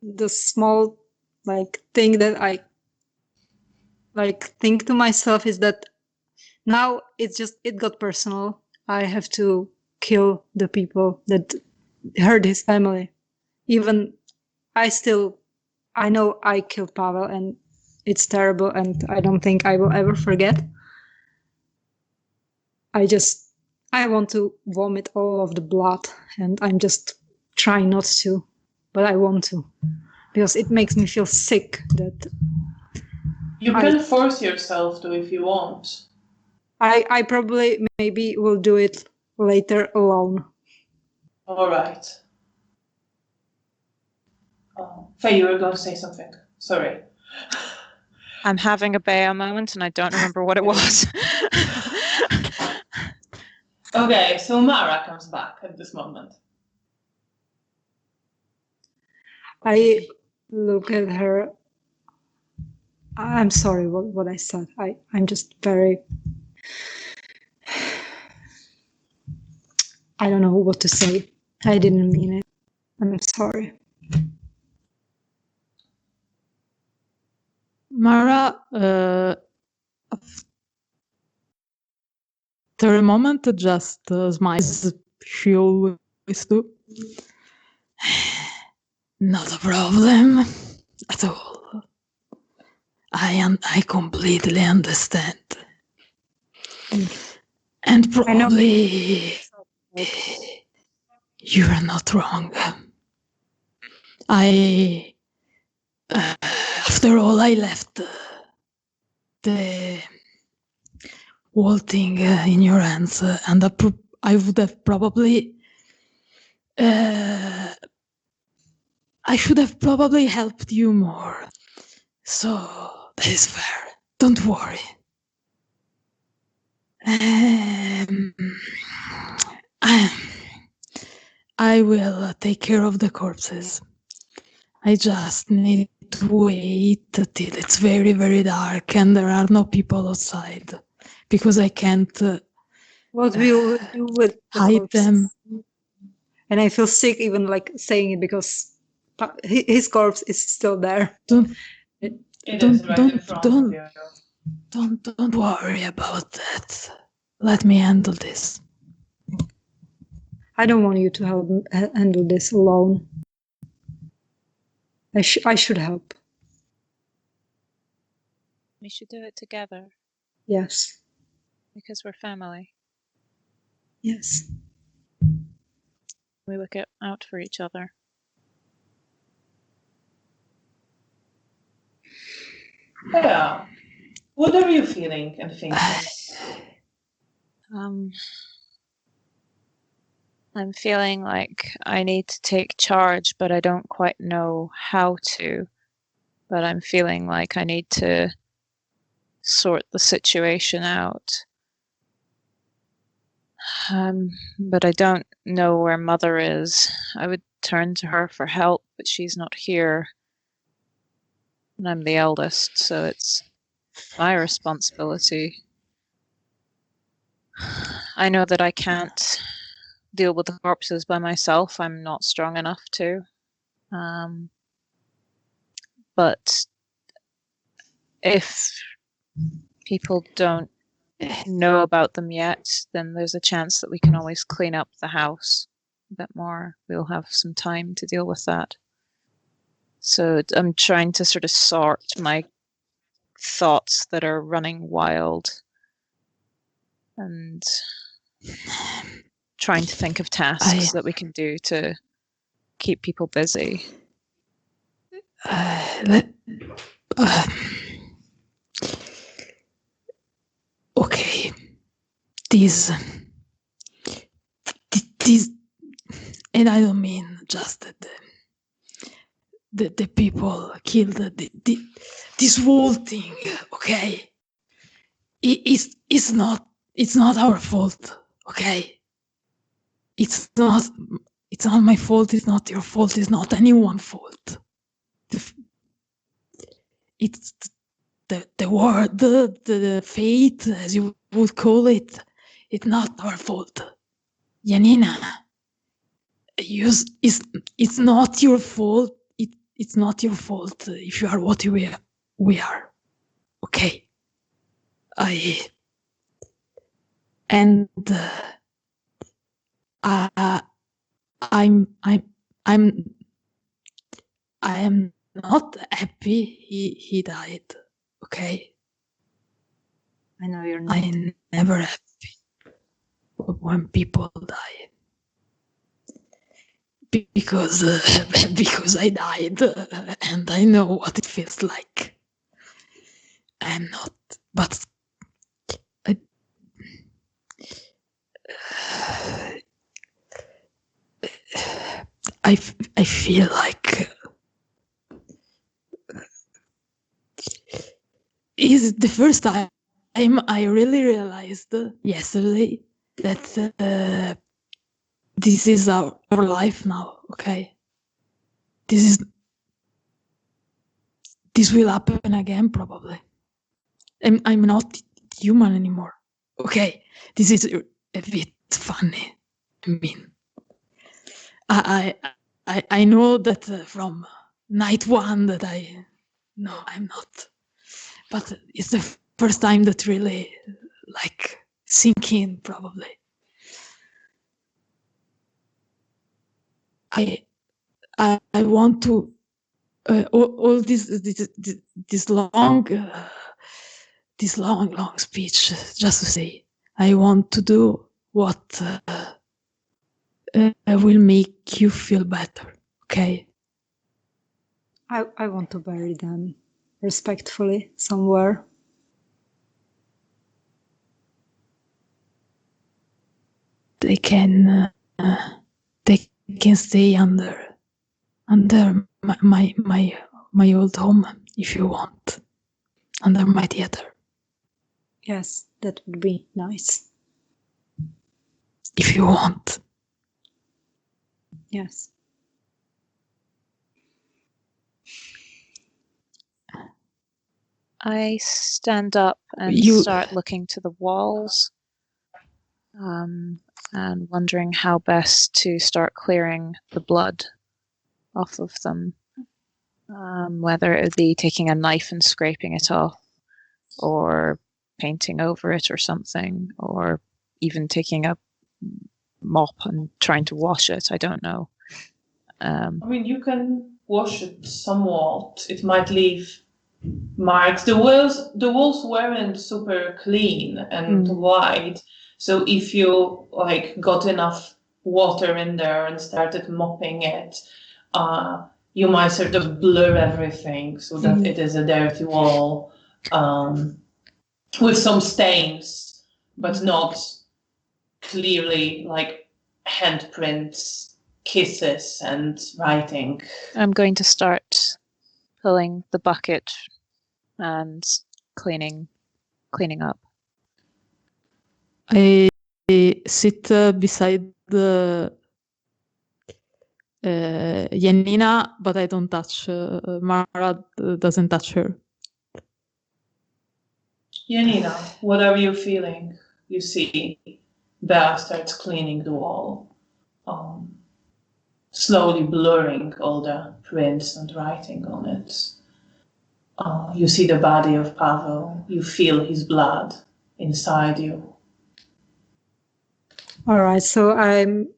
the small like thing that I like think to myself is that now it got personal. I have to kill the people that hurt his family. Even I know I killed Pavel and it's terrible and I don't think I will ever forget. I want to vomit all of the blood and I'm just trying not to, but I want to because it makes me feel sick that You can force yourself to if you want. I probably maybe will do it later alone. All right. Oh, Faye, you were going to say something. Sorry. I'm having a Bea moment and I don't remember what it was. Okay, so Mara comes back at this moment. I look at her. I'm sorry what I said. I'm just very... I don't know what to say. I didn't mean it. I'm sorry. Mara, after a moment, just smiles. She always do. Not a problem at all. I completely understand. And probably you are not wrong. After all, I left the whole thing in your hands, and I would have probably, I should have probably helped you more. So that is fair. Don't worry. I will take care of the corpses. I just need to wait till it's very, very dark and there are no people outside, because I can't What we will do with the hide corpses. them. And I feel sick even like saying it because his corpse is still there. Don't It is right in front of you. don't worry about that. Let me handle this. I don't want you to handle this alone. I should help. We should do it together Yes. because we're family. Yes. We look out for each other. Yeah. What are you feeling and thinking? I'm feeling like I need to take charge, but I don't quite know how to. But I'm feeling like I need to sort the situation out. But I don't know where Mother is. I would turn to her for help, but she's not here. And I'm the eldest, so it's my responsibility. I know that I can't deal with the corpses by myself. I'm not strong enough to. But if people don't know about them yet, then there's a chance that we can always clean up the house a bit more. We'll have some time to deal with that. So I'm trying to sort of sort my thoughts that are running wild and trying to think of tasks that we can do to keep people busy. Okay, this, and I don't mean just that the people killed this whole thing. Okay, it's not our fault. Okay, it's not my fault. It's not your fault. It's not anyone's fault. It's the word, the fate, as you would call it. It's not our fault. Janina, it's not your fault. It's not your fault if you are what we are. Okay. I am not happy he died. Okay. I know you're not. I'm never happy when people die. Because I died and I know what it feels like. I'm not, but I feel like is the first time I really realized yesterday that this is our life now. Okay, this will happen again probably. I'm not human anymore. Okay, this is a bit funny. I mean, I know that from night one that no, I'm not. But it's the first time that really like sink in probably. I want to all this long speech just to say I want to do what will make you feel better. Okay. I want to bury them respectfully somewhere. They can stay under my old home if you want, under my theater. Yes, that would be nice. If you want. Yes. I stand up and start looking to the walls and wondering how best to start clearing the blood off of them. Whether it would be taking a knife and scraping it off, or painting over it or something, or even taking a mop and trying to wash it. I don't know. I mean, you can wash it somewhat, it might leave marks. The walls weren't super clean and wide, so if you like got enough water in there and started mopping it, you might sort of blur everything so that it is a dirty wall with some stains, but not clearly like handprints, kisses, and writing. I'm going to start pulling the bucket and cleaning up. I sit beside the Janina, but I don't touch. Mara doesn't touch her. Janina, what are you feeling? You see, Bea starts cleaning the wall, slowly blurring all the prints and writing on it. You see the body of Pavel. You feel his blood inside you. All right, so I'm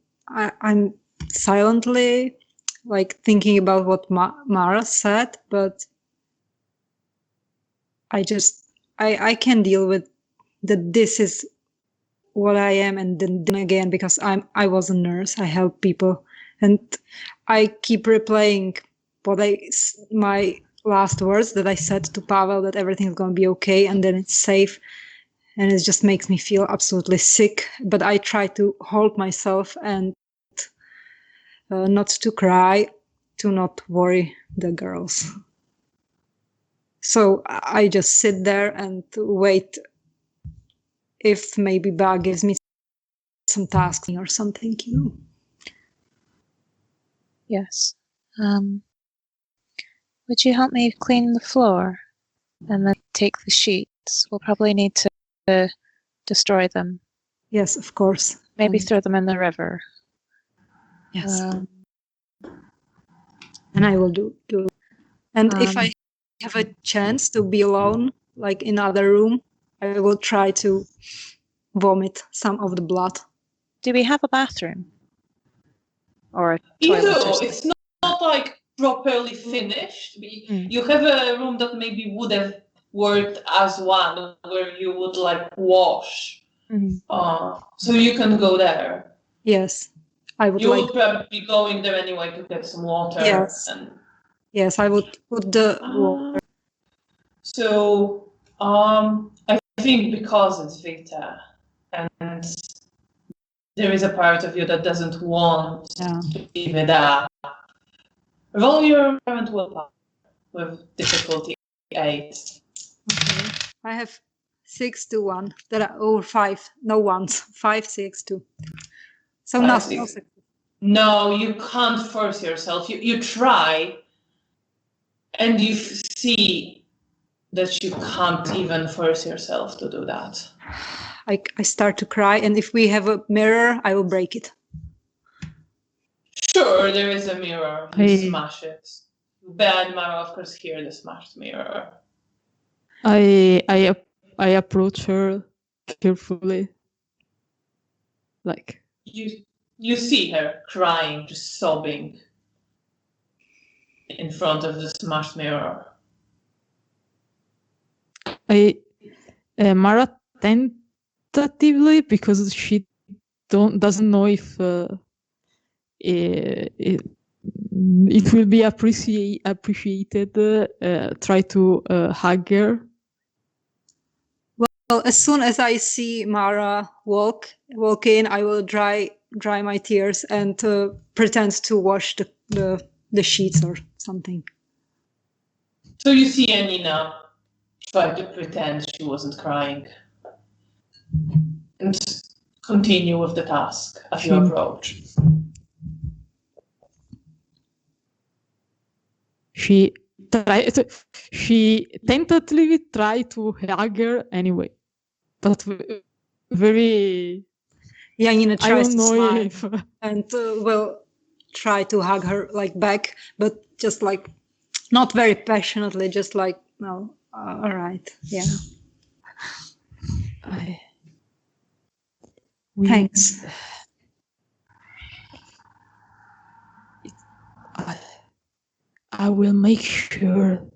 silently like thinking about what Mara said, but I can deal with that. This is what I am, and then again, because I was a nurse, I help people, and I keep replaying my last words that I said to Pavel, that everything's going to be okay, and then it's safe. And it just makes me feel absolutely sick. But I try to hold myself and not to cry, to not worry the girls. So I just sit there and wait if maybe Ba gives me some task or something, you know. Yes. Would you help me clean the floor and then take the sheets? We'll probably need to destroy them. Yes, of course. Maybe throw them in the river. Yes. And I will do. And if I have a chance to be alone, like in other room, I will try to vomit some of the blood. Do we have a bathroom? Or a toilet? It's not like properly finished. You have a room that maybe would have worked as one, where you would like wash. So you can go there. Yes, I would. You would probably be going there anyway to get some water. Yes. Yes, I would put the water. So I think because it's Vita, and there is a part of you that doesn't want to give it up. Roll your current willpower with difficulty 8. Okay. I have 6 to 1. Or 5. No ones. 5, 6, 2. So nothing. No, you can't force yourself. You try, and you see that you can't even force yourself to do that. I start to cry, and if we have a mirror, I will break it. Sure, there is a mirror. You smash it. Bad Mara, of course, hear the smashed mirror. I approach her carefully. Like you see her crying, just sobbing in front of the smashed mirror. Mara tentatively, because she doesn't know if it will be appreciated. Try to hug her. Well, as soon as I see Mara walk in, I will dry my tears and pretend to wash the sheets or something. So you see Janina try to pretend she wasn't crying and continue with the task as you approach. She tentatively tried to hug her anyway, but very. Janina tries to smile if... and will try to hug her like back, but just like not very passionately, just like, no, all right, yeah. Thanks. I will make sure.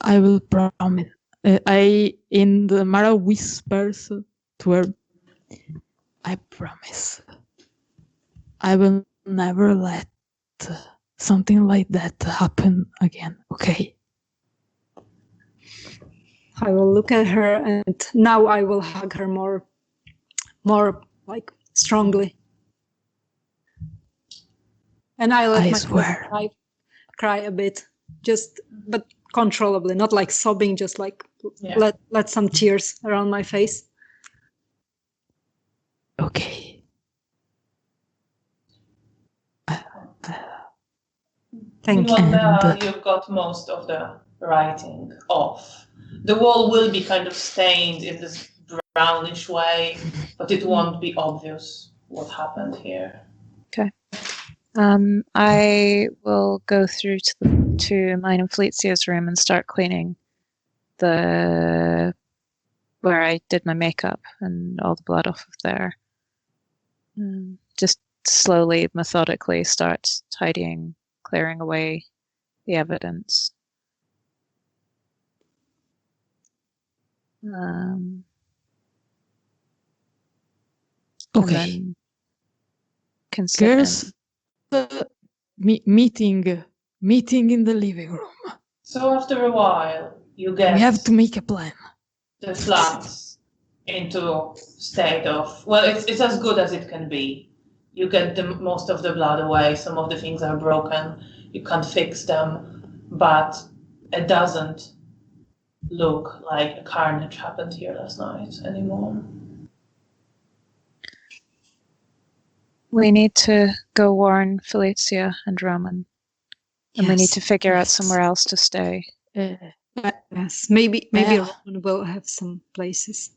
I will promise. Mara whispers to her, I promise. I will never let something like that happen again, okay? I will look at her, and now I will hug her more like strongly. And I let I myself swear. cry a bit, but controllably, not like sobbing, just like Yeah. let some tears around my face. Okay. Thank you. Meanwhile, you've got most of the writing off. The wall will be kind of stained in this brownish way, but it won't be obvious what happened here. I will go through to mine and Felicia's room and start cleaning where I did my makeup and all the blood off of there. Just slowly, methodically start tidying, clearing away the evidence. Okay. And then can sit Girls, meeting in the living room. So after a while, you get We have to make a plan. the flats into state of, well, it's as good as it can be. You get most of the blood away, some of the things are broken, you can't fix them, but it doesn't look like a carnage happened here last night anymore. We need to go warn Felicia and Roman. And we need to figure out somewhere else to stay. Yes, maybe Roman will have some places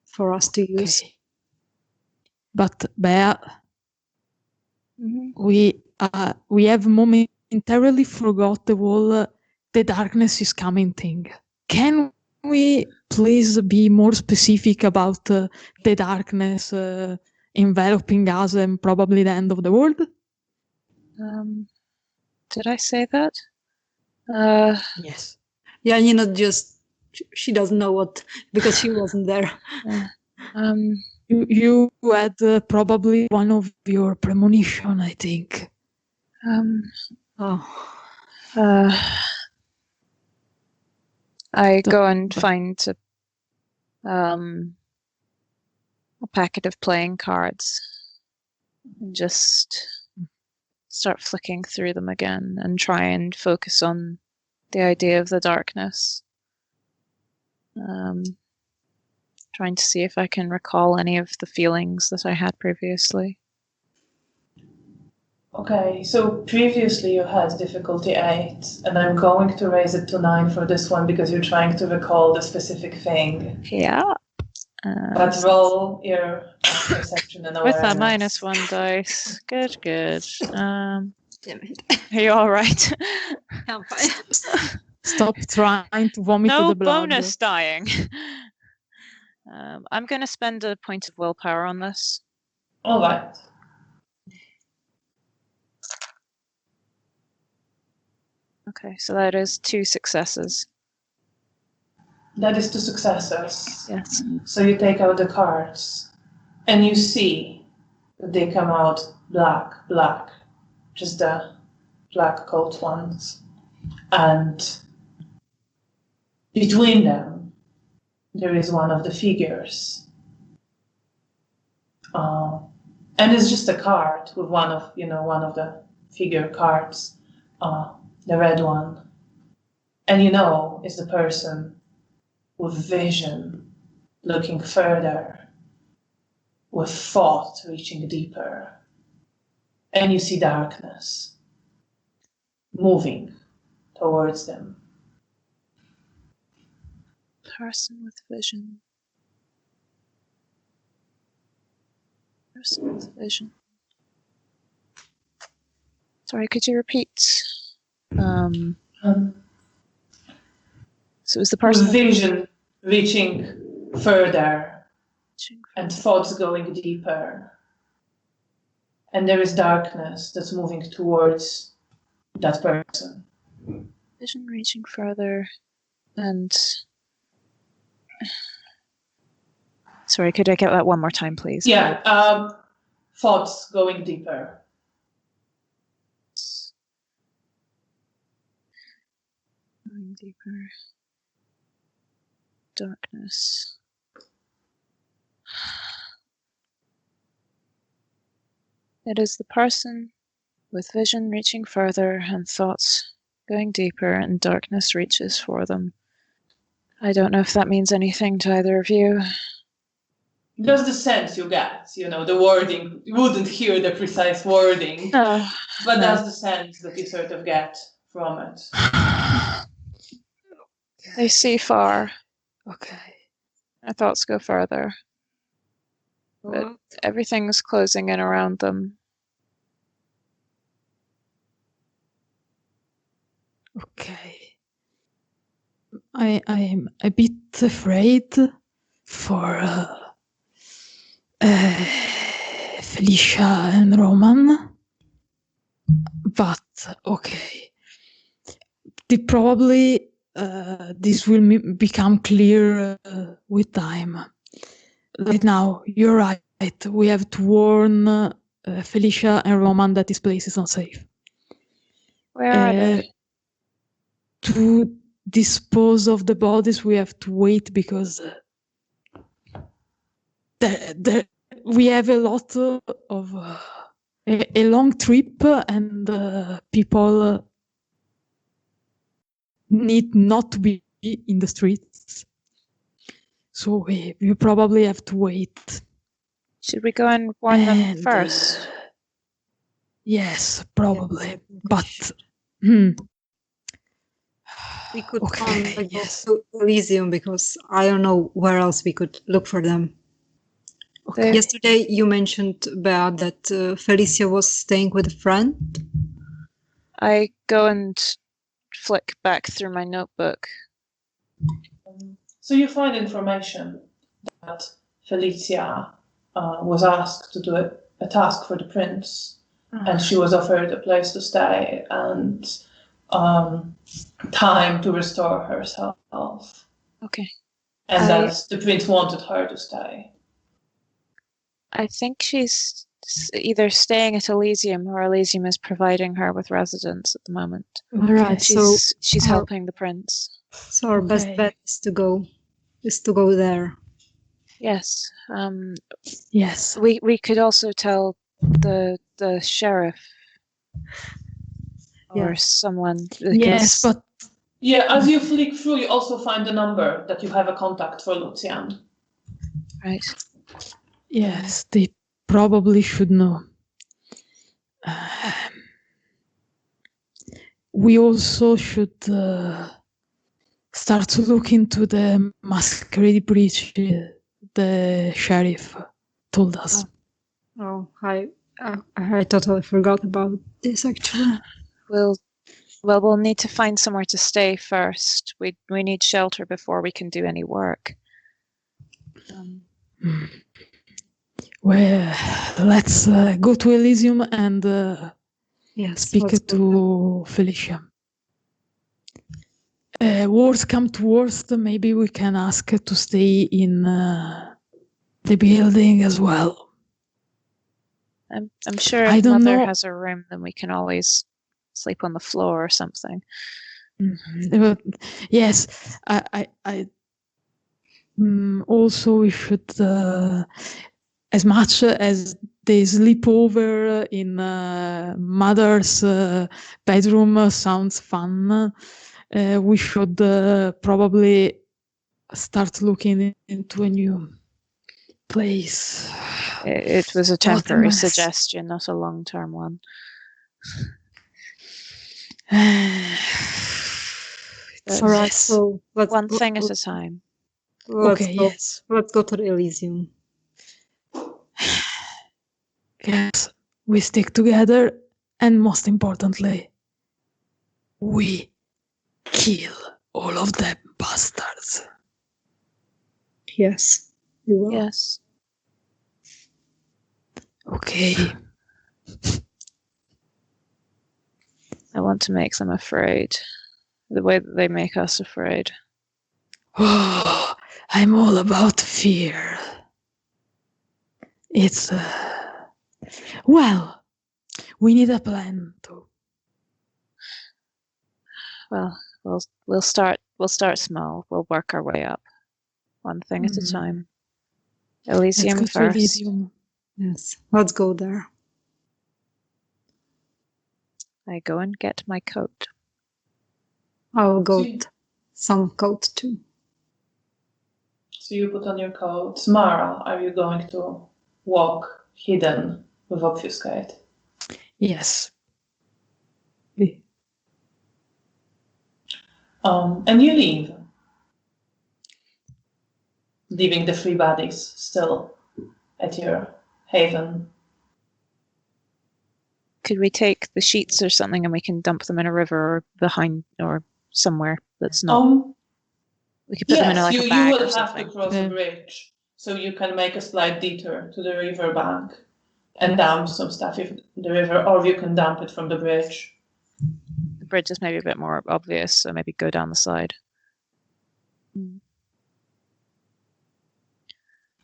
for us to use. Okay. But Bea, we have momentarily forgot the whole the darkness is coming thing. Can we please be more specific about the darkness enveloping us and probably the end of the world? Did I say that? Yes. Yeah, she doesn't know what, because she wasn't there. You had probably one of your premonition, I think. I go and find a packet of playing cards and just start flicking through them again and try and focus on the idea of the darkness. Trying to see if I can recall any of the feelings that I had previously. Okay, so previously you had difficulty 8, and I'm going to raise it to 9 for this one because you're trying to recall the specific thing. Yeah. But roll your perception and awareness. With a -1 dice. Good. Damn it. Are you all right? I'm fine. Stop trying to vomit No the blood. bonus dying. I'm going to spend a point of willpower on this. All right. Okay, so that is 2 successes. That is 2 successes. Yes. So you take out the cards, and you see that they come out black, just the black coat ones. And between them, there is one of the figures. And it's just a card with one of the figure cards, the red one. And it's the person with vision, looking further, with thought reaching deeper. And you see darkness moving towards them. Person with vision. Person with vision. Sorry, could you repeat? So it was the person with vision reaching further and thoughts going deeper. and there is darkness that's moving towards that person. Vision reaching further and... Sorry, could I get that one more time, please? Yeah, thoughts going deeper. Going deeper. Darkness. It is the person with vision reaching further and thoughts going deeper, and darkness reaches for them. I don't know if that means anything to either of you. Just the sense you get, the wording. You wouldn't hear the precise wording, but that's the sense that you sort of get from it. They see far. Okay. Their thoughts go further. But everything's closing in around them. Okay. I am a bit afraid for Felicia and Roman, but okay. Probably this will become clear with time. Right now, you're right. We have to warn Felicia and Roman that this place is unsafe. Where are they? To dispose of the bodies, we have to wait because we have a lot of a long trip, and people need not to be in the streets. So we probably have to wait. Should we go and warn them first? Yes, probably. But we could okay, go to Elysium because I don't know where else we could look for them. Okay. Yesterday you mentioned, Bea, that Felicia was staying with a friend. I go and flick back through my notebook. So you find information that Felicia was asked to do a task for the prince, and she was offered a place to stay and time to restore herself. Okay. And that the prince wanted her to stay. I think she's either staying at Elysium or Elysium is providing her with residence at the moment. Right. She's helping the prince. So our best bet is to go there. Yes. Yes. We could also tell the sheriff or someone. Yes, but yeah, as you flick through, you also find the number that you have a contact for Lucian. Right. Yes, they probably should know. We also should start to look into the Masquerade breach the sheriff told us. Oh, I totally forgot about this, actually. We'll need to find somewhere to stay first. We need shelter before we can do any work. Well, let's go to Elysium and speak to Felicia. Worst come to worst, maybe we can ask to stay in the building as well. I'm sure if Mother has a room, then we can always sleep on the floor or something. But yes, I also we should, as much as they sleep over in Mother's bedroom sounds fun, we should probably start looking into a new place. It was a temporary suggestion, not a long-term one. All right, so one thing at a time. Let's go to the Elysium. Yes, we stick together, and most importantly, we kill all of them bastards. Yes, you will. Yes. Okay. I want to make them afraid. The way that they make us afraid. Oh, I'm all about fear. It's well, we need a plan too. Well, we'll start small. We'll work our way up, one thing at a time. Elysium Let's go to first. Elysium. Yes, let's go there. I go and get my coat. I'll go See. get some coat too. So you put on your coat. Mara, are you going to walk hidden with obfuscate? Yes. And you leave, leaving the three bodies still at your haven. Could we take the sheets or something and we can dump them in a river or behind or somewhere that's not? We could put them in Yes, like you a bag will or have something. to cross Yeah. a bridge, so you can make a slight detour to the river bank and dump some stuff in the river, or you can dump it from the bridge. The bridge is maybe a bit more obvious, so maybe go down the side.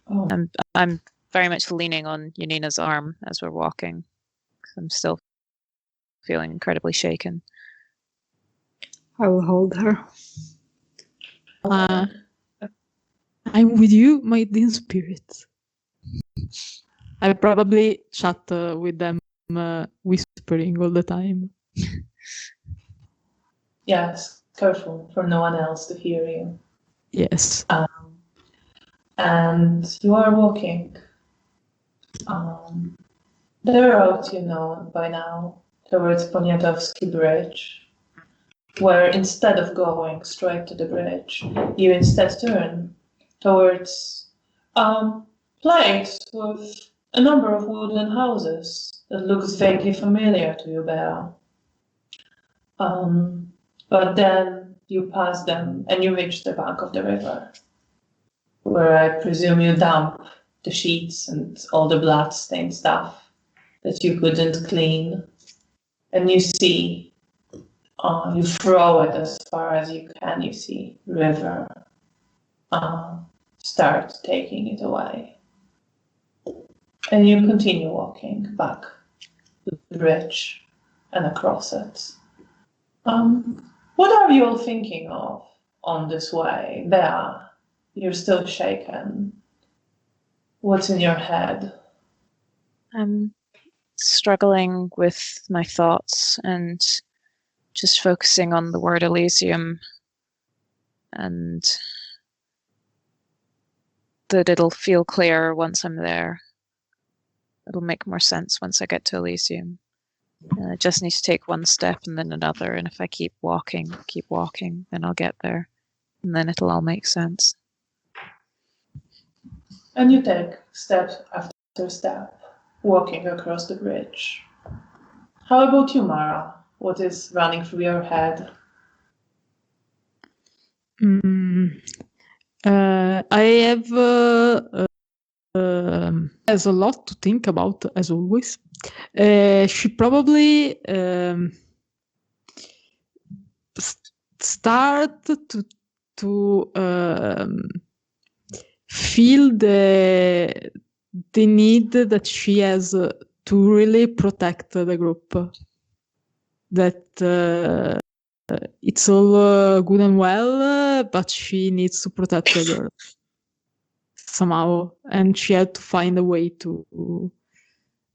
Oh. I'm very much leaning on Janina's arm as we're walking. I'm still feeling incredibly shaken. I will hold her. I'm with you, my dear spirit. I probably chat with them whispering all the time. Yes, careful for no one else to hear you. Yes. And you are walking the road you know by now towards Poniatowski Bridge, where instead of going straight to the bridge, you instead turn towards place with a number of wooden houses that looks vaguely familiar to you, Bea. But then you pass them and you reach the bank of the river, where I presume you dump the sheets and all the blood-stained stuff that you couldn't clean. And you see, you throw it as far as you can, you see river start taking it away. And you continue walking back to the bridge and across it. What are you all thinking of on this way? Bea, you're still shaken. What's in your head? I'm struggling with my thoughts and just focusing on the word Elysium, and that it'll feel clearer once I'm there. It'll make more sense once I get to Elysium. I just need to take one step and then another, and if I keep walking, then I'll get there, and then it'll all make sense. And you take step after step, walking across the bridge. How about you, Mara? What is running through your head? I have has a lot to think about, as always. She probably start to feel the need that she has to really protect the group. That it's all good and well, but she needs to protect the girl somehow, and she had to find a way to.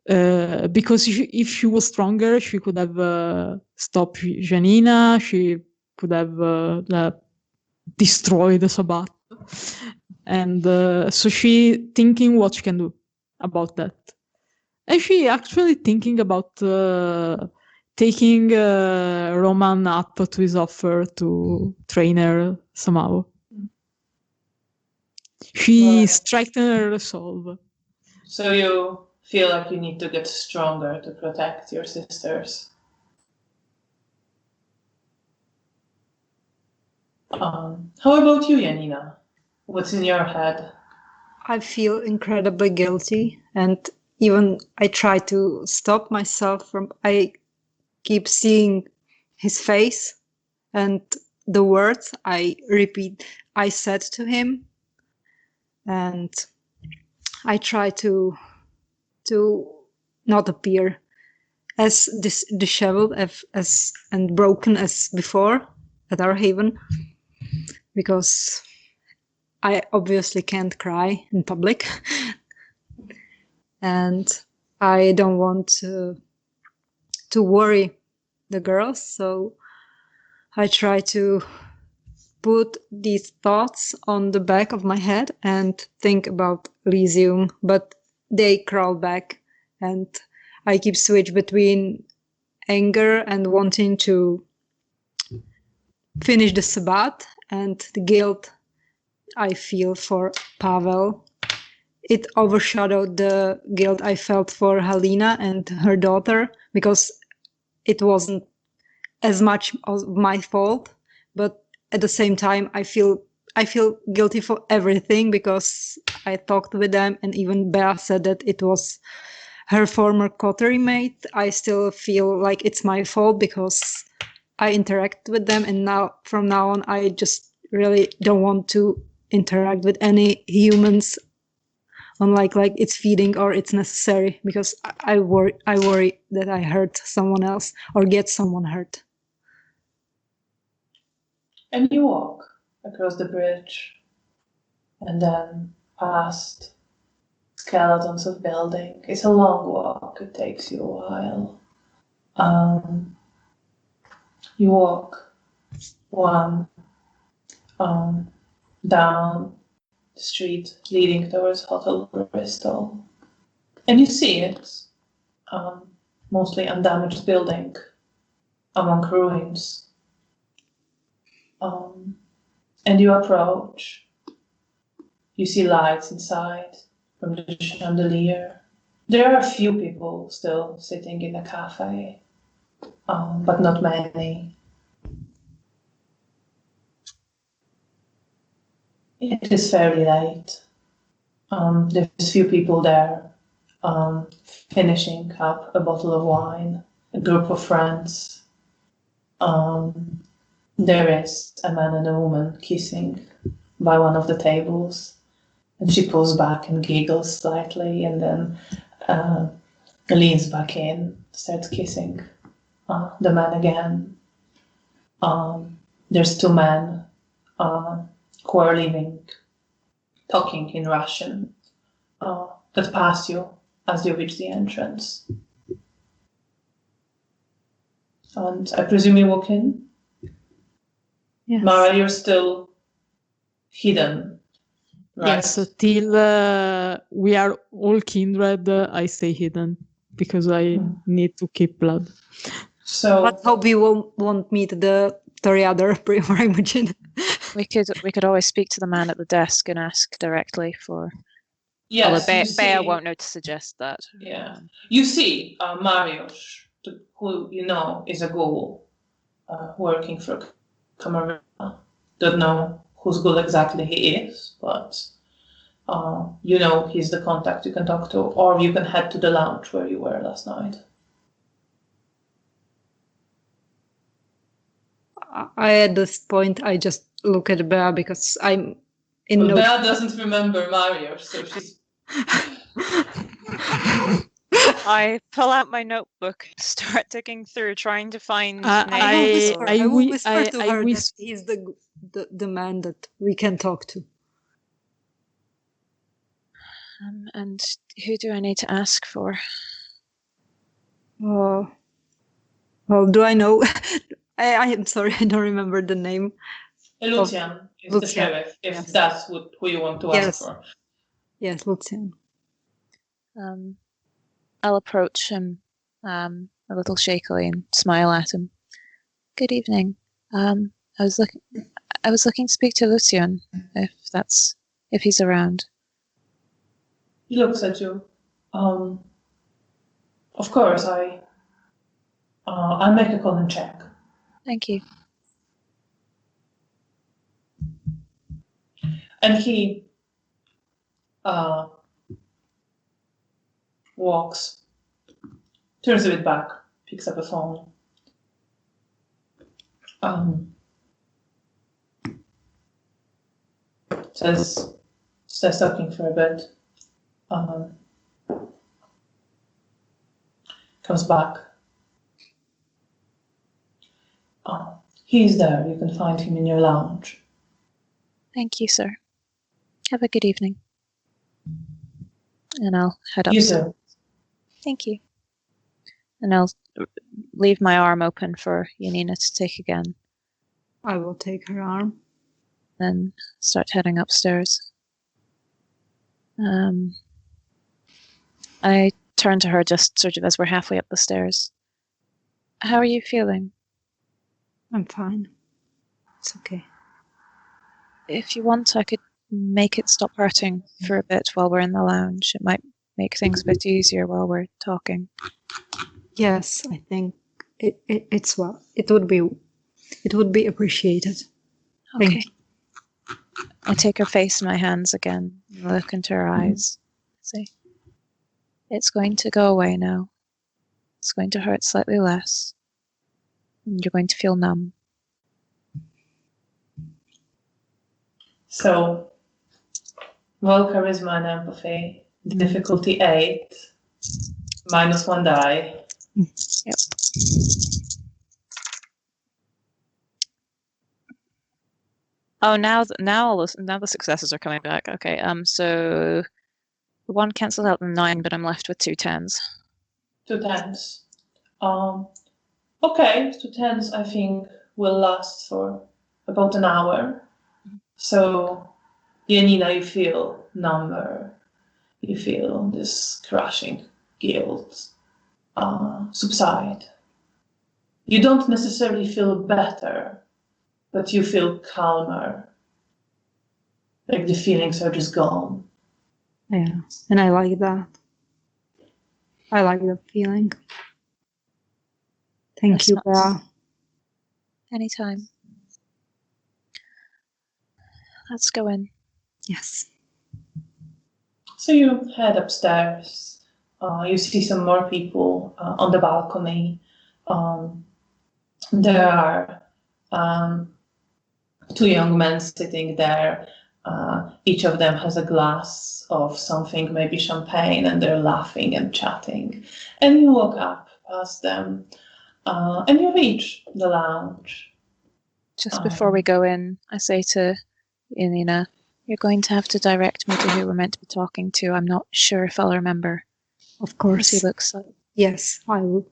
Because if she was stronger, she could have stopped Janina. She could have destroyed the Sabbat, and so she thinking what she can do about that, and she actually thinking about taking Roman up to his offer to train her somehow. She strengthened her resolve. So you feel like you need to get stronger to protect your sisters. How about you, Janina? What's in your head? I feel incredibly guilty, and even I try to stop myself from. I keep seeing his face and the words I repeat. I said to him, and I try to not appear as disheveled as and broken as before at our haven, because I obviously can't cry in public, and I don't want to worry the girls. So I try to put these thoughts on the back of my head and think about Elysium, but they crawl back, and I keep switch between anger and wanting to finish the Sabbath and the guilt I feel for Pavel. It overshadowed the guilt I felt for Halina and her daughter, because it wasn't as much of my fault, but at the same time I feel guilty for everything, because I talked with them, and even Bea said that it was her former coterie mate. I still feel like it's my fault because I interact with them, and now from now on I just really don't want to interact with any humans unlike like it's feeding or it's necessary, because I worry that I hurt someone else or get someone hurt. And you walk across the bridge and then past skeletons of building. It's a long walk, it takes you a while. You walk one down the street leading towards Hotel Bristol, and you see it, mostly undamaged building among ruins. And you approach. You see lights inside from the chandelier. There are a few people still sitting in a cafe, but not many. It is fairly late. There's few people there, finishing up a bottle of wine, a group of friends. There is a man and a woman kissing by one of the tables, and she pulls back and giggles slightly, and then leans back in, starts kissing the man again. There's two men who are leaving, talking in Russian, that pass you as you reach the entrance. And I presume you walk in? Yes. Mara, you're still hidden, right? Yes, till we are all kindred, I stay hidden because I need to keep blood. So Let's hope we won't meet the Toreador Primogen. We could always speak to the man at the desk and ask directly for. yes, Although you Bea see, won't know to suggest that. yeah, you see Mariusz, who you know is a ghoul working for Camarilla. Don't know whose ghoul exactly he is, but you know he's the contact you can talk to, or you can head to the lounge where you were last night. At this point I just look at Bea because I'm in But no. Bea doesn't remember Mariusz, so she's. I pull out my notebook and start digging through, trying to find I names. will whisper to her that whisper. he's the man that we can talk to. And who do I need to ask for? Well, do I know? I am sorry, I don't remember the name. Lucian is the Lucian, sheriff, if yes. that's who you want to Yes. ask for. Yes, Lucian. I'll approach him a little shakily and smile at him. Good evening. I was looking to speak to Lucian, if he's around. He looks at you. Of course, I'll make a call and check. Thank you. And he walks, turns a bit back, picks up a phone. Starts talking for a bit. Comes back. He's there. You can find him in your lounge. Thank you, sir. Have a good evening. And I'll head You upstairs. too. Thank you. And I'll leave my arm open for Janina to take again, I will take her arm. then start heading upstairs. I turn to her just sort of as we're halfway up the stairs. How are you feeling? I'm fine. It's okay. If you want, I could make it stop hurting for a bit while we're in the lounge. It might make things a bit easier while we're talking. Yes, I think it's well. It would be appreciated. Thank Okay. I take her face in my hands again, and look into her eyes. Say, it's going to go away now. It's going to hurt slightly less. And you're going to feel numb. So, roll charisma and empathy. Difficulty 8. -1 die. Yep. Oh, now the successes are coming back. Okay. So the 1 cancels out the 9, but I'm left with 2 10s. 2 10s. Okay, 2 10s I think will last for about an hour. So, Janina, you feel number. You feel this crushing guilt subside. You don't necessarily feel better, but you feel calmer. Like the feelings are just gone. Yeah, and I like that. I like that feeling. Thank That's you, nice. Bea. Anytime. Let's go in. Yes. So you head upstairs. You see some more people on the balcony. There are 2 young men sitting there. Each of them has a glass of something, maybe champagne, and they're laughing and chatting. And you walk up past them, and you reach the lounge. Just before we go in, I say to Janina, you're going to have to direct me to who we're meant to be talking to. I'm not sure if I'll remember Of what course. he looks like. Yes, I will.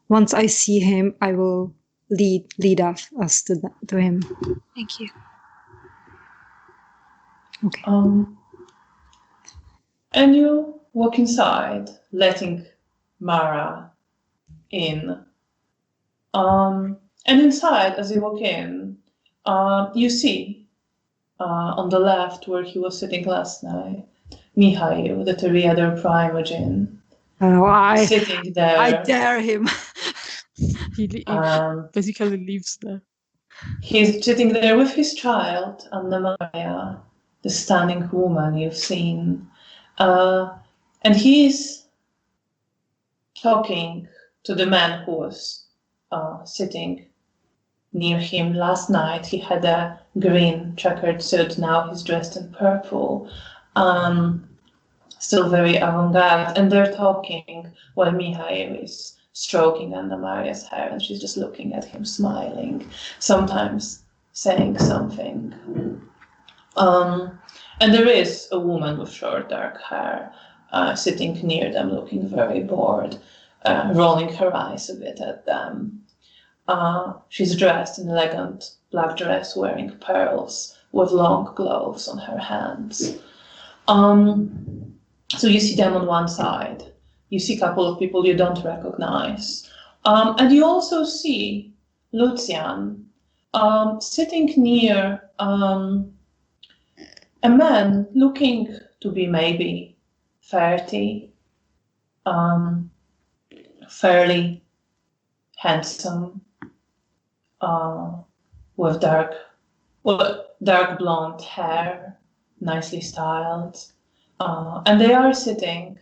Once I see him, I will lead us to him. Thank you. Okay. And you walk inside, letting Mara in. And inside, as you walk in, you see on the left where he was sitting last night, Mihail, the Teriader Primogen, sitting there. I dare him. He basically lives there. He's sitting there with his child, Anna-Maria, the stunning woman you've seen. And he's talking to the man who was sitting near him last night. He had a green checkered suit. Now he's dressed in purple. Still very avant-garde. And they're talking while Mihail is stroking Anna-Maria's hair, and she's just looking at him, smiling, sometimes saying something. And there is a woman with short dark hair sitting near them, looking very bored, rolling her eyes a bit at them. She's dressed in an elegant black dress, wearing pearls, with long gloves on her hands. So you see them on one side. You see a couple of people you don't recognize. And you also see Lucian sitting near a man looking to be maybe 30, fairly handsome, with dark blonde hair, nicely styled. And they are sitting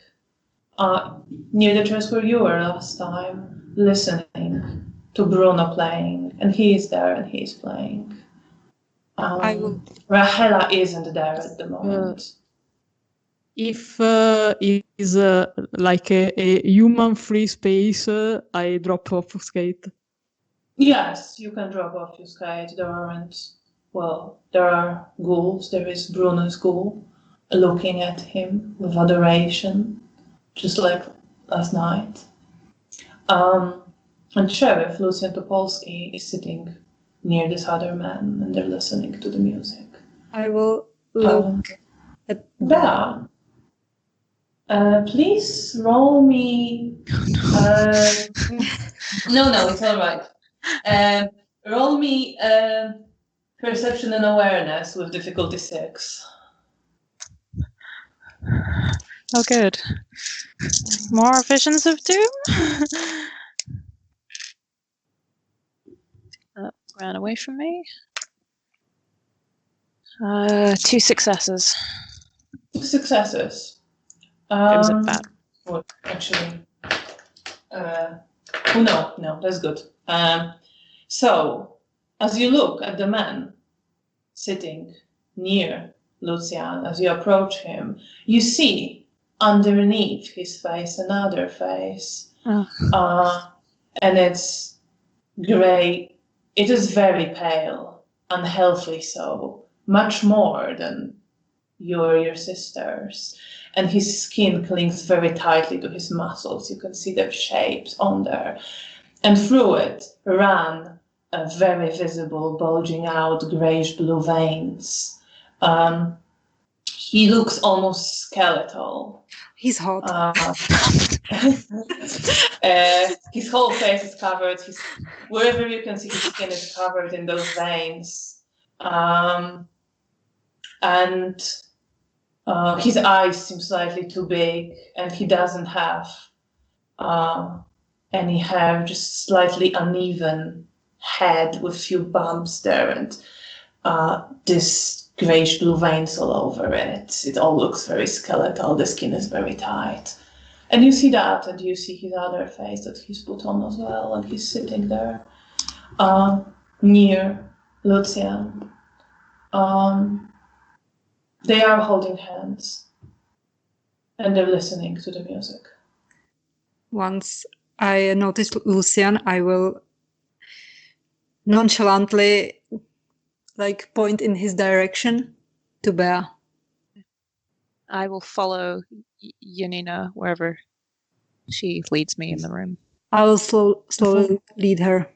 near the church where you were last time, listening to Bruno playing, and he is there and he is playing. I will. Rahela isn't there at the moment. If it is like a human free space, I drop obfuscate. Yes, you can drop off your skate. There are ghouls. There is Bruno's ghoul looking at him with adoration, just like last night. And Sheriff Lucian Topolsky is sitting near this other man, and they're listening to the music. I will look at Bea, please roll me. No, it's all right. Roll me perception and awareness with difficulty 6. Oh, good. More visions of doom? Ran away from me. 2 successes. 2 successes. It was bad. Well, actually, no, that's good. So, as you look at the man sitting near Lucian, as you approach him, you see underneath his face another face. And it's gray. It is very pale, unhealthy so, much more than your sisters. And his skin clings very tightly to his muscles. You can see their shapes on there. And through it ran a very visible, bulging out grayish-blue veins. He looks almost skeletal. He's hot. His whole face is covered. Wherever you can see his skin is covered in those veins. And his eyes seem slightly too big, and he doesn't have any hair, just slightly uneven head with few bumps there, and this grayish blue veins all over it. It all looks very skeletal. The skin is very tight. And you see that, and you see his other face that he's put on as well, and he's sitting there near Lucian. They are holding hands, and they're listening to the music. Once I notice Lucian, I will nonchalantly point in his direction to Bea. I will follow Janina wherever she leads me in the room. I will slowly lead her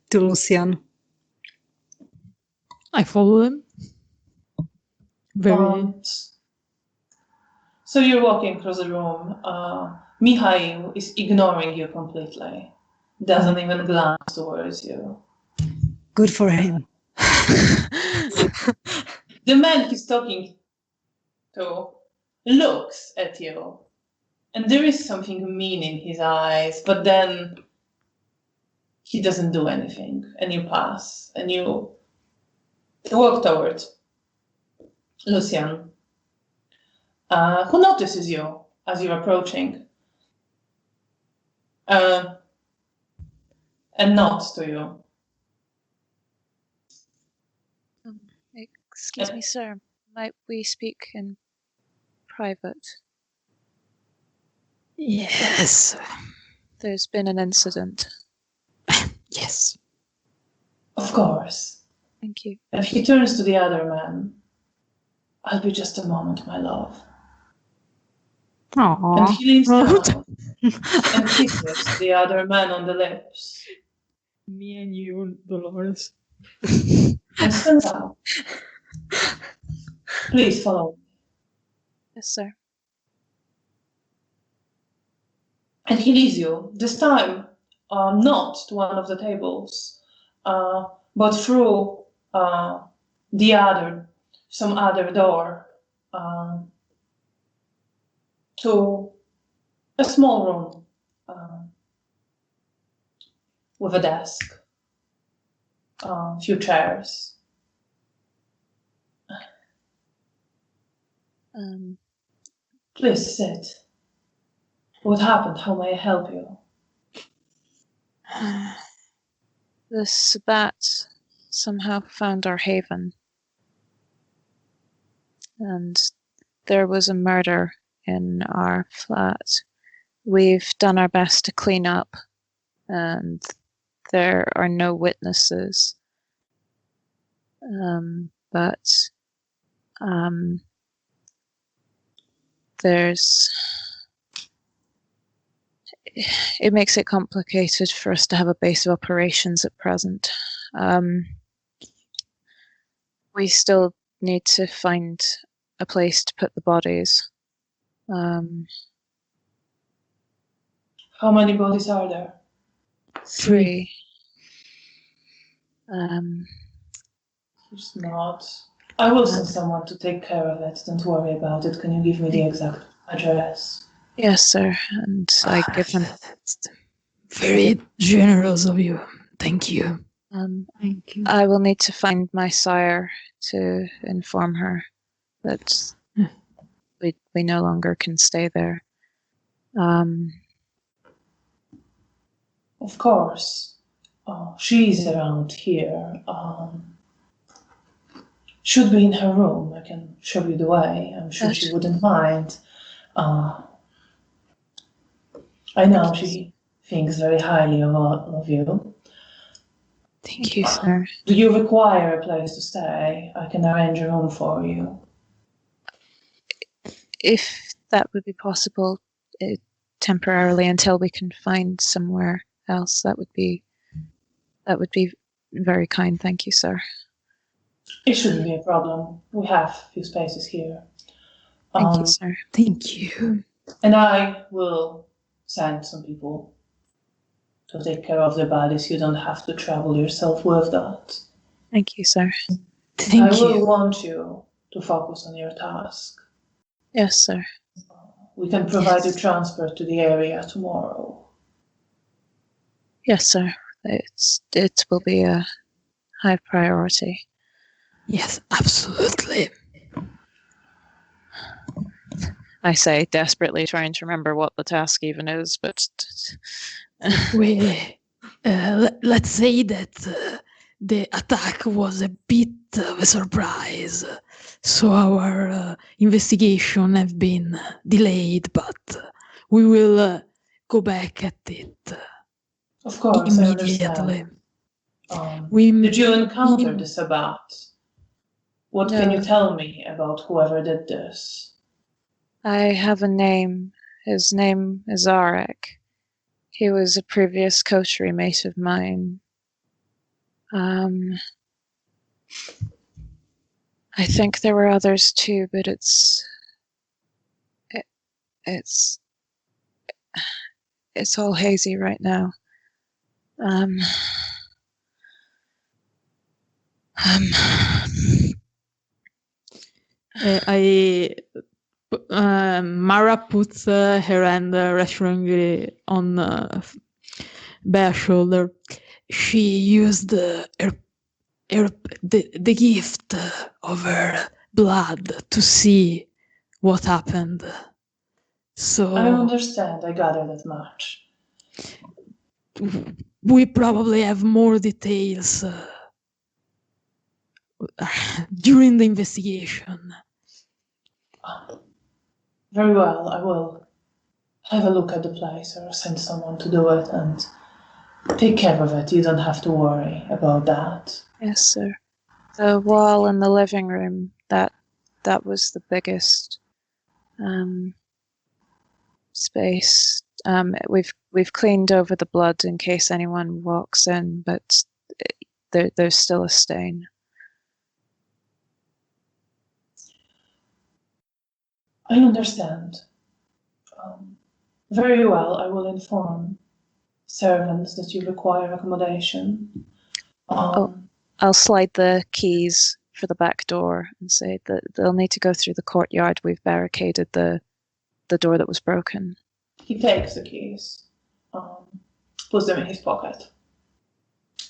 to Lucian. I follow them. So you're walking across the room. Mikhail is ignoring you completely. Doesn't even glance towards you. Good for him. The man he's talking to looks at you, and there is something mean in his eyes, but then he doesn't do anything, and you pass, and you walk towards Lucian, who notices you as you're approaching, and nods to you. Excuse me, sir. Might we speak in private? Yes. There's been an incident. Yes. Of course. Thank you. And he turns to the other man. I'll be just a moment, my love. Aww. And he leans down and kisses the other man on the lips. Me and you, Dolores. And stands up. Please follow me. Yes, sir. And he leads you, this time not to one of the tables, but through some other door, to a small room with a desk, a few chairs. Please sit What happened? How may I help you? The Sabbat somehow found our haven, and there was a murder in our flat. We've done our best to clean up, and there are no witnesses. But it makes it complicated for us to have a base of operations at present. We still need to find a place to put the bodies. How many bodies are there? 3. It's not. I will send someone to take care of it. Don't worry about it. Can you give me the exact address? Yes, sir. And I give him. That's very generous of you. Thank you. Thank you. I will need to find my sire to inform her that we no longer can stay there. Of course. She's around here. Should be in her room. I can show you the way. I'm sure she wouldn't mind. I know she thinks very highly of you. Thank you, sir. Do you require a place to stay? I can arrange a room for you. If that would be possible, temporarily until we can find somewhere else, that would be very kind. Thank you, sir. It shouldn't be a problem. We have a few spaces here. Thank you, sir. Thank you. And I will send some people to take care of the bodies. You don't have to travel yourself with that. Thank you, sir. Thank I you. will want you to focus on your task. Yes, sir. We can provide you transport to the area tomorrow. Yes, sir. It will be a high priority. Yes, absolutely. I say, desperately trying to remember what the task even is, but Let's say that the attack was a bit of a surprise, so our investigation have been delayed, but we will go back at it Of course, immediately. I understand. Did you encounter the Sabbat? What can you No. tell me about whoever did this? I have a name. His name is Arek. He was a previous coterie mate of mine. I think there were others too, but it's all hazy right now. Mara puts her hand reassuringly on Bear's shoulder. She used the gift of her blood to see what happened. So I understand. I gather that much. we probably have more details during the investigation. Very well. I will have a look at the place or send someone to do it and take care of it. You don't have to worry about that. Yes, sir. The wall in the living room, that was the biggest space. We've cleaned over the blood in case anyone walks in, but there's still a stain. I understand. Very well. I will inform servants that you require accommodation. I'll slide the keys for the back door and say that they'll need to go through the courtyard. We've barricaded the door that was broken. He takes the keys, puts them in his pocket.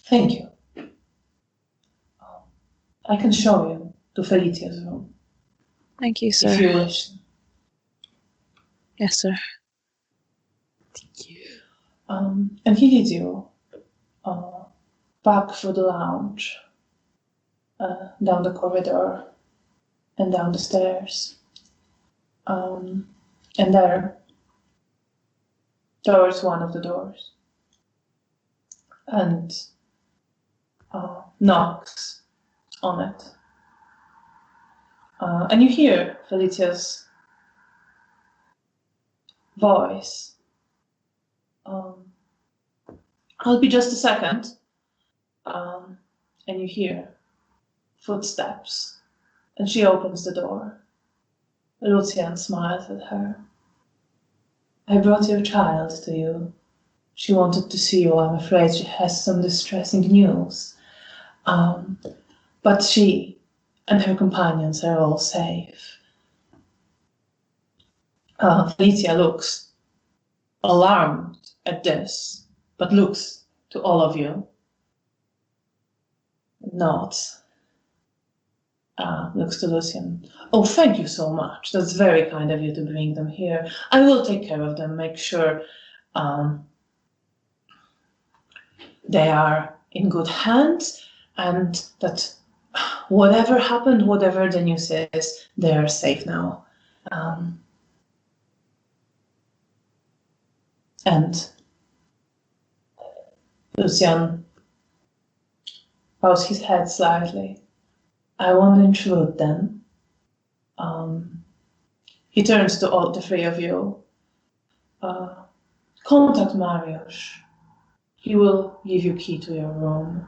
Thank you. I can show you to Felicia's room. Thank you, sir. If you wish. Yes, sir. Thank you. And he leads you back through the lounge, down the corridor, and down the stairs. And there, towards one of the doors, and knocks on it. And you hear Felicia's voice. I'll be just a second. And you hear footsteps, and she opens the door. Lucian smiles at her. I brought your child to you. She wanted to see you. I'm afraid she has some distressing news. But she and her companions are all safe. Felicia looks alarmed at this, but looks to all of you. Nods. Looks to Lucian. Oh, thank you so much. That's very kind of you to bring them here. I will take care of them, make sure they are in good hands, and that whatever happened, whatever the news is, they are safe now. And Lucian bows his head slightly. I won't intrude then. He turns to all the three of you. Contact Mariusz. He will give you key to your room.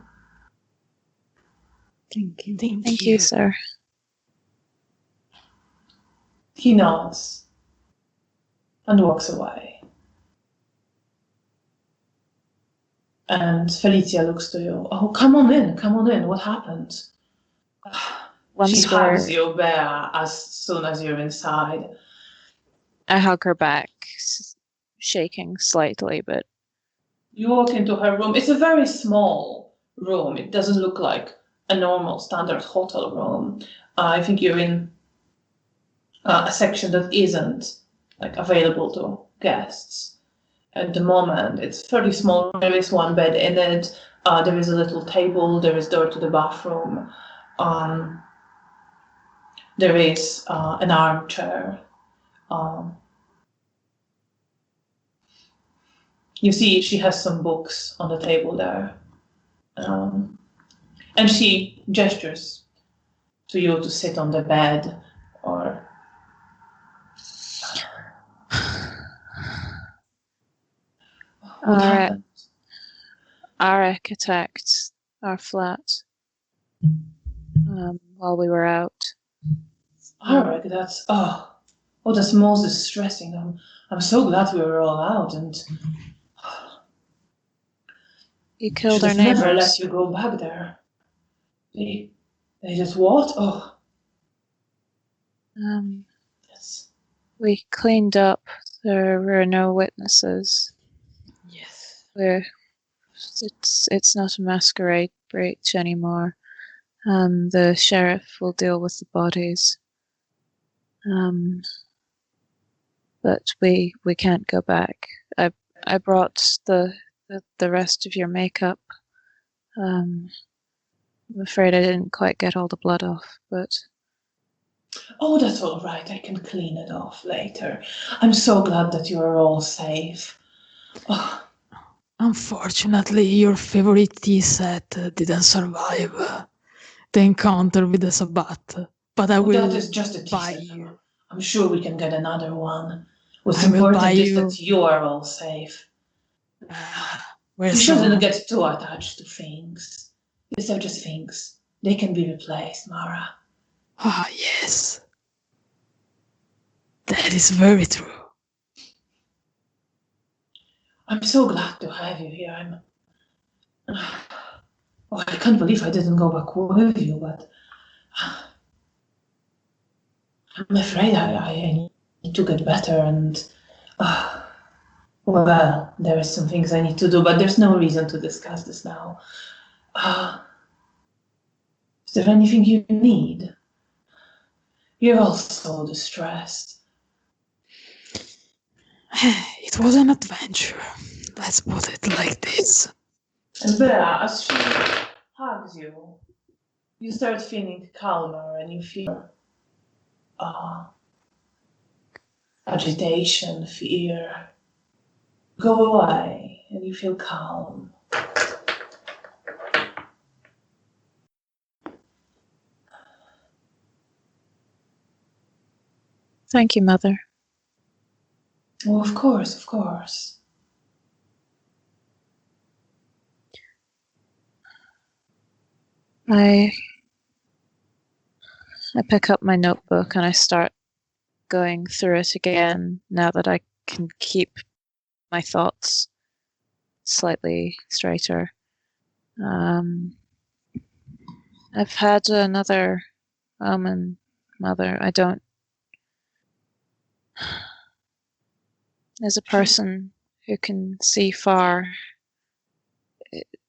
Thank you. Thank you, sir. He nods and walks away. And Felicia looks to you. Oh, come on in, what happened? Once She we're, hugs you, Bea, as soon as you're inside. I hug her back, shaking slightly, but You walk into her room. It's a very small room. It doesn't look like a normal standard hotel room. I think you're in a section that isn't like available to guests at the moment. It's fairly small. There is one bed in it. There is a little table. There is door to the bathroom. There is an armchair. You see, she has some books on the table there. And she gestures to you to sit on the bed or... What happened? Arek attacked our flat while we were out. Alright, that's... Oh, that's most distressing. I'm so glad we were all out, and... He killed should our have never neighbors. let you go back there. They just what? Oh. Yes. We cleaned up. There were no witnesses. Yes. It's not a masquerade breach anymore. The sheriff will deal with the bodies. But we can't go back. I brought the rest of your makeup. I'm afraid I didn't quite get all the blood off, but... Oh, that's all right. I can clean it off later. I'm so glad that you are all safe. Oh. Unfortunately, your favorite tea set didn't survive the encounter with the Sabbat. But I will That is just a buy teaser. you. I'm sure we can get another one. What's I will buy important is you. that you are all safe. Where's You shouldn't get too attached to things. These are just things. They can be replaced, Mara. Ah, yes. That is very true. I'm so glad to have you here. I can't believe I didn't go back with you, but I'm afraid I need to get better, and well, there are some things I need to do, but there's no reason to discuss this now. Is there anything you need? You're all so distressed. It was an adventure. Let's put it like this. And Bea, as she hugs you, you start feeling calmer and you feel agitation, fear go away and you feel calm. Thank you, Mother. Oh, of course, of course. I pick up my notebook and I start going through it again now that I can keep my thoughts slightly straighter. I've had another omen, Mother. I don't. As a person who can see far,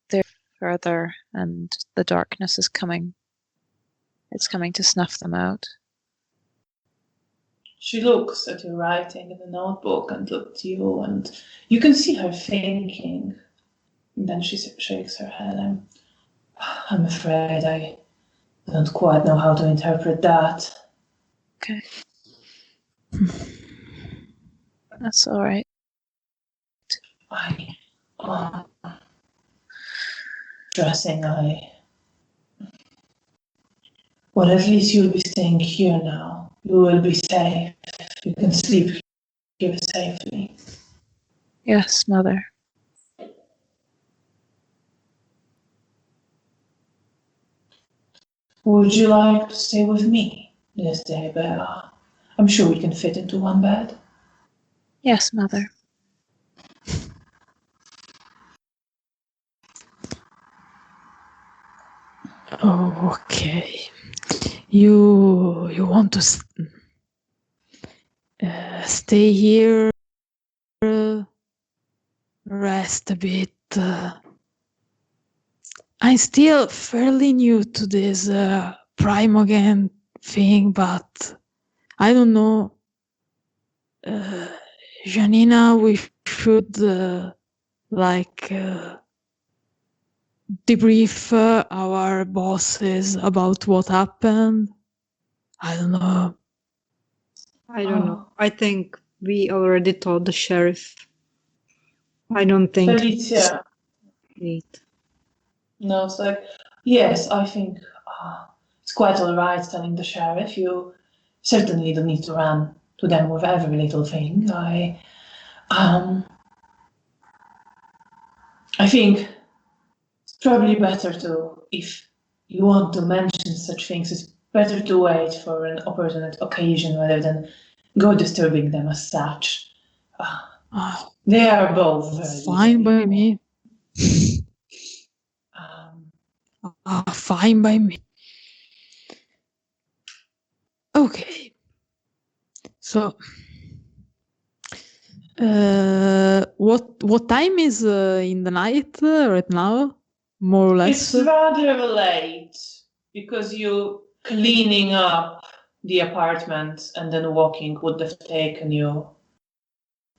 they're further, and the darkness is coming. It's coming to snuff them out. She looks at your writing in the notebook and looks at you, and you can see her thinking. And then she shakes her head. I'm afraid I don't quite know how to interpret that. Okay. That's all right. Dressing, well, at least you'll be staying here now. You will be safe. You can sleep here safely. Yes, Mother. Would you like to stay with me this day, Bella? I'm sure we can fit into one bed. Yes, Mother. Okay. You want to stay here, rest a bit. I'm still fairly new to this Primogen thing, but I don't know. Janina, we should debrief our bosses about what happened. I don't know. I don't know. I think we already told the sheriff. I don't think Felicia. Neat. No, it's like, yes, I think it's quite all right telling the sheriff. You certainly don't need to run to them with every little thing. I think it's probably better to, if you want to mention such things, it's better to wait for an opportune occasion rather than go disturbing them as such. They are both very Fine by people. me. Fine by me. Okay. So, what time is in the night right now? More or less. It's rather late because you cleaning up the apartment and then walking would have taken you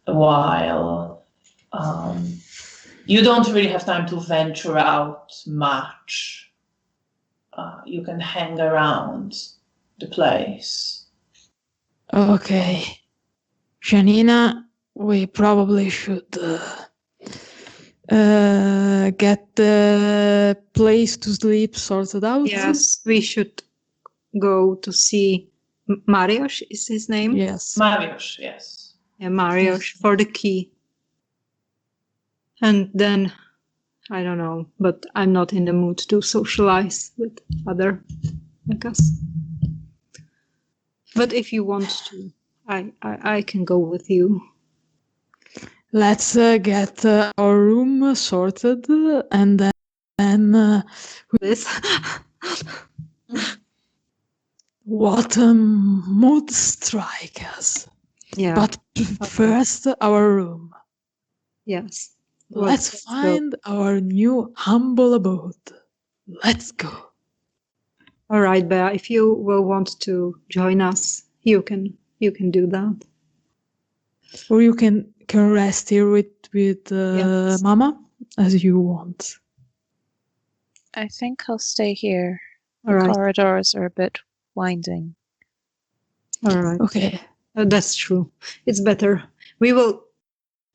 a while. You don't really have time to venture out much. You can hang around the place. Okay. Janina, we probably should get the place to sleep sorted out. Yes, we should go to see Mariusz is his name? Yes. Mariusz, yes. Yeah, Mariusz for the key. And then, I don't know, but I'm not in the mood to socialize with other like us. But if you want to, I can go with you. Let's get our room sorted and then This. what mood strike us. Yeah. But first, our room. Yes. Let's find our new humble abode. Let's go. All right, Bea, if you will want to join us, you can do that. Or can rest here with Yes. Mama as you want. I think I'll stay here. The All right. corridors are a bit winding. All right. Okay. That's true. It's better. We will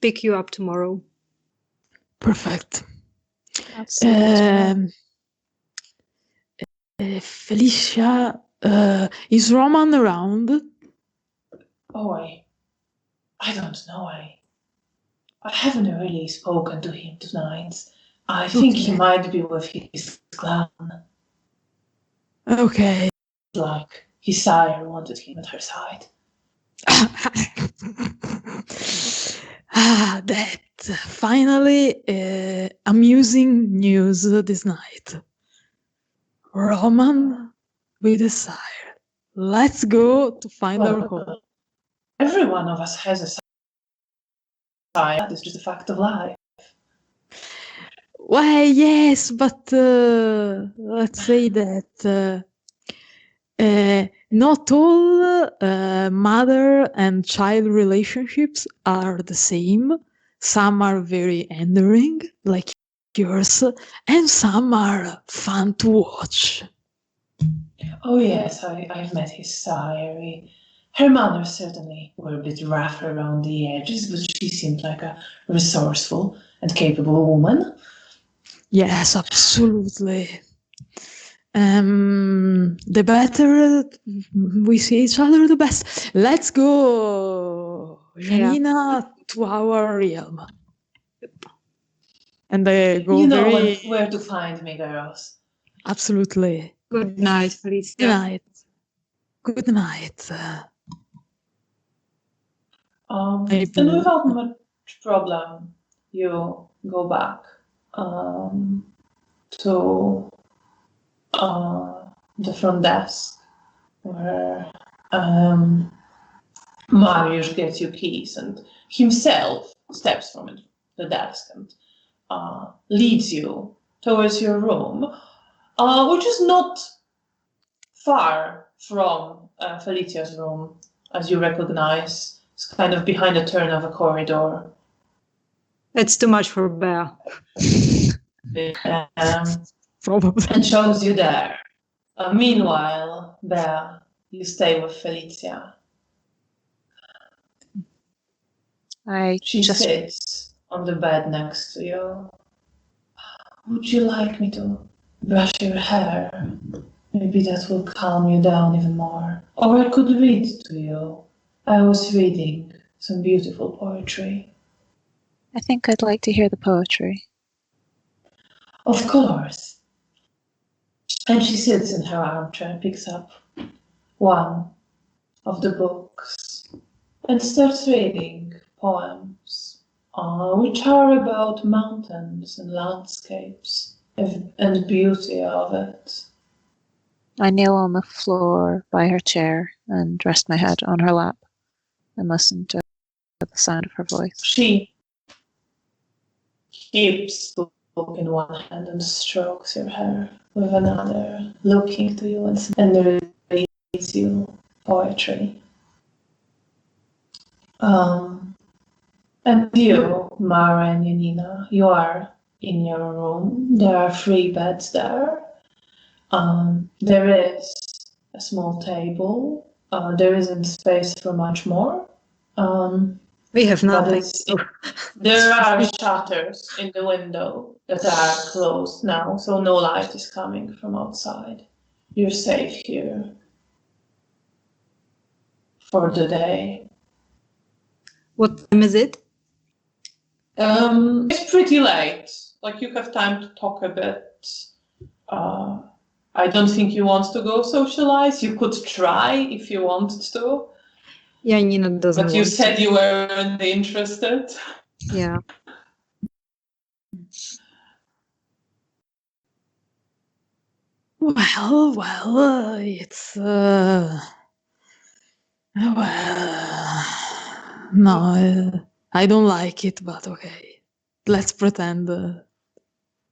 pick you up tomorrow. Perfect. That's see you tomorrow. Felicia, is Roman around? Oh, I don't know. I haven't really spoken to him tonight. I think he Okay. might be with his clan. Okay. Like his sire wanted him at her side. That finally amusing news this night. Roman with a sire. Let's go to find our home. Well, every one of us has a sire. That is just a fact of life. Well, yes, but let's say that not all mother and child relationships are the same. Some are very endearing, like yours, and some are fun to watch. Oh yes, I've met his sire. Her manners certainly were a bit rough around the edges, but she seemed like a resourceful and capable woman. Yes, absolutely. The better we see each other, the best. Let's go, Janina, to our realm. And they go You know very where to find me, girls. absolutely. Good night, Felicia. Good night. Good night. And Maybe. without much problem, you go back to the front desk where Mariusz gets you keys and himself steps from the desk and leads you towards your room, which is not far from Felicia's room, as you recognize. It's kind of behind a turn of a corridor. It's too much for Bea. Probably. And shows you there. Meanwhile, Bea, you stay with Felicia. She just sits on the bed next to you. Would you like me to brush your hair? Maybe that will calm you down even more. Or I could read to you. I was reading some beautiful poetry. I think I'd like to hear the poetry. Of course. And she sits in her armchair and picks up one of the books and starts reading poems, which are about mountains and landscapes and beauty of it. I kneel on the floor by her chair and rest my head on her lap and listen to the sound of her voice. She keeps the book in one hand and strokes your hair with another, looking to you and reads you poetry. And you, Mara and Janina, you are in your room. There are 3 beds there. There is a small table. There isn't space for much more. We have nothing. There are shutters in the window that are closed now, so no light is coming from outside. You're safe here for the day. What time is it? It's pretty late. Like you have time to talk a bit. I don't think you want to go socialize. You could try if you wanted to. Yeah, Nina doesn't But you want said to. you weren't interested. Yeah. Well, it's no, I don't like it, but okay. Let's pretend.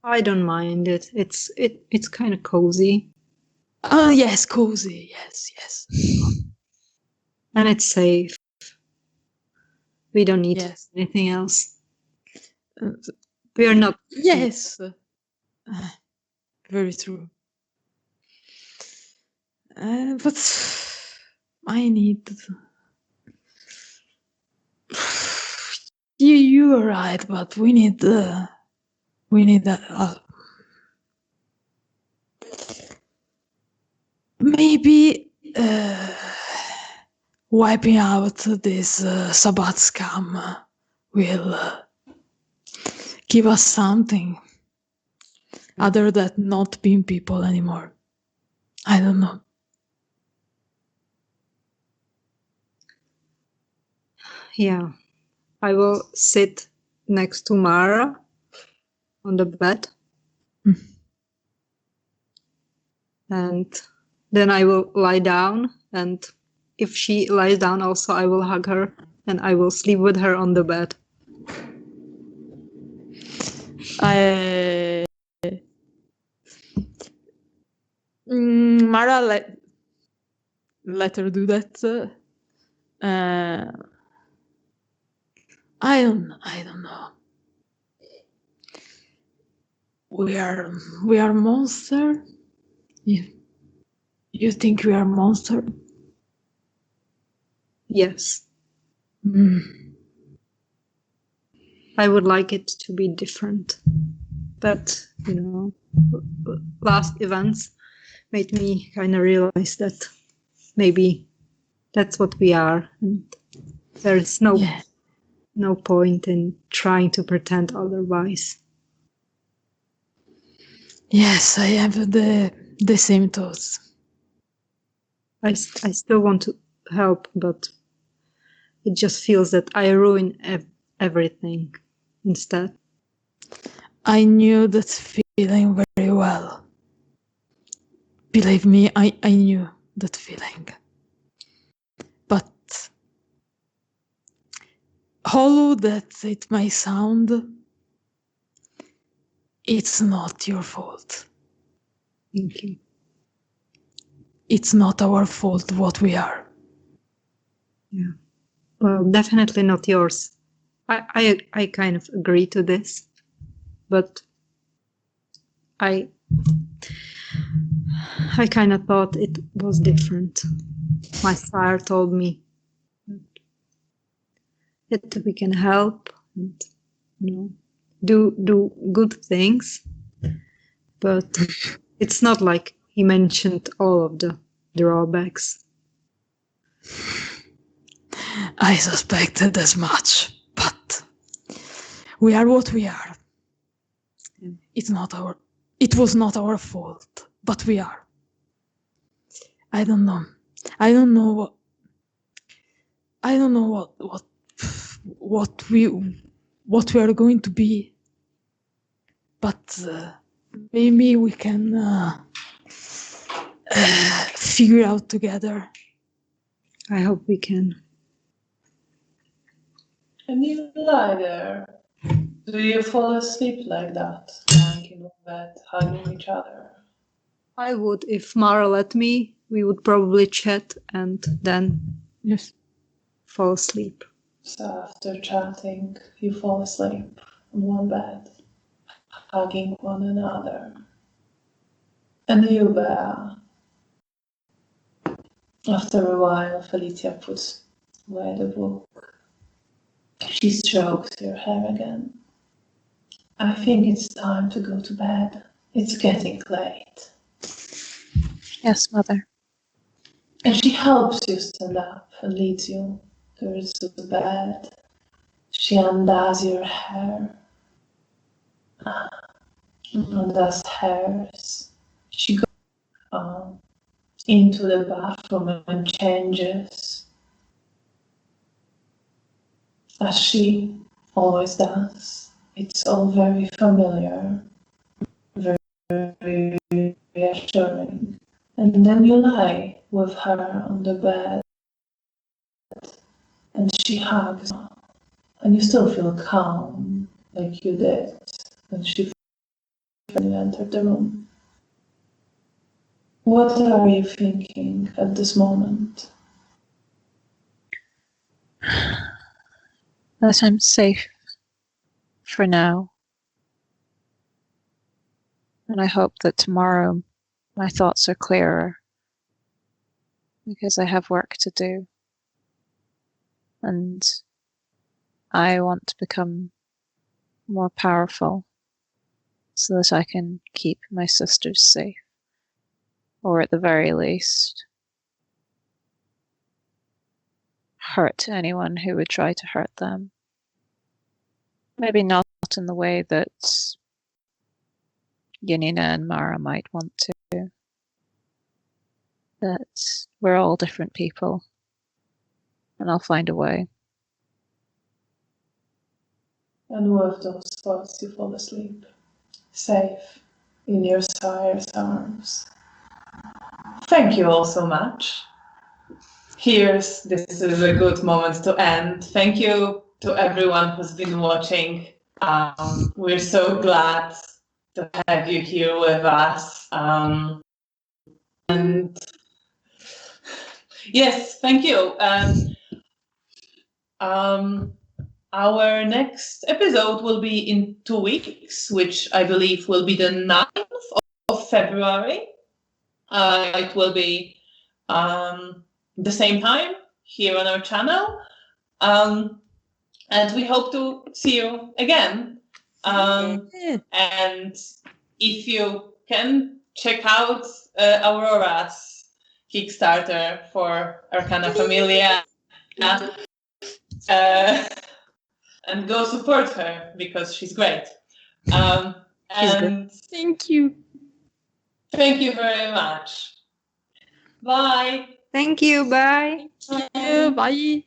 I don't mind it. It's kind of cozy. Oh yes, cozy. Yes. And it's safe. We don't need Yes. anything else. Uh, We are not. Yes. Very true. But I need. You are right, but we need. Maybe wiping out this Sabbath scam will give us something other than not being people anymore. I don't know. Yeah. I will sit next to Mara on the bed. Mm. And then I will lie down. And if she lies down also, I will hug her. And I will sleep with her on the bed. Mara let her do that. I don't know. We are monster. You think we are monster? Yes. Mm. I would like it to be different. But, last events made me kind of realize that maybe that's what we are. And there is no point in trying to pretend otherwise. Yes, I have the same thoughts. I still want to help, but it just feels that I ruin everything instead. I knew that feeling very well. Believe me, I knew that feeling. But hollow that it may sound, it's not your fault. Thank you. It's not our fault what we are. Yeah. Well, definitely not yours. I kind of agree to this, but I kind of thought it was different. My sire told me that we can help and do good things, but it's not like he mentioned all of the drawbacks. I suspected as much, but we are what we are. Yeah. It was not our fault, but we are. I don't know what we are going to be, but maybe we can figure out together. I hope we can. And you lie there. Do you fall asleep like that, lying in bed, hugging each other? I would, if Mara let me, we would probably chat and then Yes. fall asleep. So after chatting, you fall asleep on one bed, hugging one another. And you, Bea. After a while, Felicia puts away the book. She strokes your hair again. I think it's time to go to bed. It's getting late. Yes, Mother. And she helps you stand up and leads you towards the bed. She undoes your hair. Undoes hairs. She goes into the bathroom and changes. As she always does. It's all very familiar. Very reassuring. And then you lie with her on the bed and she hugs you, and you still feel calm like you did when she entered the room. What are you thinking at this moment? that I'm safe for now. And I hope that tomorrow my thoughts are clearer, because I have work to do. And I want to become more powerful so that I can keep my sisters safe. Or at the very least, hurt anyone who would try to hurt them. Maybe not in the way that Janina and Mara might want to. That we're all different people, and I'll find a way. And with those thoughts, you fall asleep, safe in your sire's arms. Thank you all so much. This is a good moment to end. Thank you to everyone who's been watching. We're so glad to have you here with us. And yes, thank you. Our next episode will be in 2 weeks, which I believe will be the 9th of February. It will be the same time here on our channel. And we hope to see you again. And if you can check out Aurora's Kickstarter for Arcana Familia, and go support her because she's great. And Thank you. Thank you very much. Bye. Thank you. Bye. Bye.